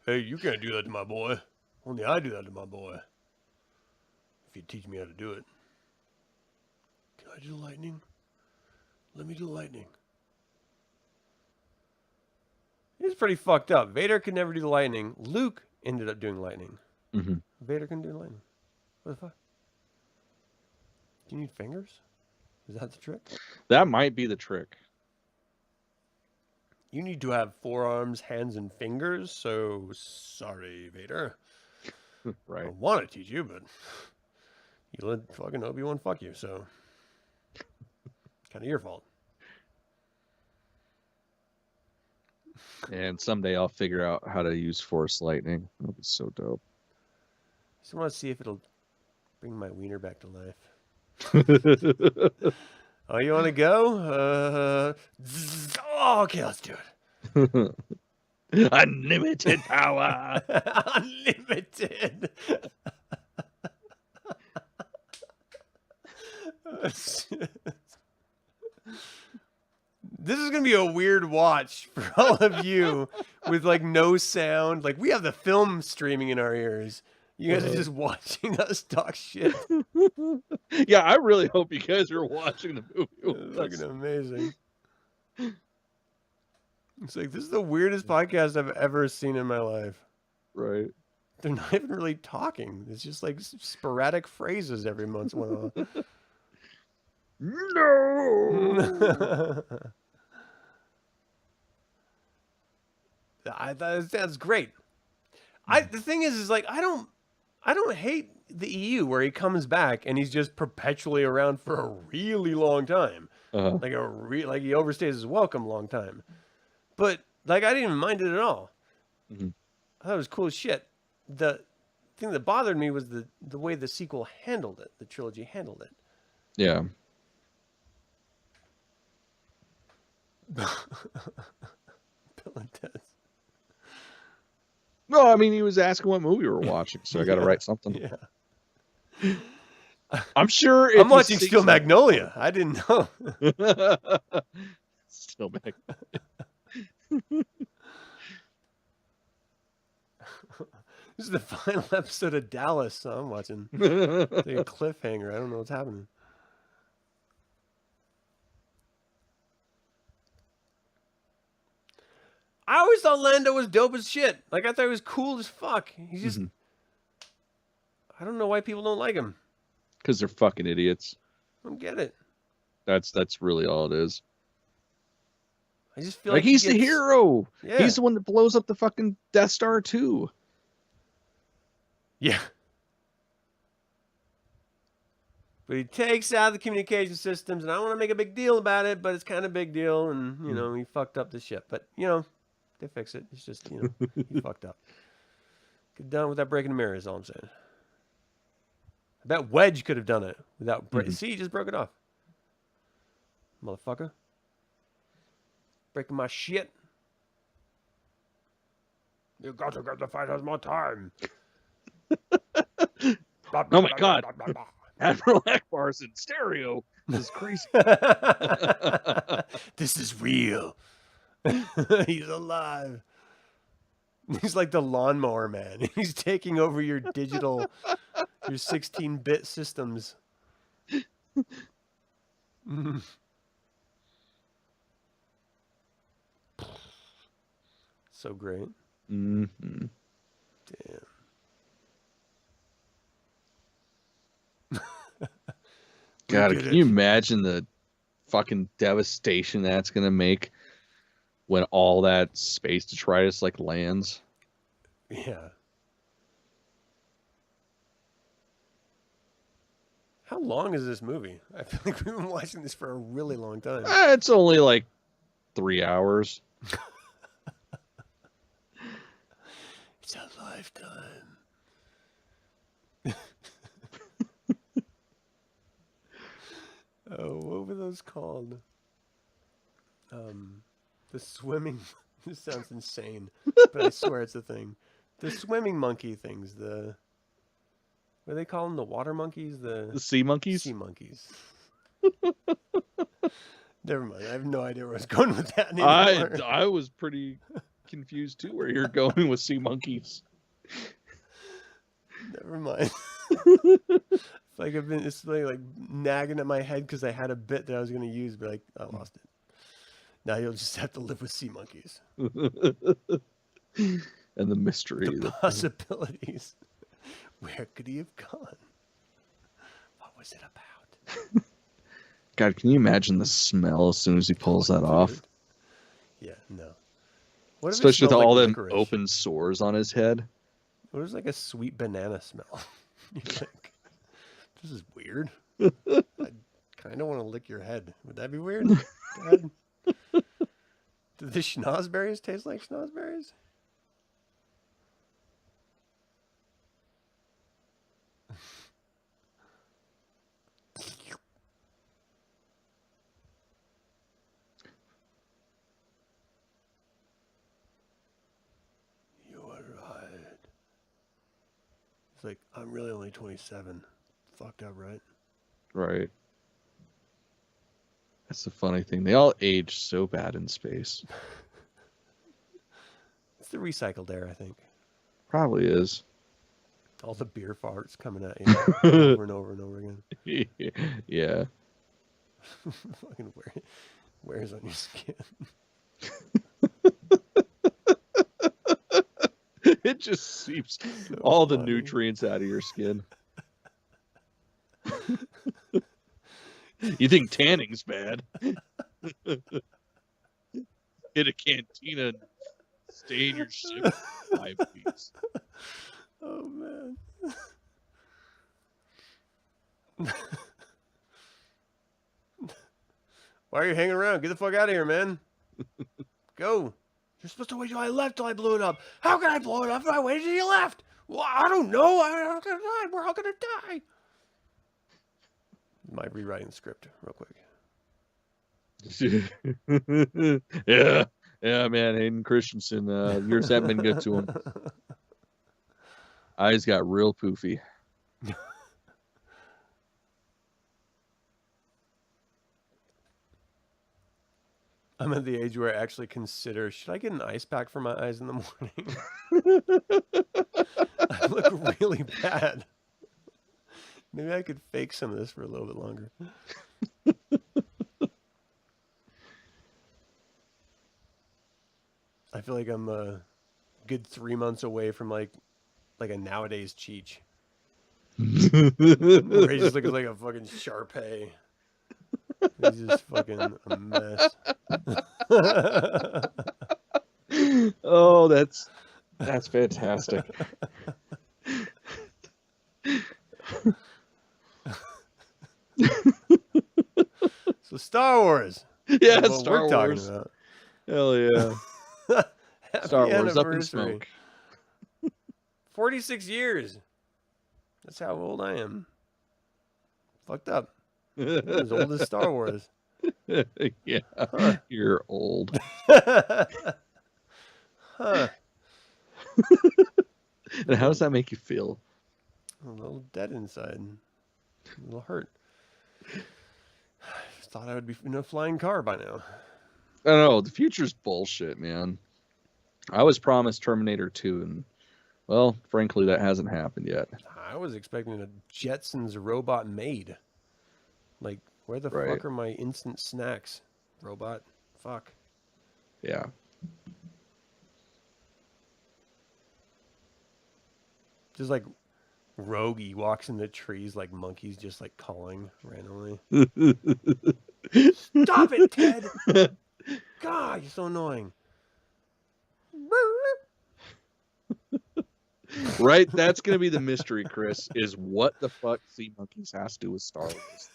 B: Hey, you can't do that to my boy. Only I do that to my boy. If you teach me how to do it. Can I do the lightning? Let me do the lightning. It's pretty fucked up. Vader could never do the lightning. Luke ended up doing lightning.
A: Mm-hmm.
B: Vader can do lightning. What the fuck? Do you need fingers? Is that the trick?
A: That might be the trick.
B: You need to have forearms, hands, and fingers, so sorry, Vader.
A: Right.
B: I want to teach you, but you let fucking Obi-Wan fuck you, so kind of your fault.
A: And someday I'll figure out how to use Force Lightning. That'll be so dope.
B: I just want to see if it'll bring my wiener back to life. Oh, you want to go? Oh, okay, let's do it.
A: Unlimited power.
B: Unlimited. This is gonna be a weird watch for all of you with like no sound. Like we have the film streaming in our ears. You guys are just watching us talk shit.
A: Yeah, I really hope you guys are watching the movie.
B: It's fucking amazing. It's like this is the weirdest podcast I've ever seen in my life.
A: Right.
B: They're not even really talking. It's just like sporadic phrases every once in a while.
A: No.
B: That's great. The thing is like I don't hate the EU where he comes back and he's just perpetually around for a really long time. Like like he overstays his welcome long time. But like I didn't even mind it at all. I thought it was cool as shit. The thing that bothered me was the way the sequel handled it. The trilogy handled it.
A: Yeah.
B: Bill and Ted's.
A: No, I mean he was asking what movie we were watching, so I got to write something.
B: Yeah.
A: I'm sure.
B: I'm watching Steel Magnolia. I didn't know.
A: Steel Magnolia.
B: This is the final episode of Dallas. So I'm watching. It's like a cliffhanger. I don't know what's happening. I always thought Lando was dope as shit. Like I thought he was cool as fuck. He's just. I don't know why people don't like him.
A: Because they're fucking idiots.
B: I don't get it.
A: That's really all it is.
B: I just feel
A: like he's the hero.
B: Yeah.
A: He's the one that blows up the fucking Death Star too.
B: Yeah. But he takes out the communication systems, and I don't want to make a big deal about it, but it's kind of a big deal, and, you know, he fucked up the ship. But, you know, they fix it. It's just, you know, he fucked up. Get done without breaking the mirror is all I'm saying. I bet Wedge could have done it without breaking. See, he just broke it off. Motherfucker. Breaking my shit. You got to get the fighters more time.
A: Oh my god. Admiral Akbar's in stereo. This is crazy.
B: This is real. He's alive. He's like the lawnmower man. He's taking over your digital, your 16-bit systems. So great. Damn.
A: God, can you imagine the fucking devastation that's gonna make when all that space detritus like lands?
B: Yeah. How long is this movie? I feel like we've been watching this for a really long time.
A: It's only like 3 hours.
B: It's a lifetime. Oh, what were those called? The swimming. This sounds insane, but I swear it's a thing. The swimming monkey things. What do they call them? The water monkeys? The
A: sea monkeys?
B: Sea monkeys. Never mind. I have no idea where I was going with that anymore.
A: I was pretty confused too where you're going with sea monkeys.
B: Never mind. It's like nagging at my head because I had a bit that I was going to use, but I lost it. Now you'll just have to live with sea monkeys.
A: And the mystery.
B: The possibilities. Where could he have gone? What was it about?
A: God, can you imagine the smell as soon as he pulls that off?
B: Yeah, no. What if
A: especially with all them
B: licorice?
A: open sores on his head.
B: What if it's like a sweet banana smell? You think, this is weird. I kind of want to lick your head. Would that be weird? Dad? Do the schnozberries taste like schnozberries? It's like, I'm really only 27. Fucked up, right?
A: Right. That's the funny thing. They all age so bad in space.
B: It's the recycled air, I think.
A: Probably is.
B: All the beer farts coming at you over and over and over again.
A: Yeah.
B: Fucking wears on your skin.
A: It just seeps
B: So
A: all the
B: funny.
A: nutrients out of your skin. You think tanning's bad? Hit a cantina and stay in your ship for 5 weeks.
B: Oh, man. Why are you hanging around? Get the fuck out of here, man. Go. You're supposed to wait till I left till I blew it up. How can I blow it up if I waited till you left? Well, I don't know. I'm gonna die. We're all gonna die. My rewriting the script real quick.
A: Yeah, man. Hayden Christensen, yours haven't been good to him. Eyes got real poofy.
B: I'm at the age where I actually consider, should I get an ice pack for my eyes in the morning? I look really bad. Maybe I could fake some of this for a little bit longer. I feel like I'm a good 3 months away from like a nowadays Cheech. Where he just looks like a fucking Shar-Pei. He's just fucking a mess.
A: Oh, that's fantastic.
B: So Star Wars.
A: Yeah,
B: That's what
A: Star
B: we're
A: Wars.
B: talking about.
A: Hell yeah.
B: Happy
A: Star Wars up in
B: anniversary.
A: smoke.
B: 46 years. That's how old I am. Fucked up. I'm as old as Star Wars.
A: Yeah,
B: Huh.
A: you're old.
B: Huh.
A: And how does that make you feel?
B: A little dead inside. A little hurt. Just thought I would be in a flying car by now.
A: I don't know. The future's bullshit, man. I was promised Terminator 2, and, well, frankly, that hasn't happened yet.
B: I was expecting a Jetsons robot maid. Like, where the
A: Right.
B: fuck are my instant snacks, robot? Fuck.
A: Yeah.
B: Just like Rogie walks in the trees like monkeys, just like calling randomly. Stop it, Ted! God, you're so annoying.
A: Right? That's going to be the mystery, Chris, is what the fuck Sea Monkeys has to do with Star Wars.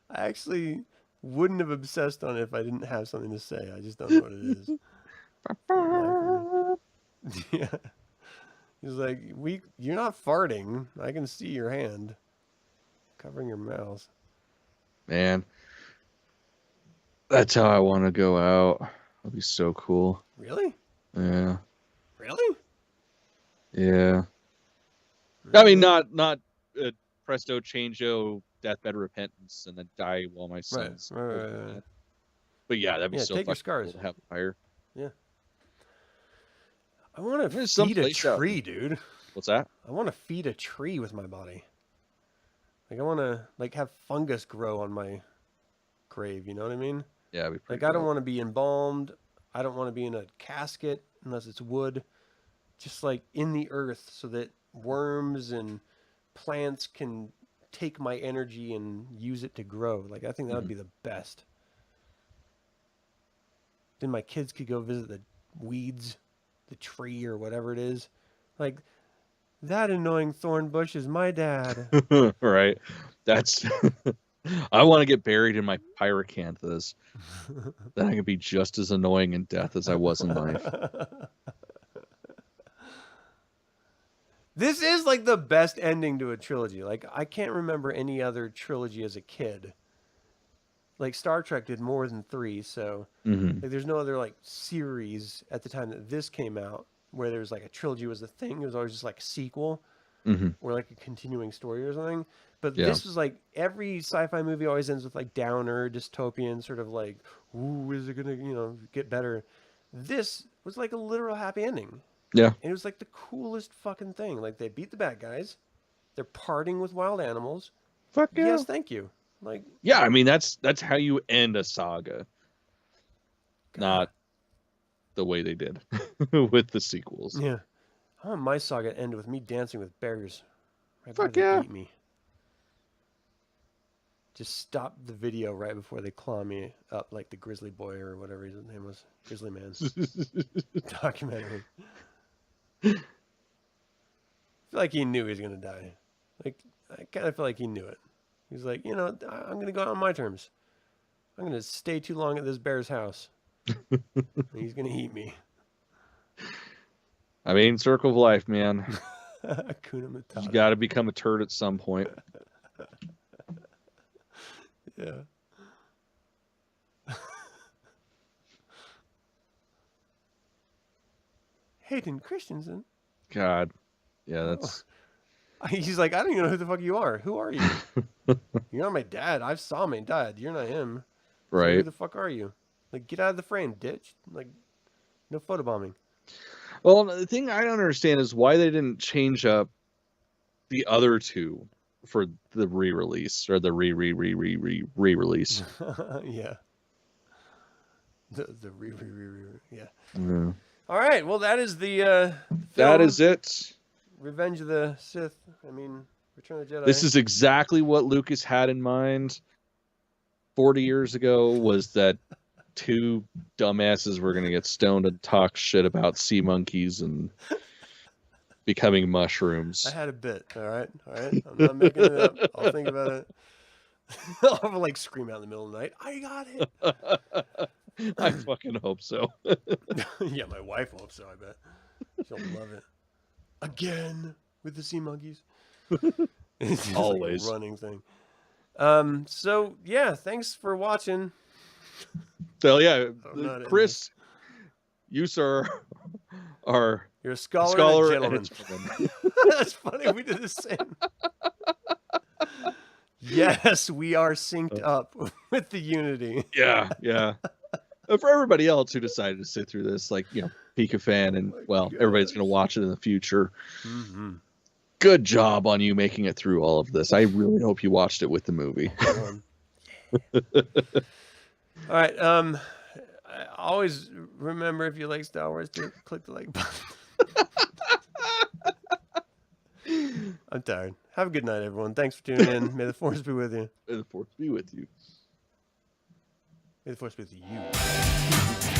B: I actually wouldn't have obsessed on it if I didn't have something to say. I just don't know what it is. Yeah. He's like, you're not farting. I can see your hand covering your mouth.
A: Man, that's how I want to go out. That'd be so cool.
B: Really?
A: Yeah.
B: Really?
A: Yeah. I mean, not presto changeo deathbed repentance and then die while my son's.
B: Right.
A: But yeah, that'd be so
B: take your
A: fucking
B: scars.
A: cool to have a fire.
B: Yeah. I want to
A: There's
B: feed a
A: someplace out
B: tree, dude.
A: What's that?
B: I want to feed a tree with my body. Like I want to have fungus grow on my grave. You know what I mean?
A: Yeah, it'd be pretty
B: I don't
A: dope.
B: want to be embalmed. I don't want to be in a casket unless it's wood. Just like in the earth, so that worms and plants can take my energy and use it to grow. Like I think that would be the best. Then my kids could go visit the weeds, the tree or whatever it is. Like that annoying thorn bush is my dad.
A: Right. That's I want to get buried in my pyrocanthus. Then I can be just as annoying in death as I was in life.
B: This is like the best ending to a trilogy. Like I can't remember any other trilogy as a kid. Like Star Trek did more than 3, so like there's no other like series at the time that this came out where there's like a trilogy was the thing. It was always just like a sequel or like a continuing story or something. But this was like every sci-fi movie always ends with like downer, dystopian, sort of like, ooh, is it gonna, get better? This was like a literal happy ending.
A: Yeah.
B: And it was like the coolest fucking thing. Like they beat the bad guys. They're partying with wild animals.
A: Fuck yeah.
B: Yes, thank you. Like,
A: yeah, I mean that's how you end a saga. God. Not the way they did with the sequels.
B: Yeah. I want my saga to end with me dancing with bears. Right
A: Fuck
B: before
A: yeah.
B: they beat me. Just stop the video right before they claw me up like the Grizzly Boy or whatever his name was. Grizzly Man. Documentary. I feel like he knew he was going to die. Like, I kind of feel like he knew it. He's like, I'm going to go out on my terms. I'm going to stay too long at this bear's house. He's going to eat me.
A: I mean, circle of life, man.
B: Hakuna Matata.
A: You got to become a turd at some point.
B: Yeah. Hayden Christensen.
A: God. Yeah, that's...
B: He's like, I don't even know who the fuck you are. Who are you? You're not my dad. I saw my dad. You're not him.
A: Right.
B: So who the fuck are you? Like, get out of the frame, ditch. Like, no photobombing.
A: Well, the thing I don't understand is why they didn't change up the other two for the re-release or the re-release.
B: Yeah. The yeah. Mm. All right. Well, that is the film.
A: That is it.
B: Revenge of the Sith. I mean, Return of the Jedi.
A: This is exactly what Lucas had in mind 40 years ago, was that two dumbasses were going to get stoned and talk shit about sea monkeys and becoming mushrooms.
B: I had a bit. All right. I'm not making it up. I'll think about it. I'll like scream out in the middle of the night. I got it.
A: I fucking hope so.
B: Yeah, my wife hopes so, I bet. She'll love it. Again with the sea monkeys. It's
A: always
B: like a running thing. So yeah, thanks for watching.
A: So yeah, Chris, you sir are
B: you're a scholar and a
A: gentleman.
B: That's funny. We did the same. Yes, we are synced up with the Unity.
A: Yeah. For everybody else who decided to sit through this, like, peek a fan, and everybody's going to watch it in the future. Mm-hmm. Good job on you making it through all of this. I really hope you watched it with the movie.
B: All right. Always remember, if you like Star Wars, to click the like button. I'm tired. Have a good night, everyone. Thanks for tuning in. May the Force be with you.
A: May the Force be with you.
B: May the Force be with you.